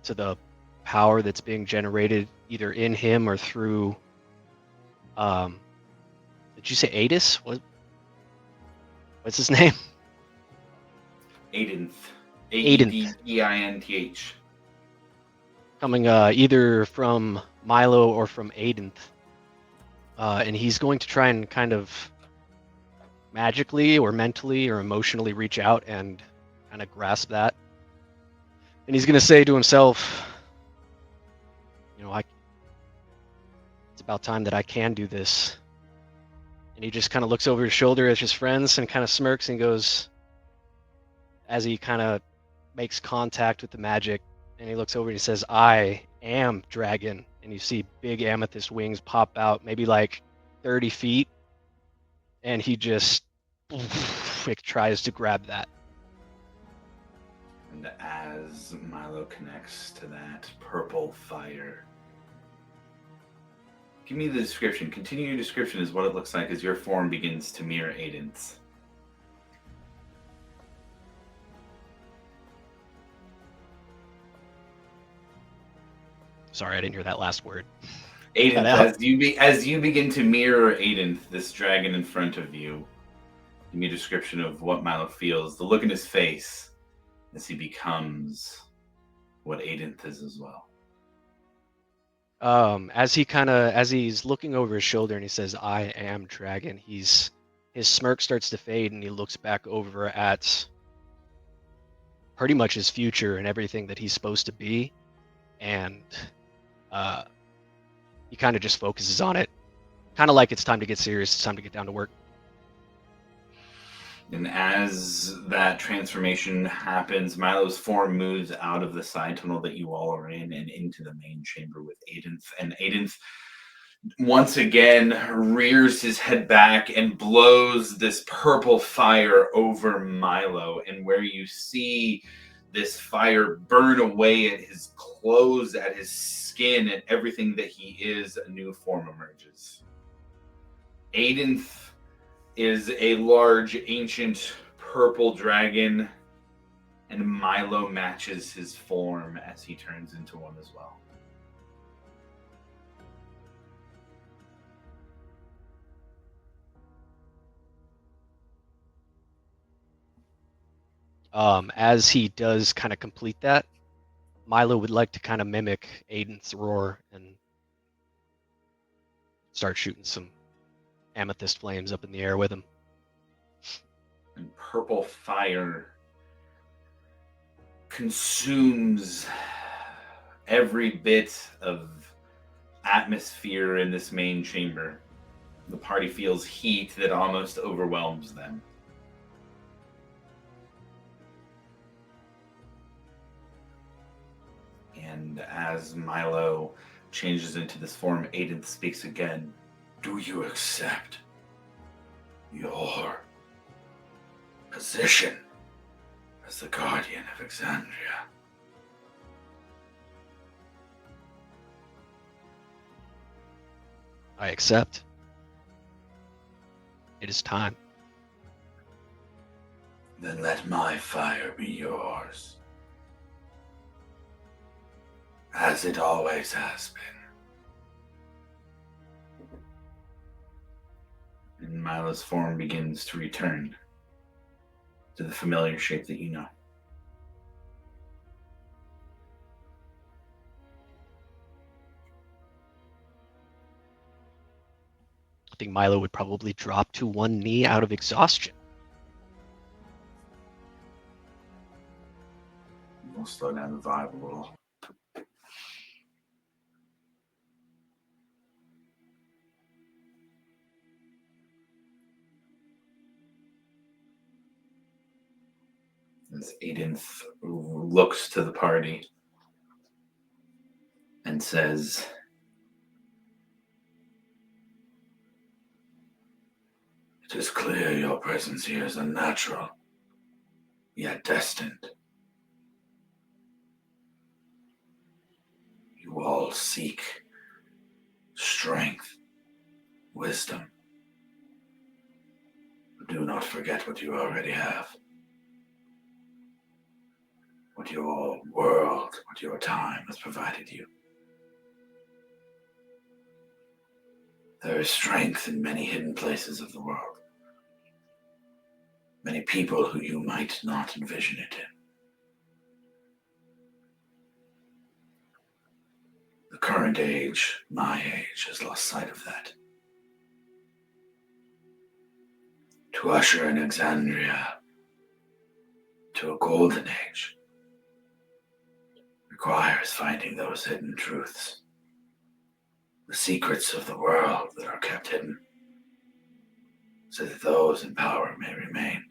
to the power that's being generated either in him or through. Did you say Adis? What's his name? Aidinth. Aidinth. Aedinth. Coming either from Milo or from Aidinth. And he's going to try and kind of magically or mentally or emotionally reach out and kind of grasp that. And he's going to say to himself, it's about time that I can do this. And he just kind of looks over his shoulder at his friends and kind of smirks and goes, as he kind of makes contact with the magic, and he looks over and he says, I am dragon. And you see big amethyst wings pop out, maybe like 30 feet. And he just tries to grab that. And as Milo connects to that purple fire, give me the description. Continue your description is what it looks like as your form begins to mirror Aiden's. Sorry, I didn't hear that last word. Aiden, as you begin to mirror Aiden, this dragon in front of you, give me a description of what Milo feels, the look in his face as he becomes what Aiden is as well. As he's looking over his shoulder and he says, I am dragon, his smirk starts to fade and he looks back over at pretty much his future and everything that he's supposed to be. And he kind of just focuses on it. Kind of like it's time to get serious, it's time to get down to work. And as that transformation happens, Milo's form moves out of the side tunnel that you all are in and into the main chamber with Aidinth. And Aidinth once again rears his head back and blows this purple fire over Milo. And where you see this fire burn away at his clothes, at his skin, and everything that he is, a new form emerges. Aidinth is a large, ancient, purple dragon, and Milo matches his form as he turns into one as well. As he does kind of complete that, Milo would like to kind of mimic Aiden's roar and start shooting some amethyst flames up in the air with him. And purple fire consumes every bit of atmosphere in this main chamber. The party feels heat that almost overwhelms them. And as Milo changes into this form, Aiden speaks again. Do you accept your position as the guardian of Exandria? I accept. It is time. Then let my fire be yours, as it always has been. And Milo's form begins to return to the familiar shape that you know. I think Milo would probably drop to one knee out of exhaustion. We'll slow down the vibe a little. As Aiden looks to the party and says, "It is clear your presence here is unnatural, yet destined. You all seek strength, wisdom. But do not forget what you already have. What your world, what your time has provided you. There is strength in many hidden places of the world. Many people who you might not envision it in. The current age, my age, has lost sight of that. To usher in Exandria to a golden age requires finding those hidden truths, the secrets of the world that are kept hidden, so that those in power may remain.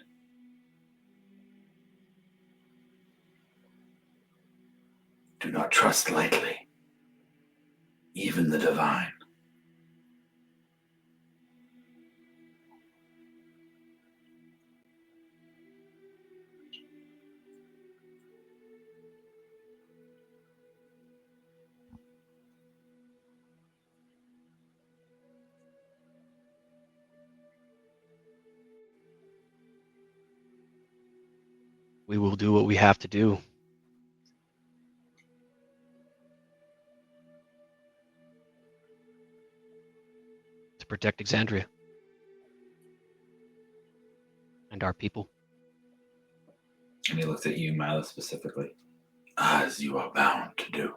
Do not trust lightly, even the divine. We will do what we have to do. To protect Exandria. And our people. And he looks at you, Milo, specifically. As you are bound to do.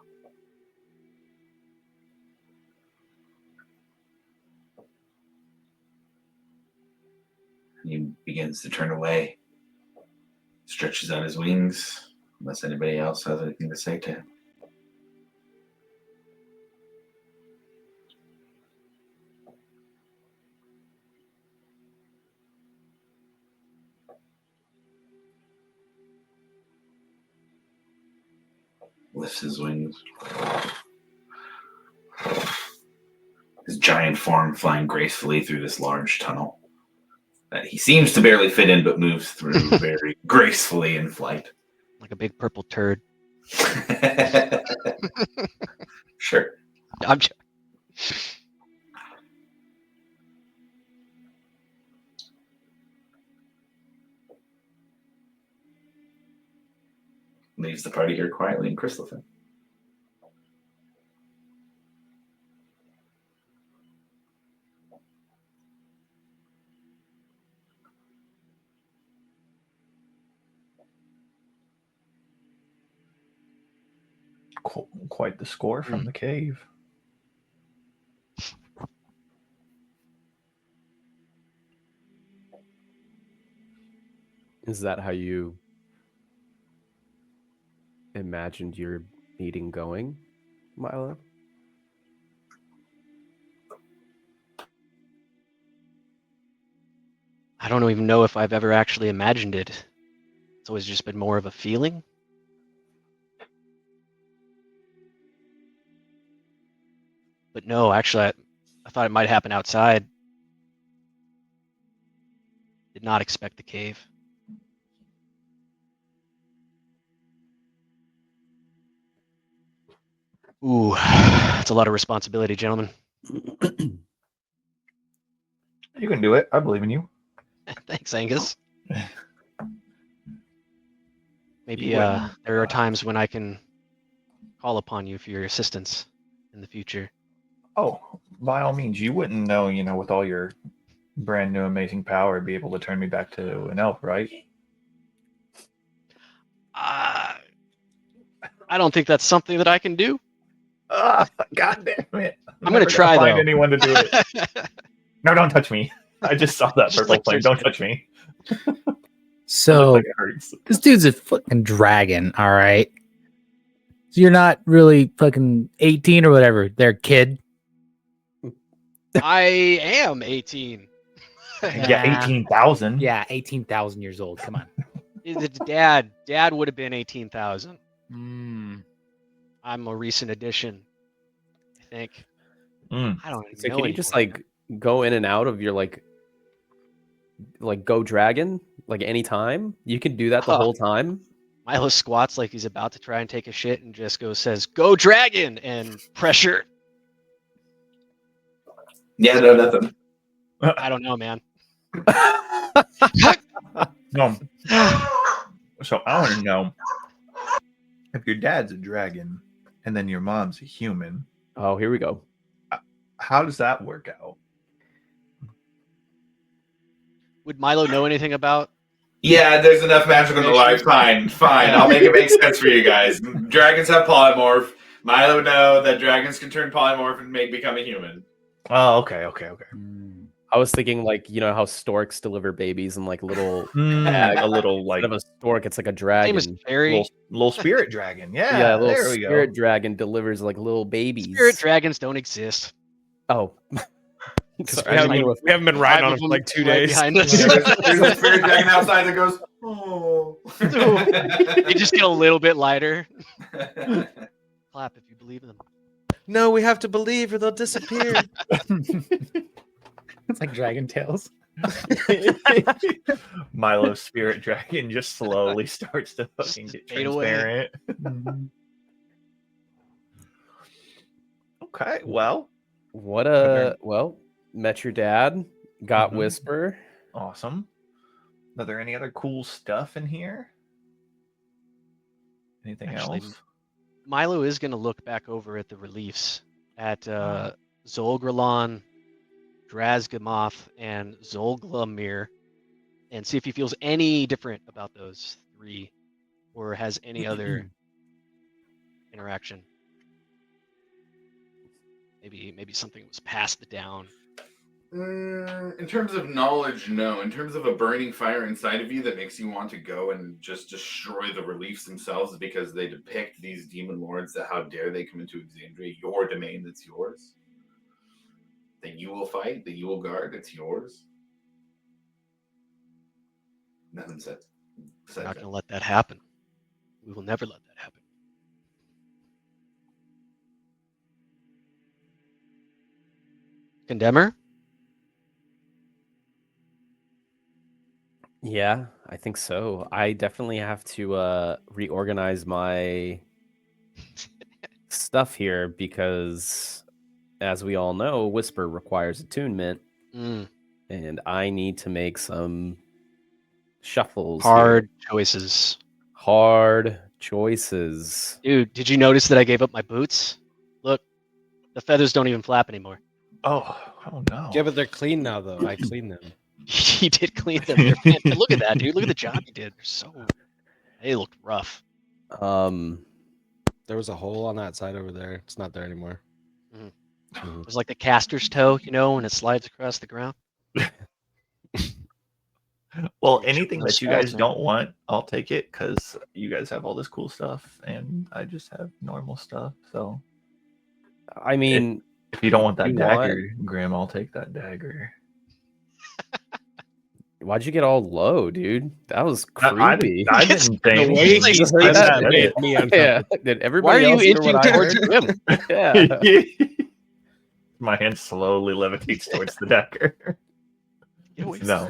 He begins to turn away, stretches out his wings, unless anybody else has anything to say to him. Lifts his wings. His giant form flying gracefully through this large tunnel that he seems to barely fit in, but moves through very gracefully in flight. Like a big purple turd. Sure. I'm j- Leaves the party here quietly in Crystalfen. Quite the score from the cave. Is that how you imagined your meeting going, Milo? I don't even know if I've ever actually imagined it. It's always just been more of a feeling. But no, actually, I thought it might happen outside. Did not expect the cave. Ooh, that's a lot of responsibility, gentlemen. You can do it. I believe in you. Thanks, Angus. Maybe You wouldn't, there are times when I can call upon you for your assistance in the future. Oh, by all means, you wouldn't know, with all your brand new amazing power, be able to turn me back to an elf, right? I don't think that's something that I can do. God damn it! I'm gonna try, find though. anyone to do it. No, don't touch me. I just saw that Just purple like flame. there's- Don't touch me. So Like it hurts. this dude's a fucking dragon, all right? So you're not really fucking 18 or whatever, there, kid. I am 18. Yeah, 18,000. Yeah, 18,000 years old. Come on. Dad would have been 18,000. Mm. I'm a recent addition, I think. Mm. I don't even So know can you just anymore. like go in and out of your like go dragon like anytime? You can do that the Huh. whole time. Milo squats like he's about to try and take a shit and just says, "Go dragon!" and pressure. Yeah, no, nothing. I don't know, man. No. So I want to know if your dad's a dragon and then your mom's a human. Oh, here we go. How does that work out? Would Milo know anything about? Yeah, there's enough magic in the life. Fine. I'll make it make sense for you guys. Dragons have polymorph. Milo would know that dragons can turn polymorph and become a human. Oh, okay. Mm. I was thinking like how storks deliver babies in like little A little like instead of a stork, it's like a Same dragon. as fairy. little spirit dragon. Yeah, Yeah, a little there we spirit go. dragon delivers like little babies. Spirit dragons don't exist. Oh. We haven't been riding on it for like 2 Right days. behind us. There's a spirit dragon outside that goes, oh. They just get a little bit lighter. Clap if you believe in them. No, we have to believe or they'll disappear. It's like Dragon Tales. Milo's spirit dragon just slowly starts to fucking get Fade away. transparent. Okay, well, Met your dad, got Mhm. Whisper. awesome. Are there any other cool stuff in here? Anything Actually, else? Milo is going to look back over at the reliefs at Zolgralon, Drazgamoth, and Zolglamir and see if he feels any different about those three or has any other interaction. Maybe something was passed down. In terms of knowledge, no. In terms of a burning fire inside of you that makes you want to go and just destroy the reliefs themselves because they depict these demon lords that how dare they come into Exandria, your domain that's yours. That you will fight, that you will guard, it's yours. Nothing said. We're not going to let that happen. We will never let that happen. Condemner? Yeah, I think so. I definitely have to reorganize my stuff here because, as we all know, Whisper requires attunement, Mm, and I need to make some shuffles. hard here. choices. Hard choices. Dude, did you notice that I gave up my boots? Look, the feathers don't even flap anymore. Oh no. Yeah, but they're clean now, though. I cleaned them. He did clean them. They're fantastic. Look at that, dude. Look at the job he did. They looked rough. They're There was a hole on that side over there. It's not there anymore. It was like the caster's toe, you know, when it slides across the ground. Well, You're anything shooting that those you guys shots, man. don't want, I'll take it because you guys have all this cool stuff and I just have normal stuff. So I mean, if you don't want that You dagger, Grim, I'll take that dagger. why'd you get all low, dude? That was I creepy. didn't say The way anything. he You said heard that that? made me yeah. uncomfortable. Did Why are everybody you else hear inching what I towards heard? him? Yeah. My hand slowly levitates towards the dagger. Get away from No.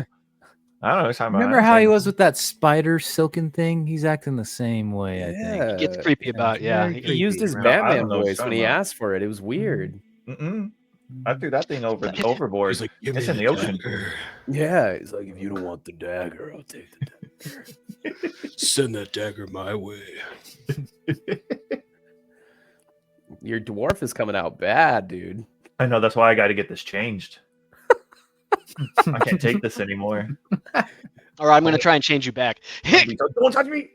I don't know. It's time Remember how he was with that spider silken thing? He's acting the same way, I think. It gets creepy about, yeah. very He used his creepy. I don't Batman know what you're voice when talking he about. asked for it. It was weird. Mm-mm. I threw that thing overboard. He's like, "Give It's me in the ocean. dagger. Yeah, he's like, if you don't want the dagger, I'll take the dagger. Send that dagger my way." Your dwarf is coming out bad, dude. I know. That's why I got to get this changed. I can't take this anymore. All right, I'm going to try and change you back. Don't touch me.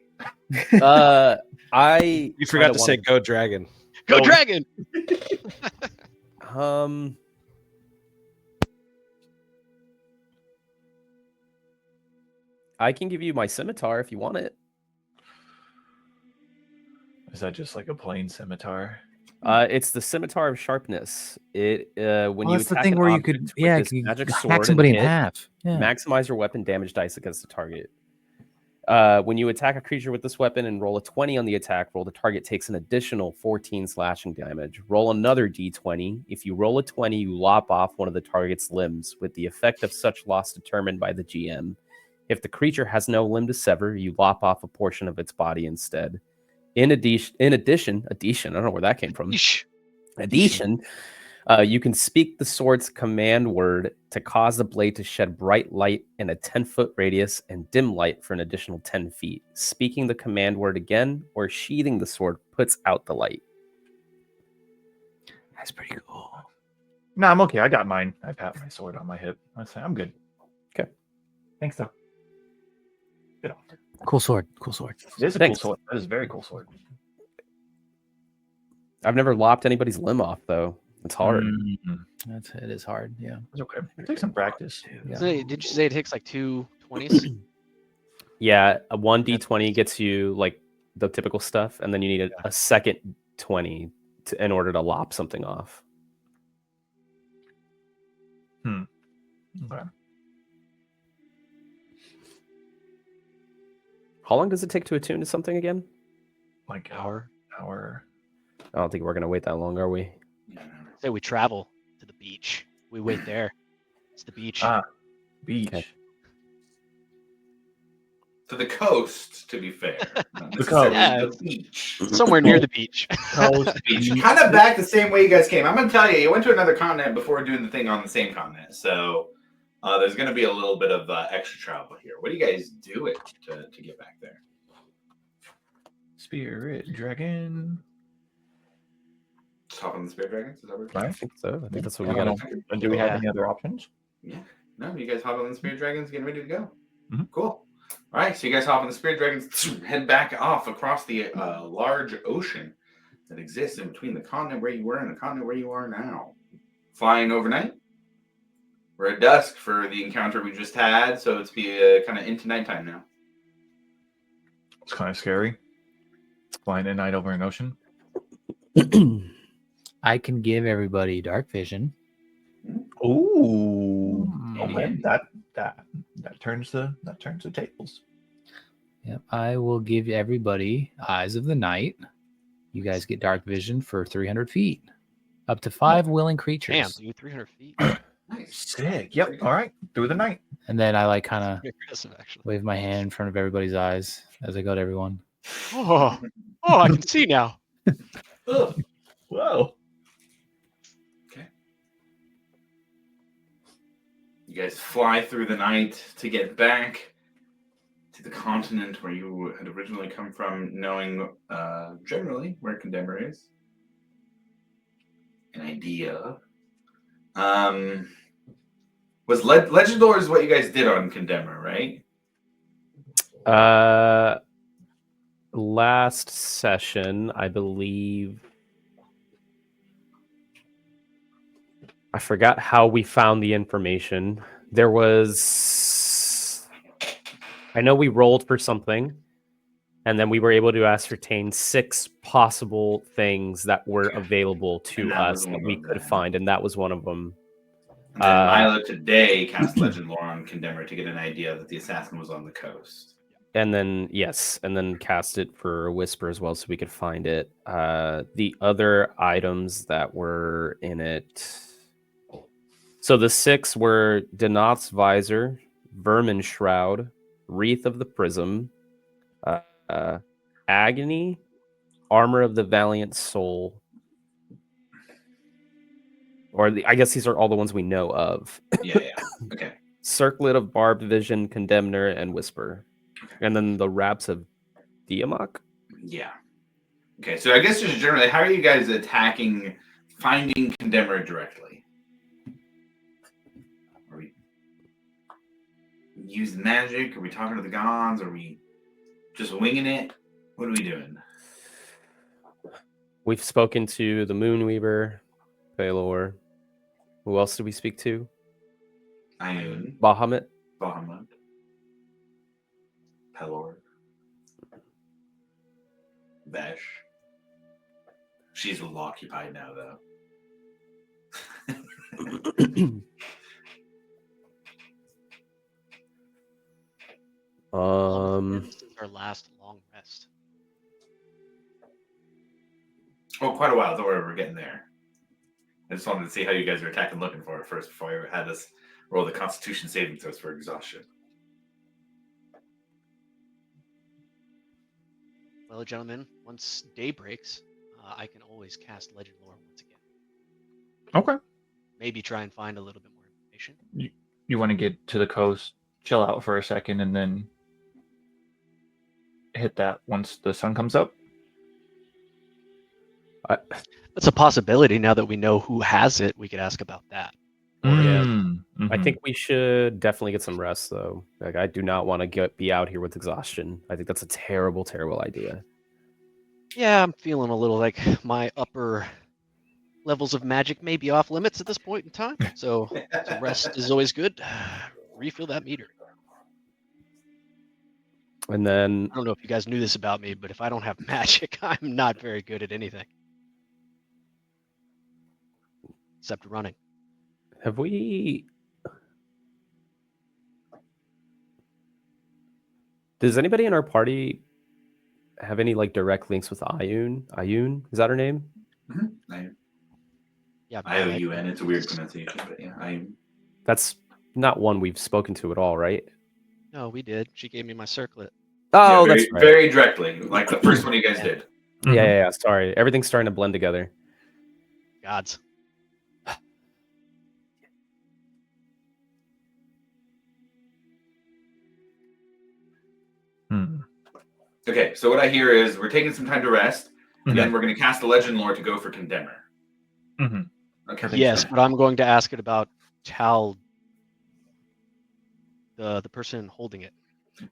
I You forgot kinda to say "Go Dragon." Go Oh. dragon! I can give you my scimitar if you want it. Is that just like a plain scimitar? It's the scimitar of sharpness. It when Well, you that's the attack thing an where you object could, with yeah, this you magic could sword hack and somebody in hit, half. Yeah. maximize your weapon damage dice against the target. When you attack a creature with this weapon and roll a 20 on the attack roll, the target takes an additional 14 slashing damage. Roll another d20. If you roll a 20, you lop off one of the target's limbs, with the effect of such loss determined by the GM. If the creature has no limb to sever, you lop off a portion of its body instead. In addition, I don't know where that came from. Yeesh. Addition, you can speak the sword's command word to cause the blade to shed bright light in a 10-foot radius and dim light for an additional 10 feet. Speaking the command word again or sheathing the sword puts out the light. That's pretty cool. No, I'm okay. I got mine. I pat my sword on my hip. I'm good. Okay. Thanks, though. Good on. Cool sword. Cool sword. It is a Thanks. cool sword. That is a very cool sword. I've never lopped anybody's limb off, though. It's hard. It is hard. Yeah. It's okay. Take some practice. Yeah. So, did you say it takes like 2 20s? Yeah, a 1d20 gets you like the typical stuff, and then you need a second 20 in order to lop something off. Okay. How long does it take to attune to something again? Like Hour. hour. I don't think we're gonna wait that long, are we? Say we travel to the beach. We wait there. It's the beach. Beach. Okay. To the coast, to be fair. Not The necessarily coast. the beach. Somewhere near the beach. Coast, Beach. beach. Kind of back the same way you guys came. I'm going to tell you, you went to another continent before doing the thing on the same continent. So there's going to be a little bit of extra travel here. What do you guys do it to get back there? Spirit dragon. Just hop on the Spirit Dragons? Is that what I think so. I think that's what we I gotta. don't know. And do we have Yeah. any other options? Yeah. No, you guys hop on the Spirit Dragons, getting ready to go. Mhm. Cool. All right, so you guys hop on the Spirit Dragons, head back off across the large ocean that exists in between the continent where you were and the continent where you are now. Flying overnight. We're at dusk for the encounter we just had, so it's be kind of into nighttime now. It's kind of scary. Flying at night over an ocean. I can give everybody dark vision. Ooh. Mm. Okay. That turns the tables. Yep. I will give everybody eyes of the night. You guys get dark vision for 300 feet. Up to 5 willing Damn, creatures. dude, 300 feet. Nice. Sick. Yep. All right. Through the night. And then I like kind of Pretty aggressive, actually. wave my hand in front of everybody's eyes as I go to everyone. Oh, I can see now. Ugh. Whoa. You guys fly through the night to get back to the continent where you had originally come from, knowing generally where Condemner is. An idea. Was Legendor is what you guys did on Condemner, right? last session, I believe. I forgot how we found the information. There was. I know we rolled for something, and then we were able to ascertain 6 possible things that were available to And that us was that one we of could them. find, and that was one of them. And then Milo today cast Legend Lore on Condemner to get an idea that the assassin was on the coast. And then cast it for Whisper as well, so we could find it. The other items that were in it. So the 6 were Denot's Visor, Vermin Shroud, Wreath of the Prism, Agony, Armor of the Valiant Soul. I guess these are all the ones we know of. Yeah. Okay. Circlet of Barbed Vision, Condemner, and Whisper. And then the Raps of Diamok? Yeah. Okay, so I guess just generally, how are you guys attacking finding Condemner directly? Are we using magic? Are we talking to the gods? Are we just winging it? What are we doing? We've spoken to the Moonweaver, Pelor. Who else did we speak to? Ioun, Bahamut. Bahamut, Pelor, Vesh. She's a little occupied now, though. Since our last long rest. Oh, quite a while. Don't worry, we're getting there. I just wanted to see how you guys are attacking looking for it first before I had us roll the Constitution saving throws for exhaustion. Well, gentlemen, once day breaks, I can always cast Legend Lore once again. Okay. Maybe try and find a little bit more information. You want to get to the coast, chill out for a second, and then hit that once the sun comes up? That's a possibility. Now that we know who has it, we could ask about that. I think we should definitely get some rest, though. Like, I do not want to be out here with exhaustion. I think that's a terrible, terrible idea. Yeah, I'm feeling a little like my upper levels of magic may be off limits at this point in time. So rest is always good. Refill that meter. And then I don't know if you guys knew this about me, but if I don't have magic, I'm not very good at anything. Except running. have we... Does anybody in our party have any like direct links with Ioun? Ioun? Is that her name? Mm-hmm. Yeah, Ioun. It's a weird pronunciation, but yeah, Ioun. That's not one we've spoken to at all, right? No, we did. She gave me my circlet. Oh, yeah, very, that's right. very directly, like the first one you guys did. Yeah. Sorry. Everything's starting to blend together. Gods. Okay, so what I hear is we're taking some time to rest, and then we're going to cast the Legend Lore to go for Condemner. Okay. Yes, but I'm going to ask it about Tal, the person holding it.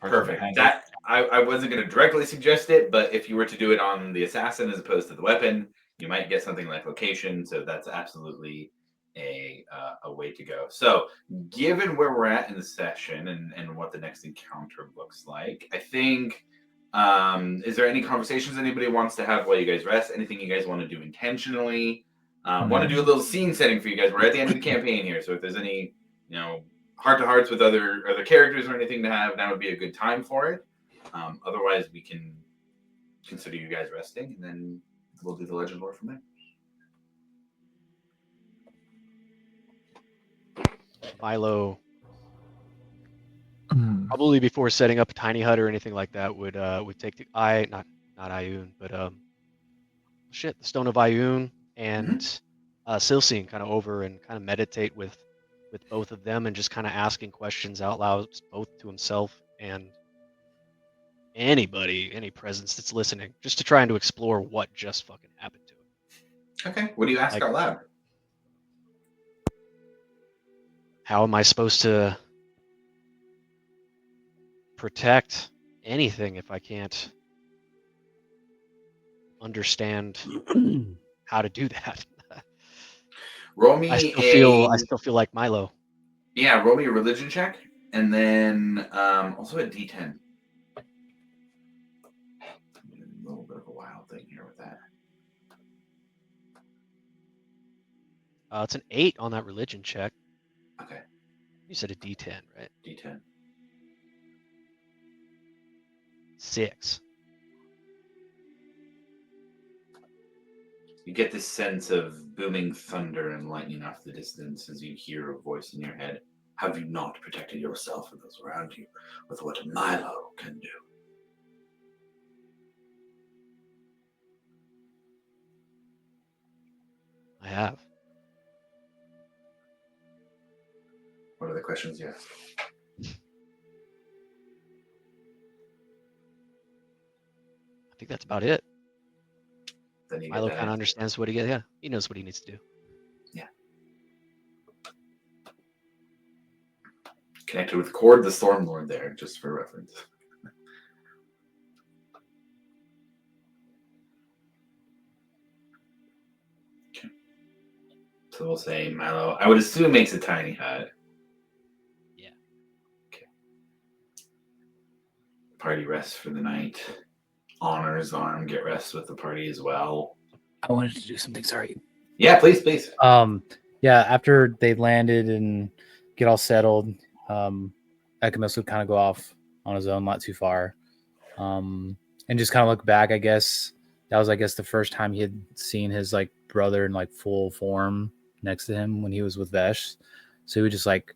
Perfect. That I wasn't going to directly suggest it, but if you were to do it on the assassin as opposed to the weapon, you might get something like location. So that's absolutely a way to go. So given where we're at in the session and what the next encounter looks like, I think is there any conversations anybody wants to have while you guys rest? Anything you guys want to do intentionally? Want to do a little scene setting for you guys. We're at the end of the campaign here, so if there's any heart to hearts with other characters or anything to have, now would be a good time for it. Otherwise, we can consider you guys resting, and then we'll do the Legend Lore from there. Milo, probably before setting up a tiny hut or anything like that, would take the not Ioun, but the Stone of Ioun and Silsine kind of over and kind of meditate with both of them and just kind of asking questions out loud, both to himself and any presence that's listening, just to try and to explore what just fucking happened to him. Okay. What do you ask out loud? How am I supposed to protect anything if I can't understand how to do that. Roll me I still a feel like Milo. roll me a religion check, and then also a D10. A little bit of a wild thing here with that. It's an 8 on that religion check. Okay, You said a D10, right? D10. 6. You get this sense of booming thunder and lightning off the distance as you hear a voice in your head. Have you not protected yourself and those around you with what Milo can do? I have. What are the questions you ask? I think that's about it. Then you get Milo that kind of answer. understands what he knows what he needs to do. Connected with Cord the Stormlord there, just for reference. Okay. So we'll say Milo, I would assume makes a tiny hut. Yeah. Okay. Party rests for the night. Honors arm, get rest with the party as well. I wanted to do something. Sorry. Yeah, please. Yeah. After they landed and get all settled, Ekamos would kind of go off on his own, not too far, and just kind of look back. I guess that was, the first time he had seen his like brother in like full form next to him when he was with Vesh. So he would just like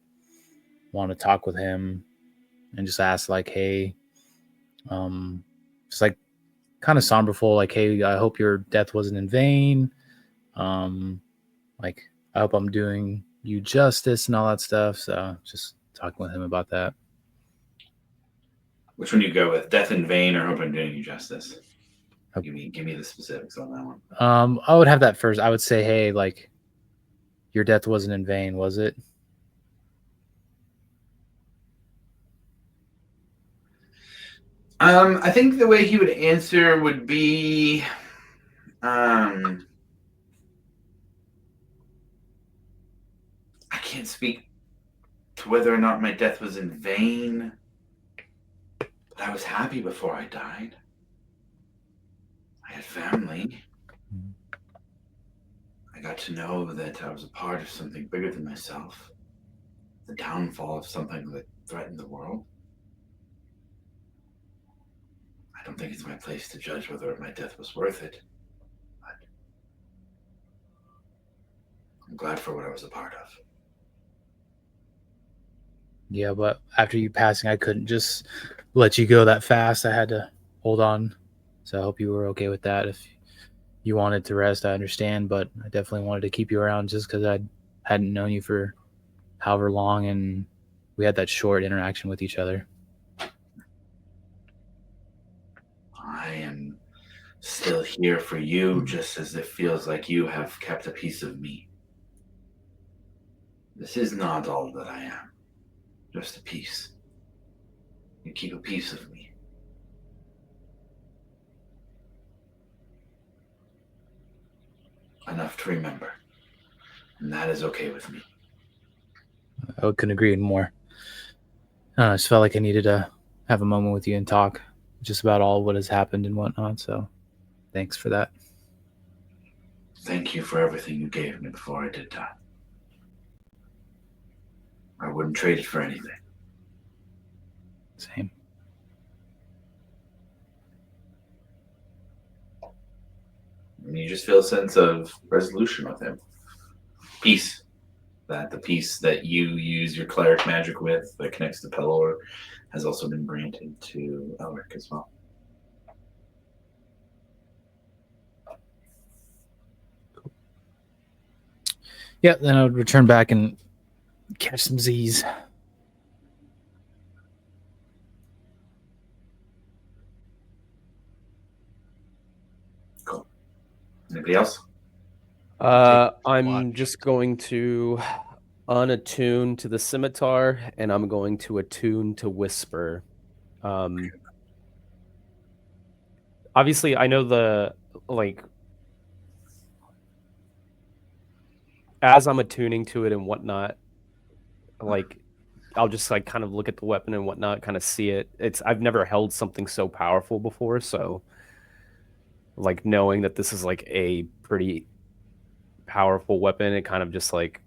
want to talk with him and just ask like, "Hey," just like kind of somberful, like, "Hey, I hope your death wasn't in vain. Like, I hope I'm doing you justice and all that stuff." So just talking with him about that. Which one you go with? Death in vain or hope I'm doing you justice? Okay. Give me the specifics on that one. I would have that first. I would say, "Hey, like, your death wasn't in vain, was it?" I think the way he would answer would be, I can't speak to whether or not my death was in vain, but I was happy before I died. I had family. I got to know that I was a part of something bigger than myself, the downfall of something that threatened the world. I don't think it's my place to judge whether my death was worth it, but I'm glad for what I was a part of. Yeah, but after you passing, I couldn't just let you go that fast. I had to hold on. So I hope you were okay with that. If you wanted to rest, I understand, but I definitely wanted to keep you around just because I hadn't known you for however long, and we had that short interaction with each other. I am still here for you, just as it feels like you have kept a piece of me. This is not all that I am, just a piece. You keep a piece of me. Enough to remember, and that is okay with me. I couldn't agree more. I just felt like I needed to have a moment with you and talk just about all what has happened and whatnot. So thanks for that. Thank you for everything you gave me before I did die. I wouldn't trade it for anything. Same. And you just feel a sense of resolution with him. Peace. That the peace that you use your cleric magic with that connects to Pelor has also been granted to Elric as well. Yeah, then I would return back and catch some Z's. Cool. Anybody else? I'm just going to unattune to the scimitar, and I'm going to attune to whisper. Obviously, I know like as I'm attuning to it and whatnot, like I'll just like kind of look at the weapon and whatnot, kind of see it. I've never held something so powerful before, so like knowing that this is like a pretty powerful weapon, it kind of just like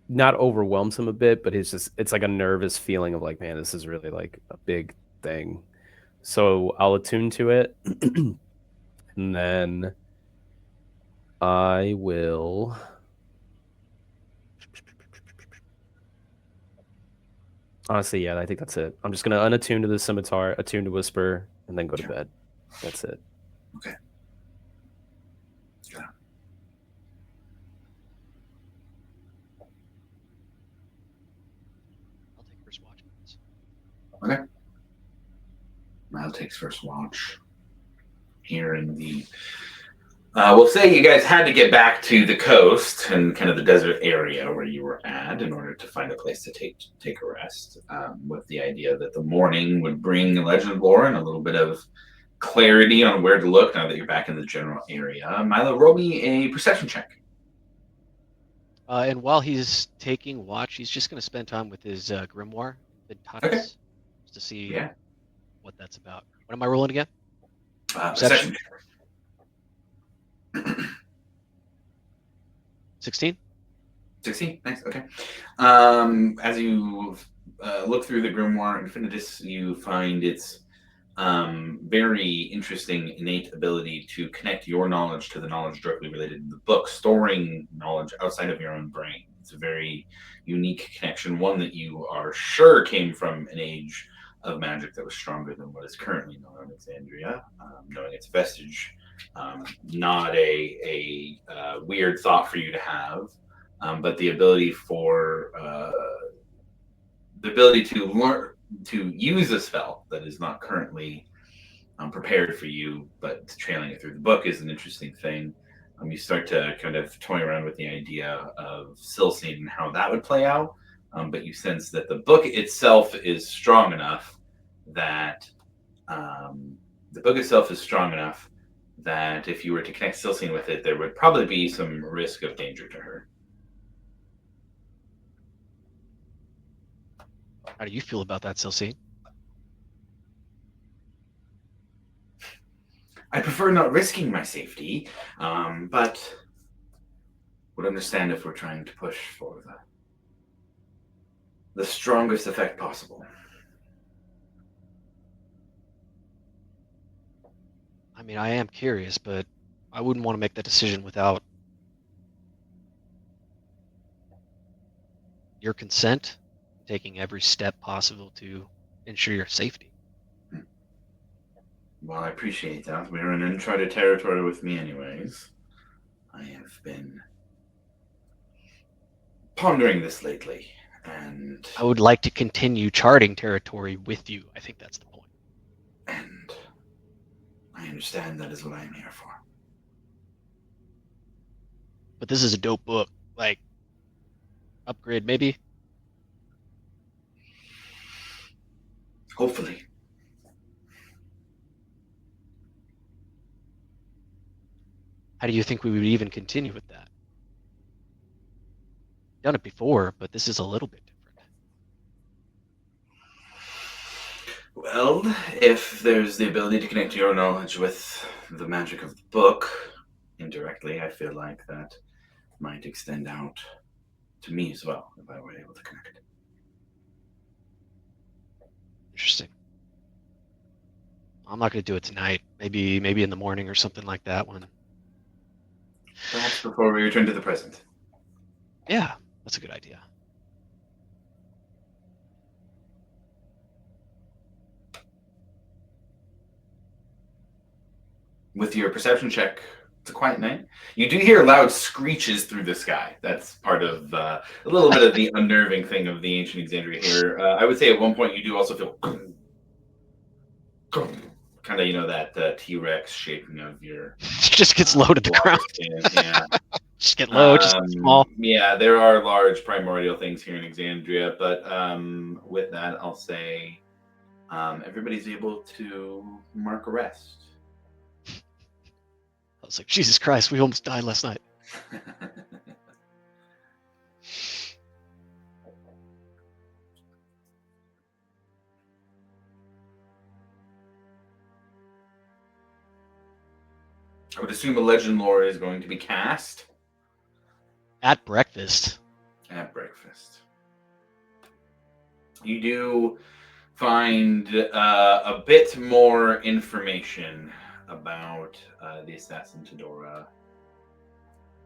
not overwhelms him a bit, but it's like a nervous feeling of like, man, this is really like a big thing. So I'll attune to it, and then I will. Honestly, yeah, I think that's it. I'm just gonna unattune to the scimitar, attune to whisper, and then go to bed. That's it. Okay. Yeah. I'll take first watch. Okay. Mal takes first watch here in the. We'll say you guys had to get back to the coast and kind of the desert area where you were at in order to find a place to take a rest, with the idea that the morning would bring Legend of Lore and a little bit of clarity on where to look now that you're back in the general area. Milo, roll me a perception check. And while he's taking watch, he's just going to spend time with his grimoire, Vitatis, Okay. just to see Yeah. what that's about. What am I rolling again? Perception. 16? 16. Nice. Okay. As you look through the Grimoire Infinitus, you find its very interesting innate ability to connect your knowledge to the knowledge directly related to the book, storing knowledge outside of your own brain. It's a very unique connection, one that you are sure came from an age of magic that was stronger than what is currently known in Alexandria, knowing its vestige. Not a weird thought for you to have, but the ability to learn to use a spell that is not currently prepared for you, but trailing it through the book is an interesting thing. You start to kind of toy around with the idea of Silsine and how that would play out, but you sense that the book itself is strong enough that if you were to connect Silsine with it, there would probably be some risk of danger to her. How do you feel about that, Silsine? I prefer not risking my safety, but would understand if we're trying to push for the strongest effect possible. I mean, I am curious, but I wouldn't want to make that decision without your consent, taking every step possible to ensure your safety. Well, I appreciate that. We're in uncharted territory with me anyways. I have been pondering this lately, and I would like to continue charting territory with you. I think that's the point. And I understand that is what I am here for. But this is a dope book. Like, upgrade maybe? Hopefully. How do you think we would even continue with that? Done it before, but this is a little bit different. Well, if there's the ability to connect your knowledge with the magic of the book indirectly, I feel like that might extend out to me as well, if I were able to connect. Interesting. I'm not going to do it tonight. Maybe in the morning or something like that when. Perhaps before we return to the present. Yeah, that's a good idea. With your perception check, it's a quiet night. You do hear loud screeches through the sky. That's part of a little bit of the unnerving thing of the ancient Exandria here. I would say at one point you do also feel kind of, that T-Rex shaking of your... It just gets low to the ground. Yeah. Just get low, just get small. Yeah, there are large primordial things here in Exandria, but with that, I'll say everybody's able to mark a rest. I was like, Jesus Christ, we almost died last night. I would assume a legend lore is going to be cast At breakfast. at breakfast. You do find a bit more information about the assassin Tadora.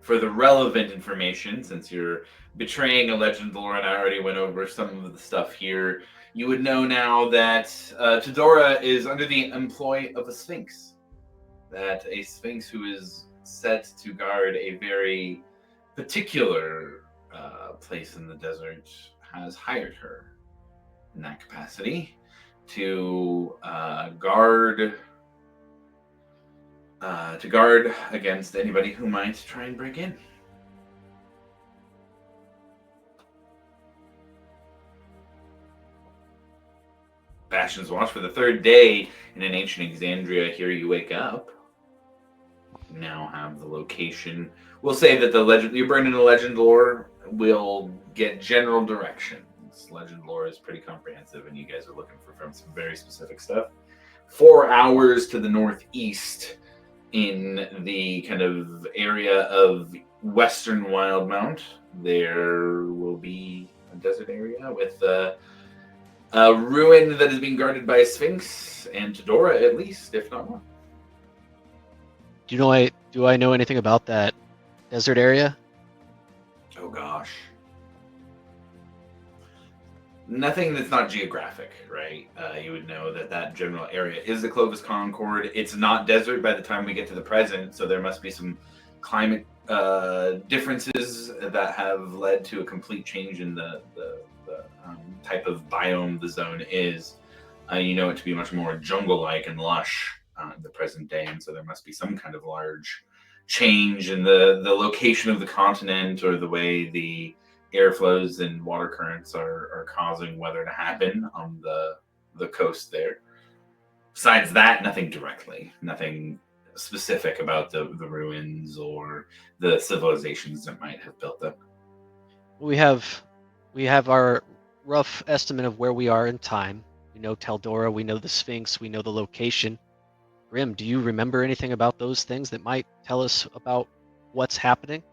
For the relevant information, since you're betraying a legend lore, and I already went over some of the stuff here, you would know now that Tadora is under the employ of a Sphinx. That a Sphinx who is set to guard a very particular place in the desert has hired her in that capacity to guard against anybody who might try and break in. Bastion's Watch for the third day in an ancient Exandria. Here you wake up. You now have the location. We'll say that the legend you burn in the legend lore will get general directions. Legend lore is pretty comprehensive, and you guys are looking for from some very specific stuff. 4 hours to the northeast, in the kind of area of western Wildmount, there will be a desert area with a ruin that is being guarded by a Sphinx and Tadora, at least, if not more. Do I know anything about that desert area? Oh gosh. Nothing that's not geographic, right? You would know that general area is the Clovis Concord. It's not desert by the time we get to the present, so there must be some climate differences that have led to a complete change in the type of biome the zone is. You know it to be much more jungle-like and lush in the present day, and so there must be some kind of large change in the location of the continent, or the way the airflows and water currents are causing weather to happen on the coast there. Besides that, nothing directly, nothing specific about the ruins or the civilizations that might have built them. We have our rough estimate of where we are in time. We know Taldora, we know the Sphinx, we know the location. Grim, do you remember anything about those things that might tell us about what's happening?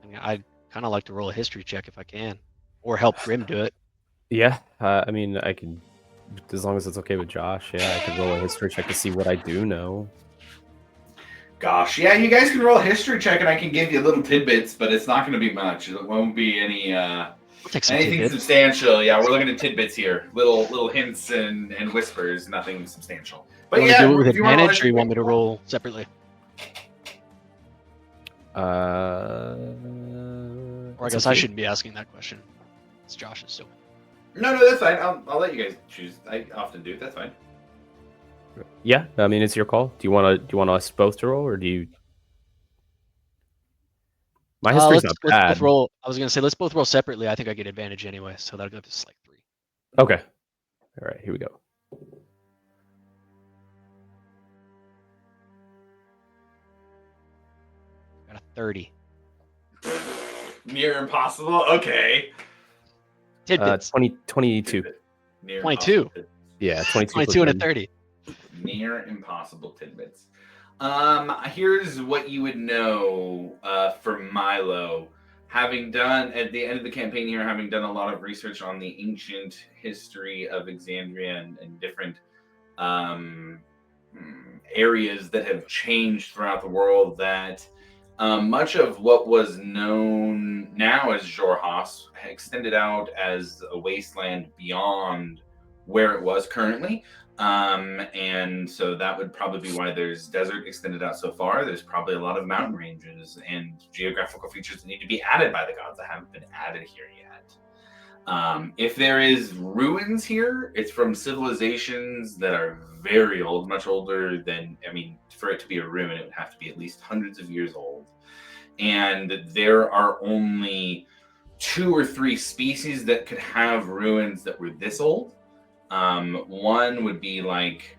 I mean, I'd kind of like to roll a history check if I can, or help Grim do it. Yeah, I mean, I can, as long as it's okay with Josh. Yeah, I can roll a history check to see what I do know. Gosh, yeah, you guys can roll a history check, and I can give you little tidbits, but it's not going to be much. It won't be any I'll take some anything tidbits. substantial. Yeah, we're looking at tidbits here, little hints and whispers, nothing substantial. But You want yeah, to do it with if you wanna advantage, or you want me to roll separately? Or Or I guess I shouldn't be asking that question. It's Josh's, so. No, that's fine. I'll let you guys choose. I often do. That's fine. Yeah, I mean, it's your call. Do you want us both to roll, or do you? My history's not bad. Let's roll. I was gonna say let's both roll separately. I think I get advantage anyway, so that'll go up to like 3. Okay. All right, here we go. Got a 30. Near impossible. Okay. Tidbits. 22. Near 22. impossible. Yeah, 22. 22 and a 30. Near impossible tidbits. Here's what you would know for Milo. Having done, at the end of the campaign here, having done a lot of research on the ancient history of Exandria and different areas that have changed throughout the world, that much of what was known now as Xhorhas extended out as a wasteland beyond where it was currently. And so that would probably be why there's desert extended out so far. There's probably a lot of mountain ranges and geographical features that need to be added by the gods that haven't been added here yet. If there is ruins here, it's from civilizations that are very old, much older than, I mean, for it to be a ruin, it would have to be at least hundreds of years old. And there are only 2 or 3 species that could have ruins that were this old. One would be like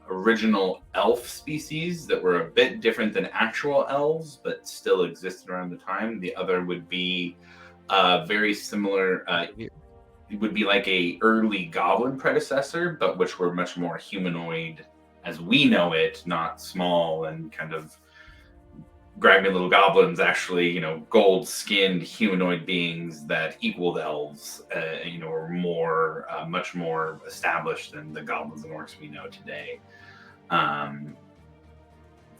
original elf species that were a bit different than actual elves, but still existed around the time. The other would be very similar. It would be like a early goblin predecessor, but which were much more humanoid as we know it, not small and kind of grimy little goblins, actually, gold-skinned humanoid beings that equaled elves, or more, much more established than the goblins and orcs we know today.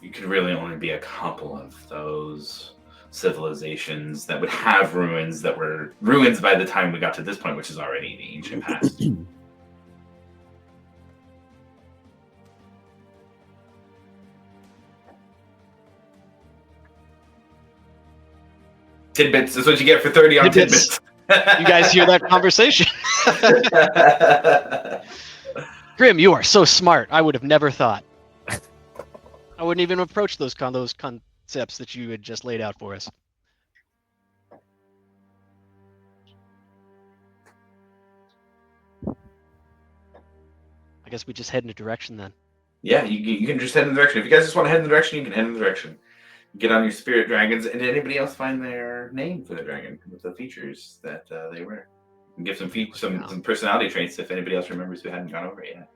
You could really only be a couple of those civilizations that would have ruins that were ruins by the time we got to this point, which is already the ancient past. Tidbits is what you get for 30 on tidbits. You guys hear that conversation? Grim, you are so smart. I would have never thought. I wouldn't even approach those concepts that you had just laid out for us. I guess we just head in a direction then. Yeah, you can just head in the direction. If you guys just want to head in the direction, you can head in the direction. Get on your spirit dragons, and did anybody else find their name for the dragon with the features that they wear? And give some personality traits if anybody else remembers who hadn't gone over it yet.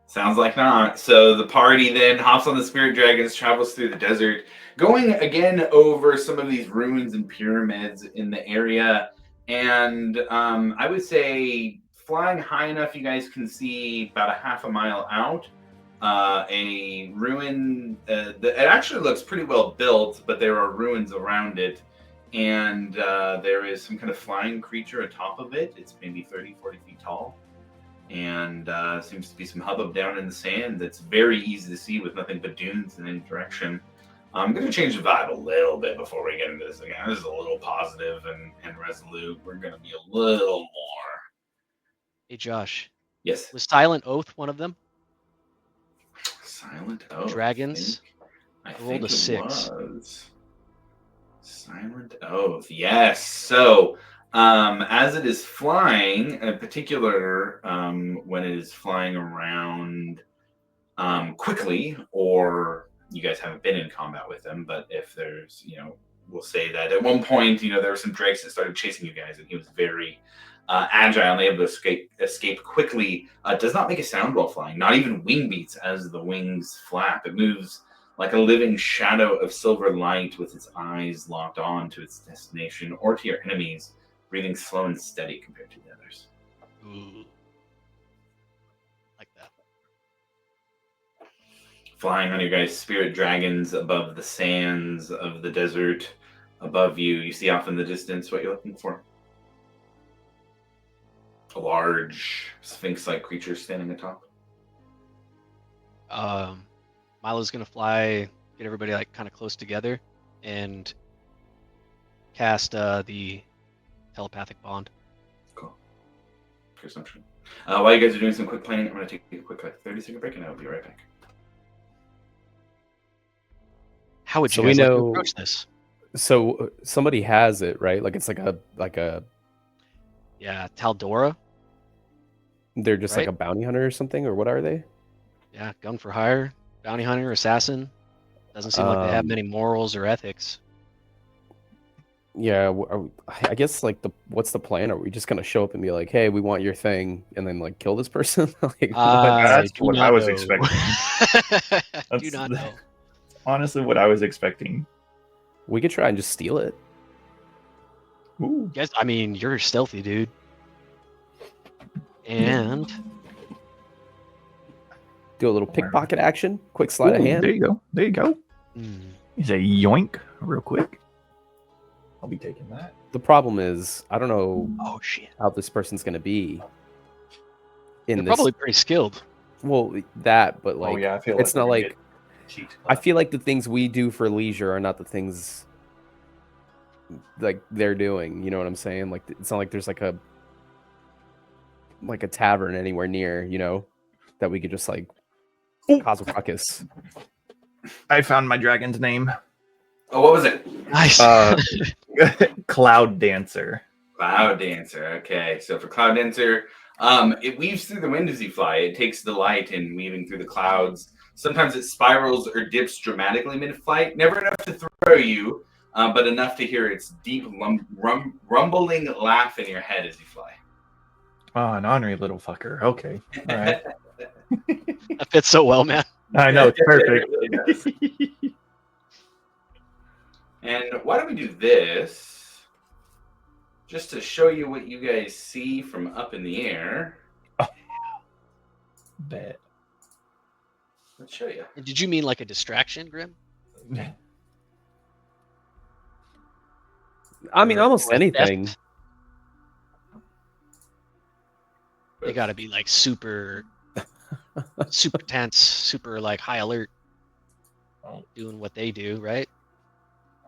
Sounds like not. So the party then hops on the spirit dragons, travels through the desert, going again over some of these ruins and pyramids in the area. And I would say flying high enough you guys can see about a half a mile out. A ruin that it actually looks pretty well built, but there are ruins around it, and there is some kind of flying creature atop of it. It's maybe 30-40 feet tall, and seems to be some hubbub down in the sand that's very easy to see with nothing but dunes in any direction. I'm going to change the vibe a little bit before we get into this again. This is a little positive and resolute. We're going to be a little more. Hey Josh. Yes. Was Silent Oath one of them? Silent Oath. Dragons. I rolled a 6. Silent Oath. Yes. So, as it is flying, in particular, when it is flying around quickly, or you guys haven't been in combat with them, but if there's, we'll say that at one point, there were some drakes that started chasing you guys, and he was very agile and able to escape quickly. Does not make a sound while flying, not even wing beats as the wings flap. It moves like a living shadow of silver light with its eyes locked on to its destination or to your enemies, breathing slow and steady compared to the others. Ooh. Like that. Flying on your guys' spirit dragons above the sands of the desert above you. You see off in the distance what you're looking for. A large sphinx-like creature standing atop. Milo's gonna fly, get everybody kind of close together, and cast the telepathic bond. Cool. Perception. While you guys are doing some quick planning, I'm gonna take a quick 30-second break, and I'll be right back. How would you So guys we like to know- approach this? So somebody has it, right? Like it's like a Yeah, Taldora. they're just like Right. a bounty hunter or something, or what are they? Yeah, gun for hire, bounty hunter, assassin. Doesn't seem like they have many morals or ethics. Yeah, I guess what's the plan? Are we just gonna show up and be like, "Hey, we want your thing," and then like kill this person? Like, That's do what not I was know. expecting. Do That's not know. honestly what I was expecting. we could try and just steal it. Ooh. Guys, I mean, you're stealthy, dude. And Do a little pickpocket action, quick sleight of Ooh, hand. There you go. There you go. hmm, He's a yoink real quick. I'll be taking that. The problem is, I don't know oh shit, how this person's gonna be in they're this. probably pretty skilled. Well, that, but like, I feel it's not we're gonna like get cheat. I feel like the things we do for leisure are not the things like they're doing. You know what I'm saying? Like, it's not like there's like a tavern anywhere near, that we could just like cause a ruckus. I found my dragon's name. Oh, what was it? Nice. Cloud Dancer. Cloud Dancer. Okay, so for Cloud Dancer, it weaves through the wind as you fly. It takes delight in weaving through the clouds. Sometimes it spirals or dips dramatically mid-flight. Never enough to throw you, but enough to hear its deep rumbling laugh in your head as you fly. Oh, an ornery little fucker. Okay. All right. That fits so well, man. I know, it's perfect. It really does. And why don't we do this, just to show you what you guys see from up in the air. Bet. Let's show you. Did you mean like a distraction, Grim? I mean, almost Or a anything. theft? They got to be like super tense, super like high alert, Oh. doing what they do, right?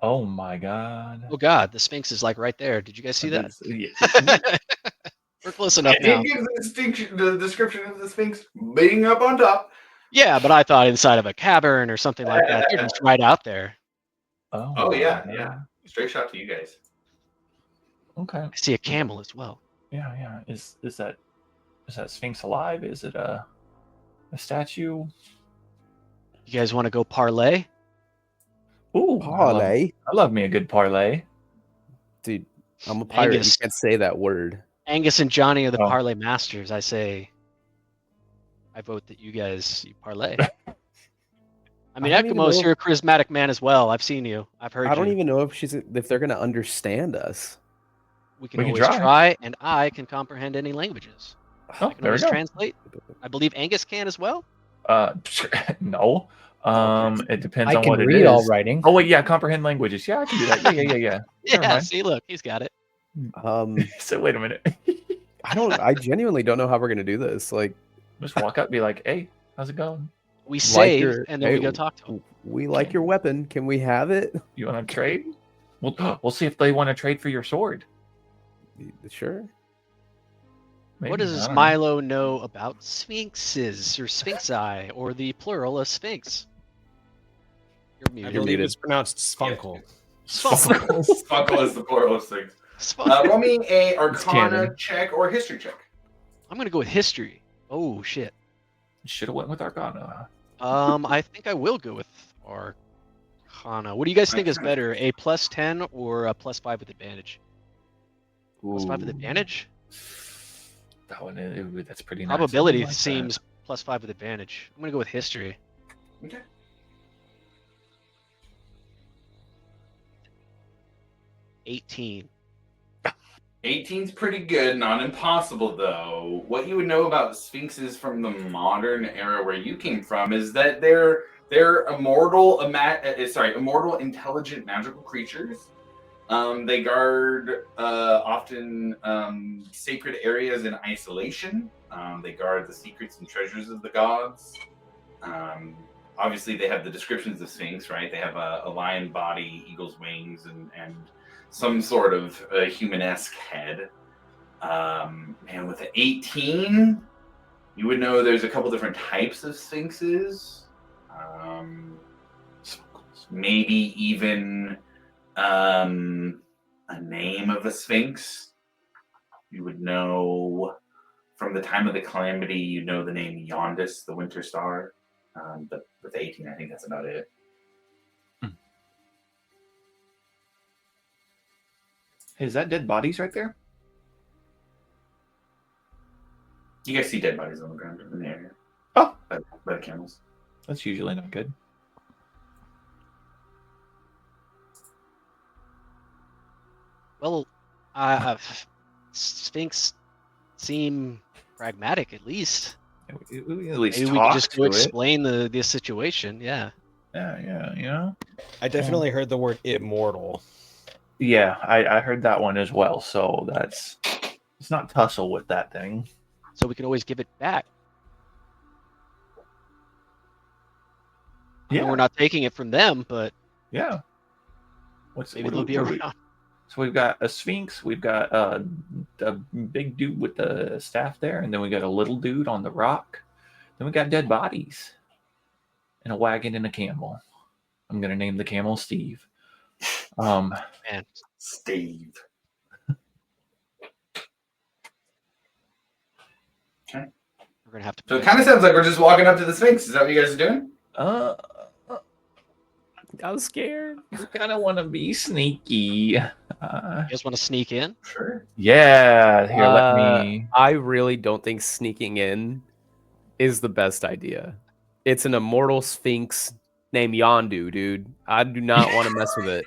Oh my god. Oh God, the Sphinx is like right there. Did you guys see that? Yeah. We're close enough I now. did give the description of the Sphinx being up on top. Yeah, but I thought inside of a cavern or something like that. They're just right out there. Oh, Oh my yeah, God. yeah. Straight shot to you guys. Okay. I see a camel as well. Yeah, yeah. Is that Sphinx alive? Is it a statue? You guys want to go parlay? Ooh, Parlay, I love me a good parlay. dude. I'm a pirate. Angus. You can't say that word. Angus and Johnny are the Oh. parlay masters. I say, I vote that you guys parlay. I mean, I don't even Ekimos, know- you're a charismatic man as well. I've seen you. I've heard I don't you. even know if they're gonna understand us. We can We can always try. try, and I can comprehend any languages. Oh, I can there we always go. translate. I believe Angus can as well. No. It depends I on can what it read is. all writing. Oh wait, yeah, comprehend languages. Yeah, I can do that. Yeah. Never Yeah, mind. see, look, he's got it. So wait a minute. I genuinely don't know how we're gonna do this. Like, Just walk up, and be like, "Hey, how's it going? We save, your- and then we hey, go talk to him. we like your weapon. Can we have it? You want to trade? We'll see if they want to trade for your sword. Sure. Maybe. What I does don't know. Milo know about sphinxes or sphinxi or the plural of sphinx? You're I muted. believe muted. it's pronounced Spunkle. Spunkle is the plural of things. Roll me a Arcana canon. check or history check. I'm gonna go with history. Oh shit. Should have went with Arcana. I think I will go with Arcana. What do you guys think is better, a +10 or a +5 with advantage? +5 with Ooh. advantage? That one, that's pretty nice. Probability I like that. seems +5 with advantage. I'm gonna go with history. Okay. 18. 18's pretty good, not impossible though. What you would know about sphinxes from the modern era where you came from is that they're immortal, immortal, intelligent, magical creatures. They guard often sacred areas in isolation. They guard the secrets and treasures of the gods. Obviously, they have the descriptions of Sphinx, right? They have a lion body, eagle's wings, and some sort of human-esque head. And with an 18, you would know there's a couple different types of sphinxes. Maybe even a name of a sphinx. You would know from the time of the calamity, you know the name Yondis, the winter star. But with 18, I think that's about it. Is that dead bodies right there? You guys see dead bodies on the ground in the area. Oh. By the camels. That's usually not good. Well, Sphinx seem pragmatic at least. We at least Maybe we talk could just go to it. explain the situation. Yeah. Yeah, you know. I definitely heard the word immortal. Yeah, I heard that one as well. So it's not tussle with that thing. So we can always give it back. I know Yeah, we're not taking it from them, but yeah. maybe they'll be around. So we've got a sphinx, we've got a big dude with the staff there, and then we got a little dude on the rock. Then we got dead bodies, and a wagon and a camel. I'm gonna name the camel Steve. Man, Steve. We're gonna have to. So it kind of sounds like we're just walking up to the Sphinx. Is that what you guys are doing? I was scared. I kind of want to be sneaky. You guys want to sneak in? Sure. Yeah, here, let me. I really don't think sneaking in is the best idea. It's an immortal sphinx named Yondu, dude. I do not want to mess with it.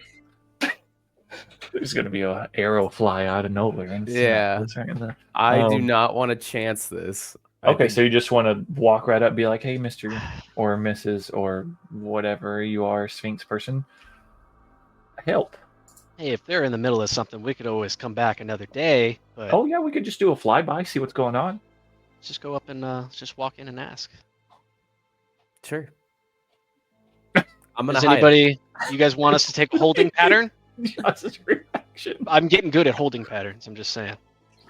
There's gonna be an arrow fly out of nowhere. And Yeah. snap us right in the- I do not want to chance this. I Okay, think- so you just want to walk right up, and be like, "Hey, Mister or Mrs. or whatever you are, Sphinx person, help." Hey, if they're in the middle of something, we could always come back another day. But Oh yeah, we could just do a flyby, see what's going on. let's just go up and let's just walk in and ask. Sure. I'm gonna Does hide. anybody? You guys want us to take a holding pattern? Josh's reaction. I'm getting good at holding patterns. I'm just saying.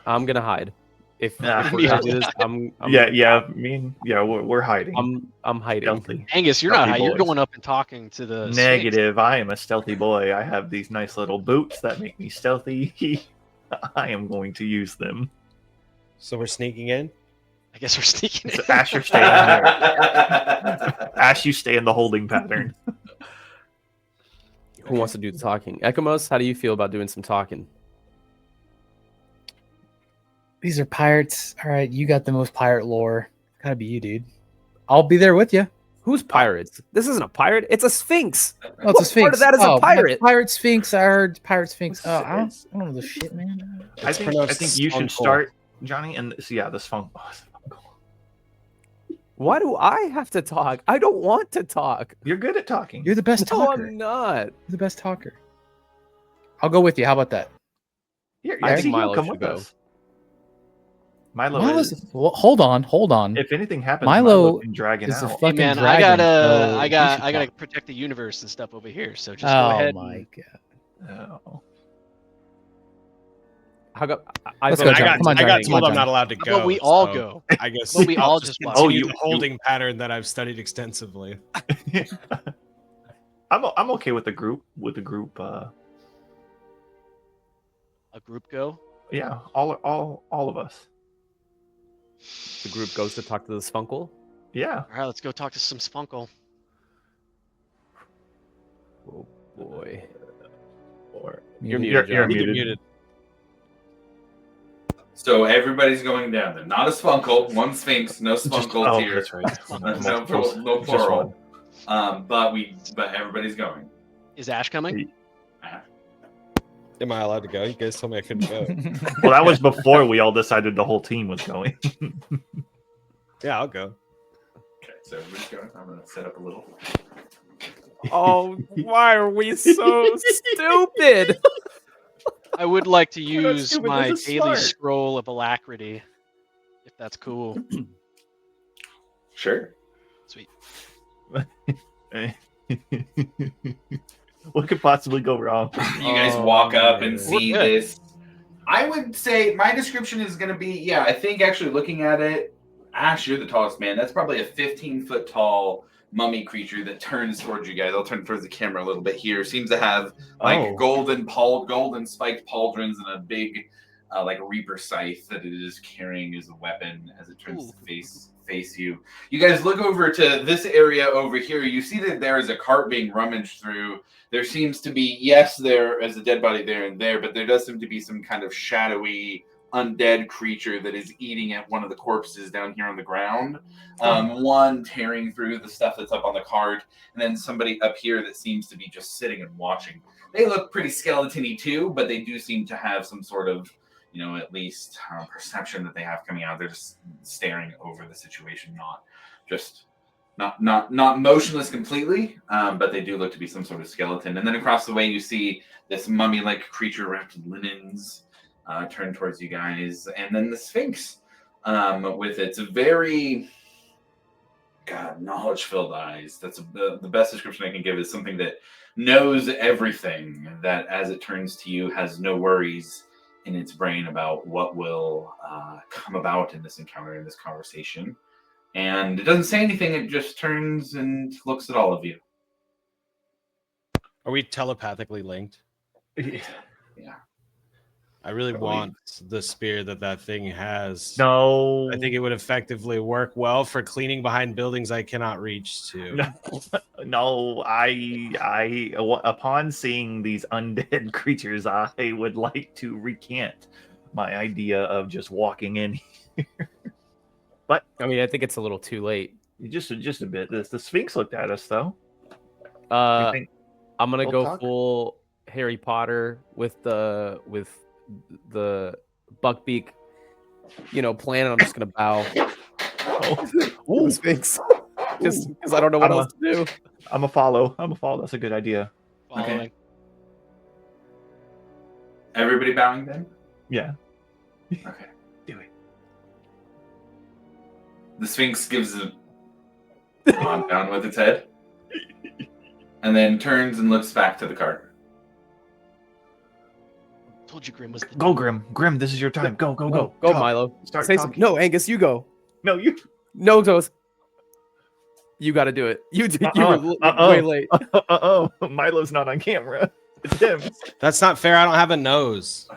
I'm gonna hide. If Nah. we're gonna do this, I'm we're hiding. I'm hiding. Stealthy. Angus, you're not Stealthy high. You're boys. going up and talking to the Sphinx. Negative. I am a stealthy boy. I have these nice little boots that make me stealthy. I am going to use them. So we're sneaking in. I guess we're sneaking in. So Ash, you're staying there. Ash, you stay in the holding pattern. Who wants to do the talking? Ekamos, how do you feel about doing some talking? These are pirates. All right, you got the most pirate lore. Gotta be you, dude. I'll be there with you. Who's pirates? This isn't a pirate. It's a sphinx. Oh, it's a What part sphinx. of that is a Oh, pirate? Pirate sphinx. I heard pirate sphinx. What's Oh, I this? don't know the shit, man. I think you should Spunkle. start, Johnny, and so yeah, this phone. Oh, it's Spunkle. Why do I have to talk? I don't want to talk. You're good at talking. You're the best No, talker. I'm not. You're the best talker. I'll go with you. How about that? Here, I yeah, think see, Milo you'll come should with go. us. Milo Milo's, is. well, hold on. If anything happens, Milo Milo can drag it is a out. Hey fucking man, dragon. I so gotta he should I gotta talk. protect the universe and stuff over here. So just go Oh ahead. my god. Oh. How go? Let's vote go, I John. got, Come on, I got John. Come told on, I'm John. not allowed to How go. about we all so go? I guess Well, we I'll all just just continue walk. the holding pattern that I've studied extensively. I'm okay with the group. A group go. Yeah, all of us. The group goes to talk to the spunkle. Yeah. All right, let's go talk to some Spunkle. Oh boy. Or You're muted. You're John. muted. So everybody's going down there. Not a spunkle, one sphinx, no spunkles here. That's right. No plural. But everybody's going. Is Ash coming? Am I allowed to go? You guys told me I couldn't go. Well, that was before we all decided the whole team was going. Yeah, I'll go. Okay, so everybody's going. I'm gonna set up a little. Oh, why are we so stupid? I would like to We're not use stupid, my this is daily smart. scroll of alacrity, if that's cool. Sure. Sweet. What could possibly go wrong? You guys walk up and We're see good. this. I would say my description is going to be, yeah, I think actually looking at it, Ash, you're the tallest man. That's probably a 15-foot tall mummy creature that turns towards you guys. I'll turn towards the camera a little bit here. Seems to have like golden spiked pauldrons and a big like a reaper scythe that it is carrying as a weapon as it turns to face you. You guys look over to this area over here. You see that there is a cart being rummaged through. There seems to be, yes, there is a dead body there and there, but there does seem to be some kind of shadowy undead creature that is eating at one of the corpses down here on the ground. One tearing through the stuff that's up on the cart, and then somebody up here that seems to be just sitting and watching. They look pretty skeleton-y too, but they do seem to have some sort of, at least perception that they have coming out. They're just staring over the situation, not motionless completely, but they do look to be some sort of skeleton. And then across the way, you see this mummy-like creature wrapped in linens turn towards you guys, and then the Sphinx with its very knowledge-filled eyes. That's the best description I can give. Is something that knows everything. That as it turns to you, has no worries in its brain about what will come about in this encounter, in this conversation. And it doesn't say anything, it just turns and looks at all of you. Are we telepathically linked? Yeah. I really Believe. want the spear that thing has. No. I think it would effectively work well for cleaning behind buildings I cannot reach to. No, upon seeing these undead creatures, I would like to recant my idea of just walking in I mean, I think it's a little too late. just a bit. The Sphinx looked at us though. You Uh, think- I'm gonna We'll go talk. full Harry Potter with the Buckbeak, plan. I'm just gonna bow. Ooh, Sphinx, just because I don't know what else to do. I'm a follow. That's a good idea. Following. Everybody bowing then? Yeah. Okay. Do it. The Sphinx gives a nod down with its head, and then turns and looks back to the cart. Told you Grim was the Go, Grim. Grim, this is your time. Go, go, go. Go, Talk. Milo. Start Say talking. something. No, Angus, you go. No, you. No, Toast. You got to do it. You did. You were Uh-uh. way late. Milo's not on camera. It's him. That's not fair. I don't have a nose.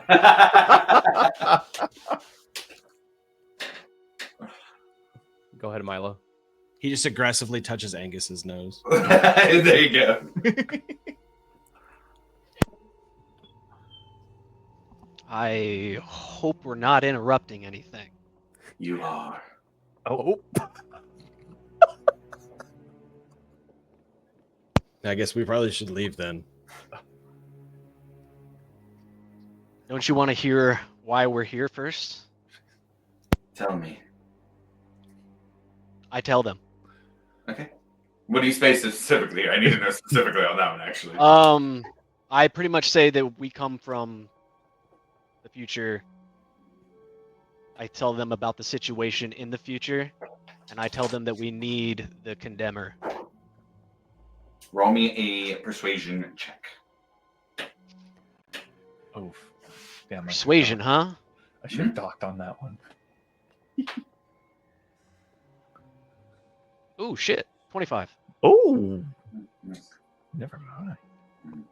Go ahead, Milo. He just aggressively touches Angus's nose. There you go. I hope we're not interrupting anything. You are. Oh, I guess we probably should leave then. Don't you want to hear why we're here first? Tell me. I tell them. Okay. What do you say specifically? I need to know specifically on that one, actually. I pretty much say that we come from the future. I tell them about the situation in the future, and I tell them that we need the condemner. Roll me a persuasion check. oh. Damn, Persuasion, huh? I should have docked on that one. Ooh, shit. 25. Oh, never mind.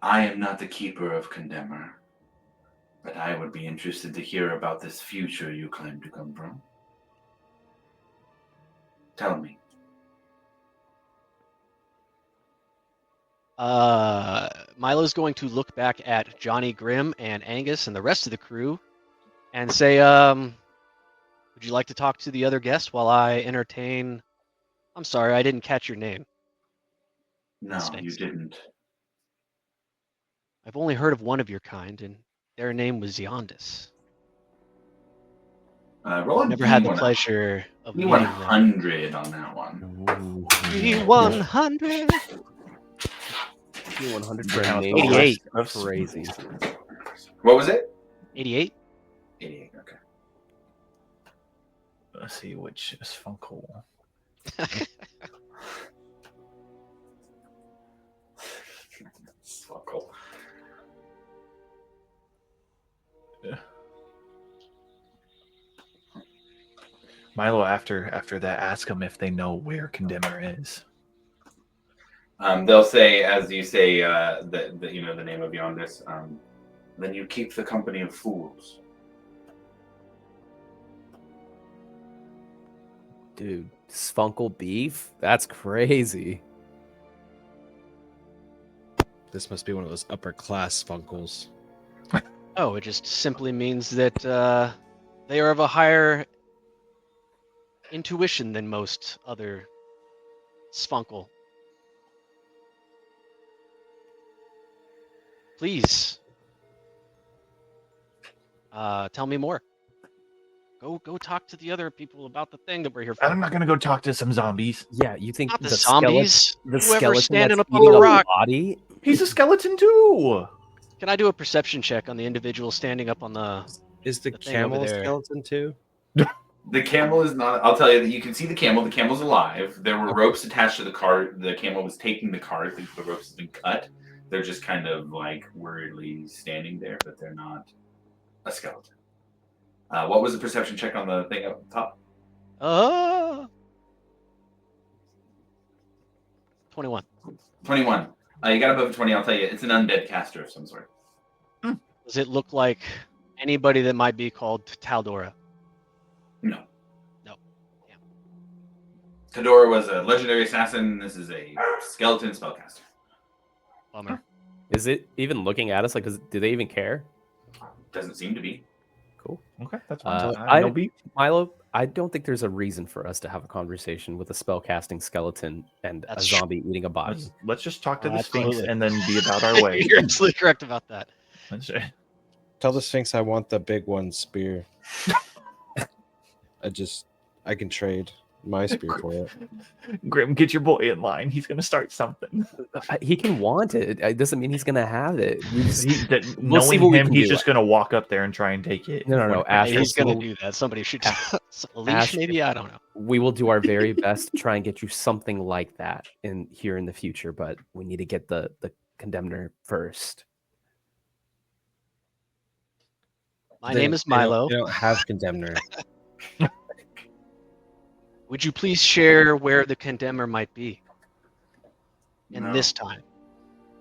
I am not the keeper of Condemner, but I would be interested to hear about this future you claim to come from. Tell me. Milo's going to look back at Johnny Grimm and Angus and the rest of the crew and say, would you like to talk to the other guests while I entertain... I'm sorry, I didn't catch your name. No, Sphinx. you didn't. I've only heard of one of your kind, and their name was Yondis. Roll a Never had the D100 pleasure of meeting them. D100 on that one. D100. D100 You're for a out name. the 88. rest of- Crazy. What was it? 88. 88, okay. Let's see which is Funkle. Sfuckle. Milo, after that, ask them if they know where Condemner is. They'll say, as you say, the name of Yondis, then you keep the company of fools. Dude, Spunkle beef? That's crazy. This must be one of those upper class Funkles. Oh, it just simply means that they are of a higher intuition than most other Spunkle. Please, tell me more. Go talk to the other people about the thing that we're here for. I'm not gonna go talk to some zombies. Yeah, you think Not the skeleton- zombies. the Whoever's skeleton standing that's up on eating the a rock. body? He's a skeleton too. Can I do a perception check on the individual standing up on the? Is the The thing over camel a there. skeleton too? The camel is not. I'll tell you that you can see the camel. The camel's alive. There were ropes attached to the cart. The camel was taking the cart. The ropes have been cut. They're just kind of like worriedly standing there, but they're not a skeleton. What was the perception check on the thing up top? 21. 21. You got above 20, I'll tell you. It's an undead caster of some sort. Does it look like anybody that might be called Taldora? No. No. Yeah. Tadora was a legendary assassin. This is a skeleton spellcaster. Bummer. Is it even looking at us? Like, do they even care? Doesn't seem to be. Cool. Okay, that's fine. I- No beef. Milo, I don't think there's a reason for us to have a conversation with a spellcasting skeleton and That's a true. zombie eating a body. Let's just talk to the Sphinx Absolutely. and then be about our way. You're absolutely correct about that. Tell the Sphinx I want the big one spear. I can trade my spear for it. Grim, get your boy in line. He's gonna start something. He can want it. It doesn't mean he's gonna have it. We just- Knowing see what we him, can he's do. just gonna walk up there and try and take it. No. Ash, He's we'll- gonna do that. Somebody should a leash, Ash- maybe. I don't know. we will do our very best to try and get you something like that in the future, but we need to get the condemner first. My name is Milo. They don't have condemner. Would you please share where the condemner might be? And No. this time,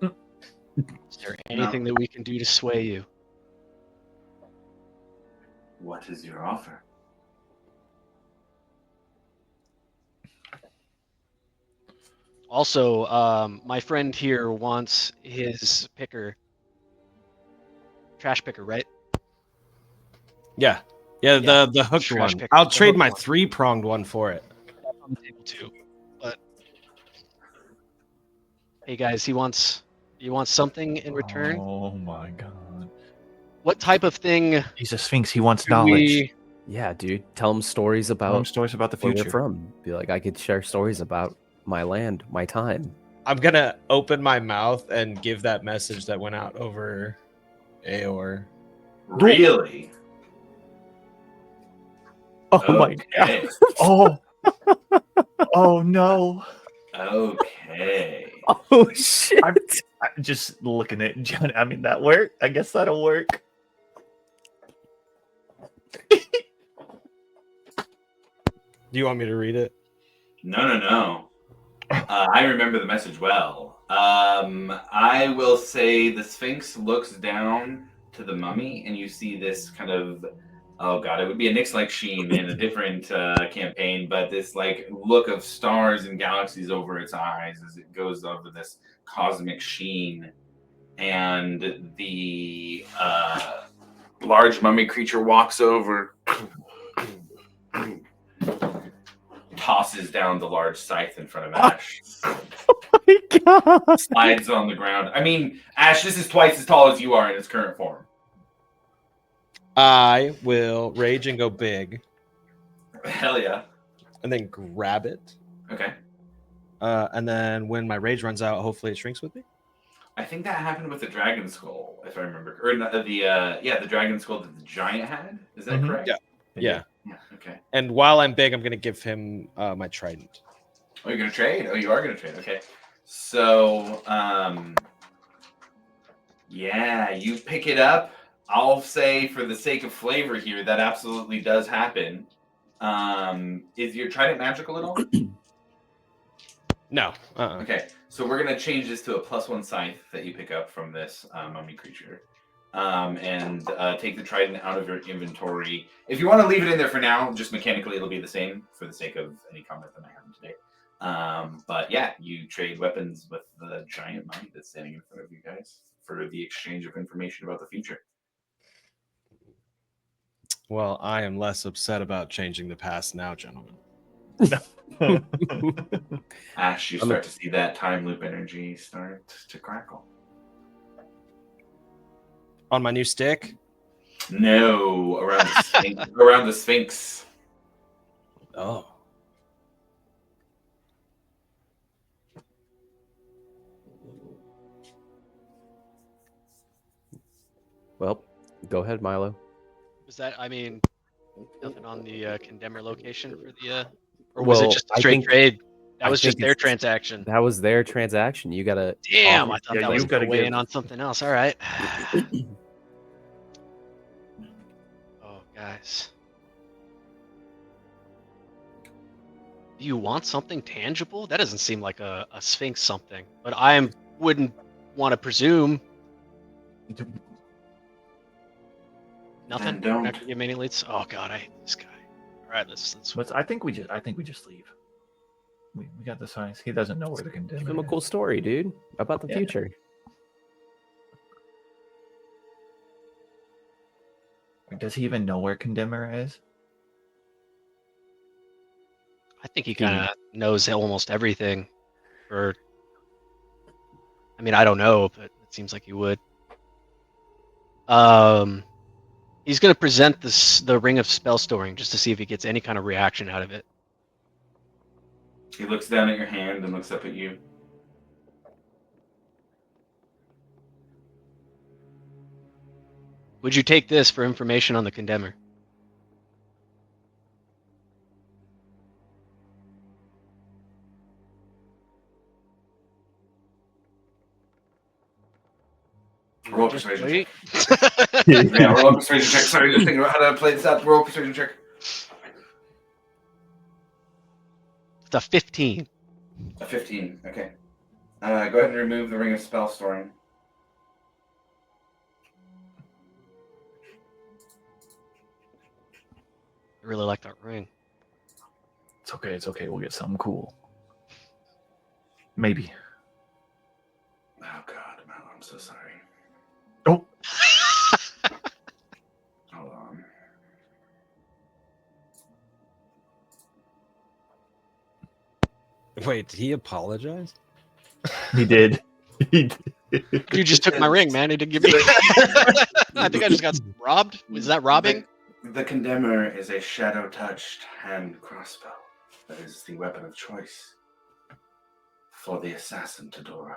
is there anything that we can do to sway you? What is your offer? Also, my friend here wants his picker, trash picker, right? Yeah. Yeah, The hooked trash one. picker, I'll the trade hooked my one. 3-pronged one for it. That's on the table too. But hey, guys, he wants something in return. Oh my god. What type of thing? He's a Sphinx. He wants do knowledge. we- Yeah, dude. Tell him stories Tell him about stories about the where we're future. from. Be like, I could share stories about my land, my time. I'm gonna open my mouth and give that message that went out over Aor. Really? Oh my god. Okay. Oh. Oh no. Okay. Oh shit! I'm just looking at John. I mean, that worked. I guess that'll work. Do you want me to read it? No. I remember the message well. I will say the Sphinx looks down to the mummy, and you see this kind of, oh god, it would be a Nyx-like sheen in a different campaign, but this like look of stars and galaxies over its eyes as it goes over this cosmic sheen, and the large mummy creature walks over. Tosses down the large scythe in front of Ash. my god! Slides on the ground. I mean, Ash, this is twice as tall as you are in its current form. I will rage and go big, Hell yeah. and then grab it. Okay. And then when my rage runs out, hopefully it shrinks with me. I think that happened with the dragon skull, if I remember. Or the dragon skull that the giant had. Is that Mhm. correct? Yeah. Yeah. Yeah. Okay. And while I'm big, I'm gonna give him my trident. Oh, you're gonna trade? Oh, you are gonna trade. Okay. So, yeah, you pick it up. I'll say, for the sake of flavor here, that absolutely does happen. Is your trident magical at all? No. Okay, so we're gonna change this to a +1 scythe that you pick up from this mummy creature, and take the trident out of your inventory. If you want to leave it in there for now, just mechanically it'll be the same for the sake of any combat that might happen today. But yeah, you trade weapons with the giant mummy that's standing in front of you guys for the exchange of information about the future. Well, I am less upset about changing the past now, gentlemen. Ash, you start to see that time loop energy start to crackle. On my new stick. No, around the Sphinx. Around the Sphinx. Oh. Well, go ahead, Milo. Was that? I mean, nothing on the condemner location for the, or was it Well, just a I straight think- trade? That I was just think their it's- transaction. That was their transaction. You gotta. Damn, I thought yeah, that was you've gotta way give- in on something else. All right. Oh, guys. Do you want something tangible? That doesn't seem like a Sphinx something. But I am wouldn't want to presume. Nothing. Then You're don't. not gonna give me any leads. Oh god, I hate this guy. All right, let's. But I think we just leave. We got the science. He doesn't know where the condemner Give him a is. cool story, dude, about the Yeah. future. Does he even know where condemner is? I think he kind of knows almost everything. Or, I mean, I don't know, but it seems like he would. He's gonna present the ring of spell storing just to see if he gets any kind of reaction out of it. He looks down at your hand and looks up at you. Would you take this for information on the condemner? Roll Just persuasion wait. Yeah, roll a persuasion check. Sorry, just thinking about how to play this out. Roll a persuasion check. It's a 15. A 15. Okay. Go ahead and remove the ring of spell storing. I really like that ring. It's okay. It's okay. We'll get something cool. Maybe. Oh God, Mal, I'm so sorry. Oh. Hold on. Wait, did he apologize? He did. He did. You just took my ring, man. He didn't give me. I think I just got robbed. Was that robbing? The condemner is a shadow-touched hand crossbow. That is the weapon of choice for the assassin Tadora.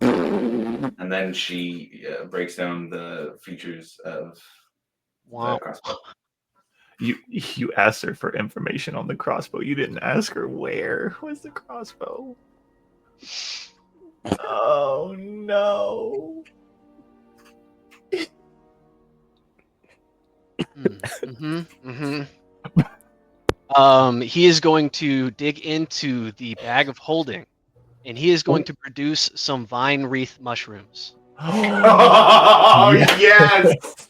And then she breaks down the features of the Wow. crossbow. You asked her for information on the crossbow. You didn't ask her where was the crossbow. Oh no. He is going to dig into the bag of holding, and he is going to produce some vine wreath mushrooms. Oh, Yeah. yes!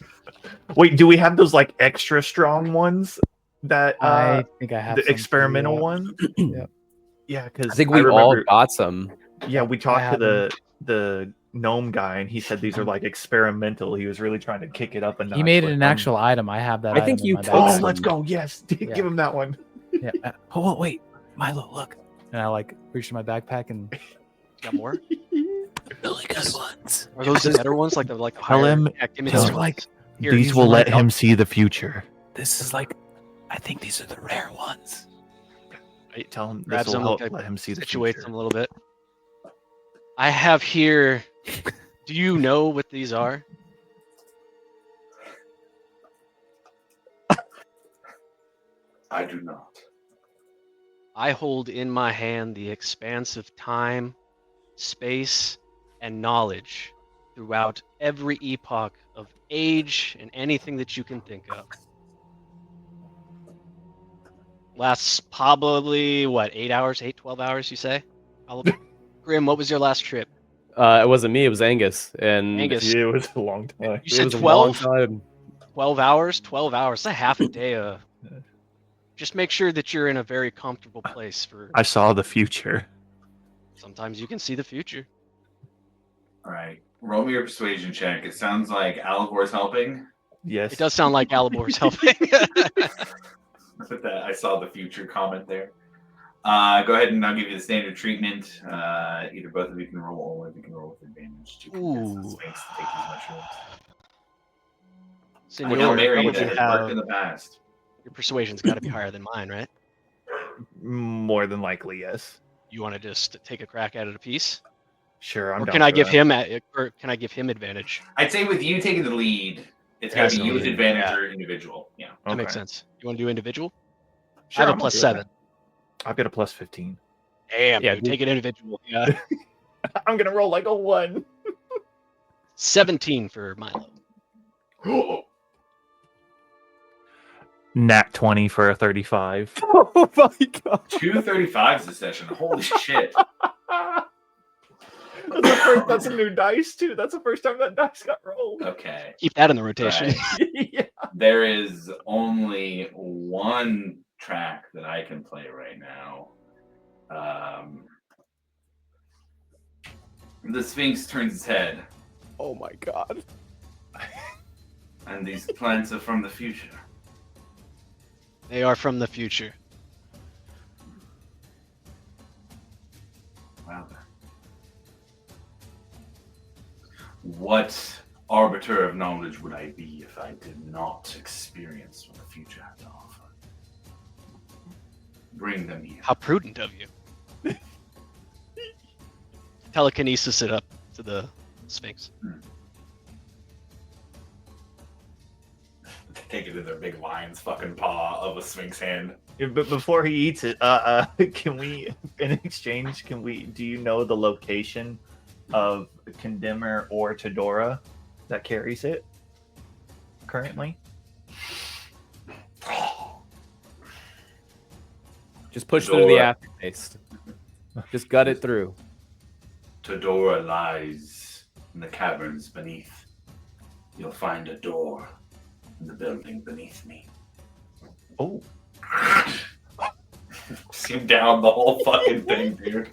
Wait, do we have those like extra strong ones that I think I have the some experimental too, one? Yep. Yeah, because I think we all got some. Yeah, we talked to have the gnome guy, and he said these are like experimental. He was really trying to kick it up a notch. He made it with an them. actual item. I have that. I think item in you my took Oh, bag. some. let's go! Yes, Yeah. give him that one. Yeah. Oh wait, Milo, look. And I like reached in my backpack and Got more? really good ones. Are those the better ones? Like the Tell higher him- activity tell ones? him, like Here, These use will the let one- him see the future. this is like, I think these are the rare ones. Tell him Grabs this will them, help like, let him see the Situates future. them a little bit. I have here. Do you know what these are? I do not. I hold in my hand the expanse of time, space, and knowledge throughout every epoch of age and anything that you can think of. Lasts probably, what, 8 hours? 12 hours, you say? Grim, what was your last trip? It wasn't me. It was Angus. And Angus. Yeah, it was a long time. You it said was a long 12? time. 12 hours? 12 hours. That's a half a day. Just make sure that you're in a very comfortable place for. I saw the future. Sometimes you can see the future. All right. Roll me your persuasion check. It sounds like Alibor's helping. Yes. It does sound like Alibor's helping. With that, I saw the future comment there. Go ahead and I'll give you the standard treatment. Either both of you can roll, or if you can roll with advantage to convince the Ooh. Sphinx to take these mushrooms. Senor, Hail what Mary would that you has have? worked in the past. Your persuasion's got to be higher than mine, right? More than likely, yes. You want to just take a crack at it a piece, Sure, I'm or down can I for give that. him advantage? I'd say with you taking the lead, it's got to be you with Absolutely, advantage yeah. or individual. Yeah. That makes Okay. sense. You want to do individual? Sure, I have I'm a plus okay with 7. that. I've got a plus 15. Damn, Yeah, dude, dude. take it individual. Yeah, I'm gonna roll like a 1. 17 for Milo. Nat 20 for a 35. Oh my god. 235s this session. Holy shit. That's a new dice too. That's the first time that dice got rolled. Okay. Keep that in the rotation. Right. Yeah. There is only one track that I can play right now. The Sphinx turns its head, Oh my god. and these plants are from the future. They are from the future. Wow. What arbiter of knowledge would I be if I did not experience what the future had to offer? Bring them here. How prudent of you. Telekinesis it up to the Sphinx. Take it in their big lion's fucking paw of a Sphinx hand. Yeah, but before he eats it, can we, in exchange, do you know the location of Condemner or Todora that carries it currently? Just push through the Door. aftertaste. Just gut it through. Todora lies in the caverns beneath. You'll find a door in the building beneath me. Oh, Skim down the whole fucking thing, dude.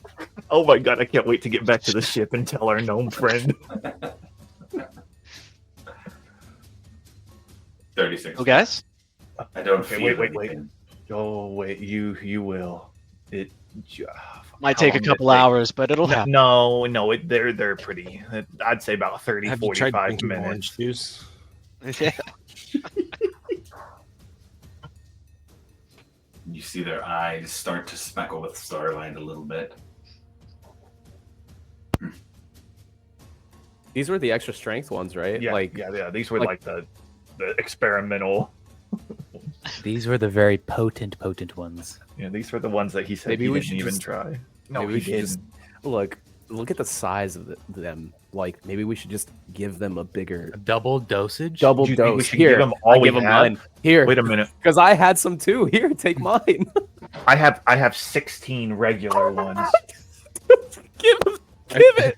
oh my god! I can't wait to get back to the ship and tell our gnome friend. 36. Oh, guys? I don't Okay, feel wait. anything. Oh wait, you will. It Might how take a long did it couple take? hours, but it'll happen. No, they're pretty. I'd say about 30, Have you tried 45 drinking minutes. orange juice? Yeah. You see their eyes start to speckle with starlight a little bit. These were the extra strength ones, right? Yeah, Like, yeah. These were like- like the experimental. These were the very potent ones. Yeah, these were the ones that he said Maybe he we didn't should even just- try. No, maybe he we should didn't. just look at the size of them. Like, maybe we should just give them a bigger A double dosage. double Do you think we dose. should Here, give them all I we give them have? mine. Here, Wait a minute. because I had some too. Here, take mine. I have 16 regular ones. give it.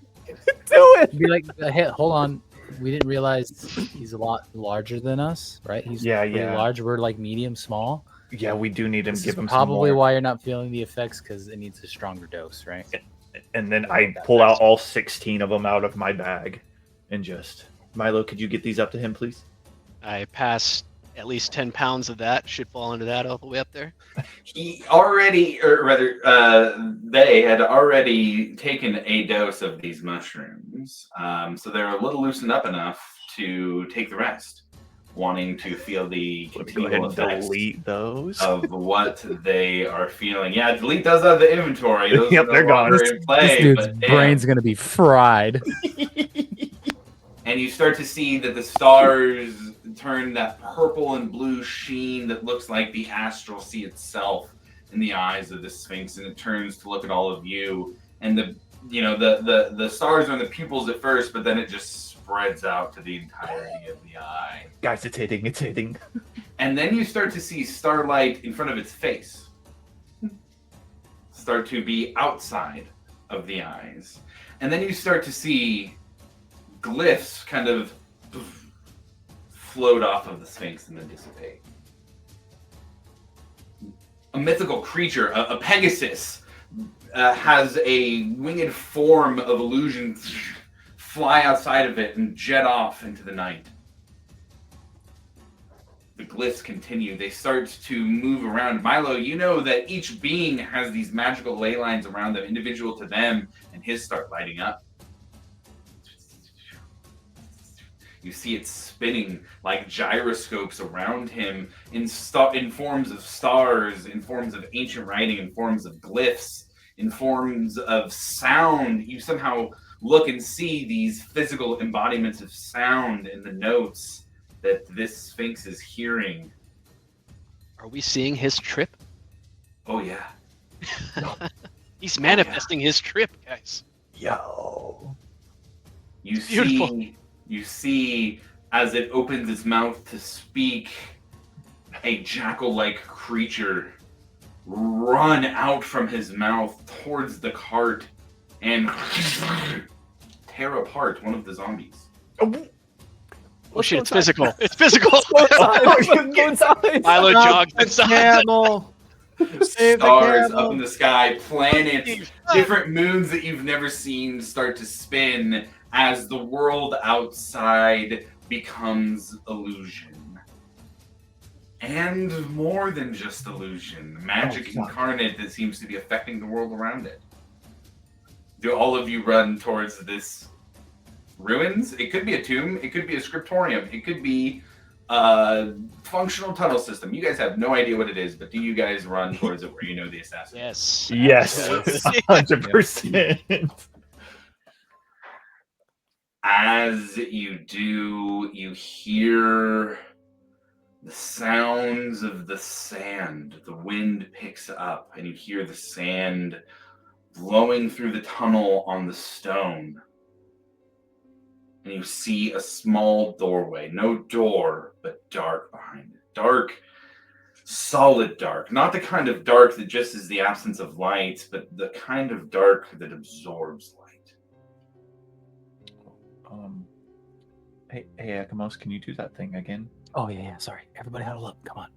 Do it. Be like, hey, hold on. We didn't realize he's a lot larger than us, right? He's Yeah, pretty yeah. large. We're like medium small. Yeah, we do need him. This Give is him probably some more. why you're not feeling the effects because it needs a stronger dose, right? And then I pull out all 16 of them out of my bag, and just Milo, could you get these up to him, please? I passed at least 10 pounds of that. Should fall into that all the way up there. He already, or rather, they had already taken a dose of these mushrooms. So they're a little loosened up enough to take the rest, wanting to feel the Let me go ahead continual and effects delete those. of what they are feeling. Yeah, delete those out of the inventory. Those Yep, are no they're gone. longer in play, This dude's but damn. brain's gonna be fried. And you start to see that the stars turn that purple and blue sheen that looks like the astral sea itself in the eyes of the Sphinx, and it turns to look at all of you. And the stars are in the pupils at first, but then it just spreads out to the entirety of the eye. Guys, it's hitting. And then you start to see starlight in front of its face start to be outside of the eyes. And then you start to see glyphs kind of float off of the Sphinx and then dissipate. A mythical creature, a Pegasus, has a winged form of illusion fly outside of it and jet off into the night. The glyphs continue. They start to move around. Milo, you know that each being has these magical ley lines around them, individual to them, and his start lighting up. You see it spinning like gyroscopes around him in forms of stars, in forms of ancient writing, in forms of glyphs, in forms of sound. You somehow look and see these physical embodiments of sound in the notes that this Sphinx is hearing. Are we seeing his trip? Oh yeah. He's manifesting his trip, guys. Yo. You see as it opens its mouth to speak, a jackal-like creature run out from his mouth towards the cart and tear apart one of the zombies. Oh shit, it's physical. It's physical. Milo jogged inside. Camel. Save the Stars camel. up in the sky, planets, different moons that you've never seen start to spin as the world outside becomes illusion. And more than just illusion, magic incarnate that seems to be affecting the world around it. Do all of you run towards this ruins? It could be a tomb, it could be a scriptorium, it could be a functional tunnel system. You guys have no idea what it is, but do you guys run towards it where you know the assassin? Yes. Yes, 100%. As you do, you hear the sounds of the sand. The wind picks up, and you hear the sand blowing through the tunnel on the stone. And you see a small doorway. No door, but dark behind it. Dark, solid dark. Not the kind of dark that just is the absence of light, but the kind of dark that absorbs light. Hey, Ekamos, can you do that thing again? Oh yeah. Sorry, everybody huddle up. Come on.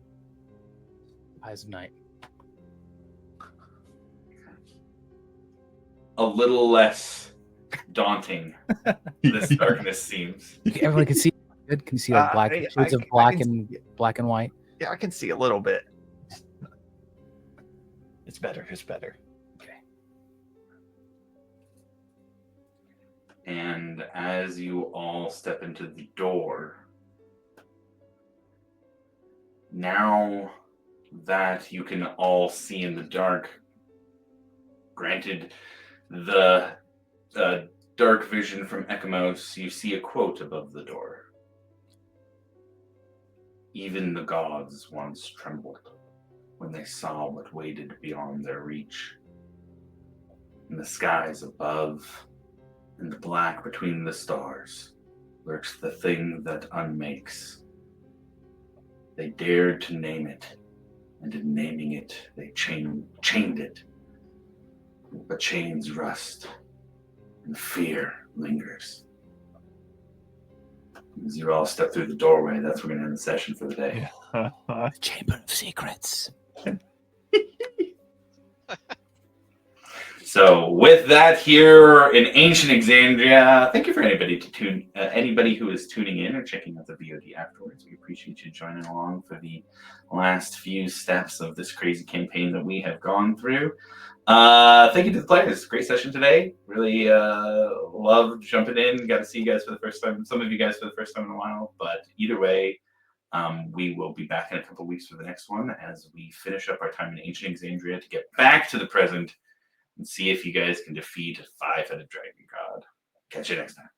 Eyes of night. A little less daunting, this darkness seems. Everyone can see. Good. Can you see like black shades of black and black and white? Yeah, I can see a little bit. It's better. It's better. And as you all step into the door, now that you can all see in the dark, granted the dark vision from Ekamos, you see a quote above the door. Even the gods once trembled when they saw what waited beyond their reach. In the skies above, in the black between the stars, lurks the thing that unmakes. They dared to name it, and in naming it, they chained it. But chains rust, and fear lingers. As you all step through the doorway, that's where we're going to end the session for the day. Chamber of Secrets. So with that here in ancient Exandria, thank you for anybody who is tuning in or checking out the VOD afterwards. We appreciate you joining along for the last few steps of this crazy campaign that we have gone through. Thank you to the players. Great session today. Really loved jumping in. Got to see you guys for the first time. Some of you guys for the first time in a while. But either way, we will be back in a couple of weeks for the next one as we finish up our time in ancient Exandria to get back to the present and see if you guys can defeat a 5-headed dragon god. Catch you next time.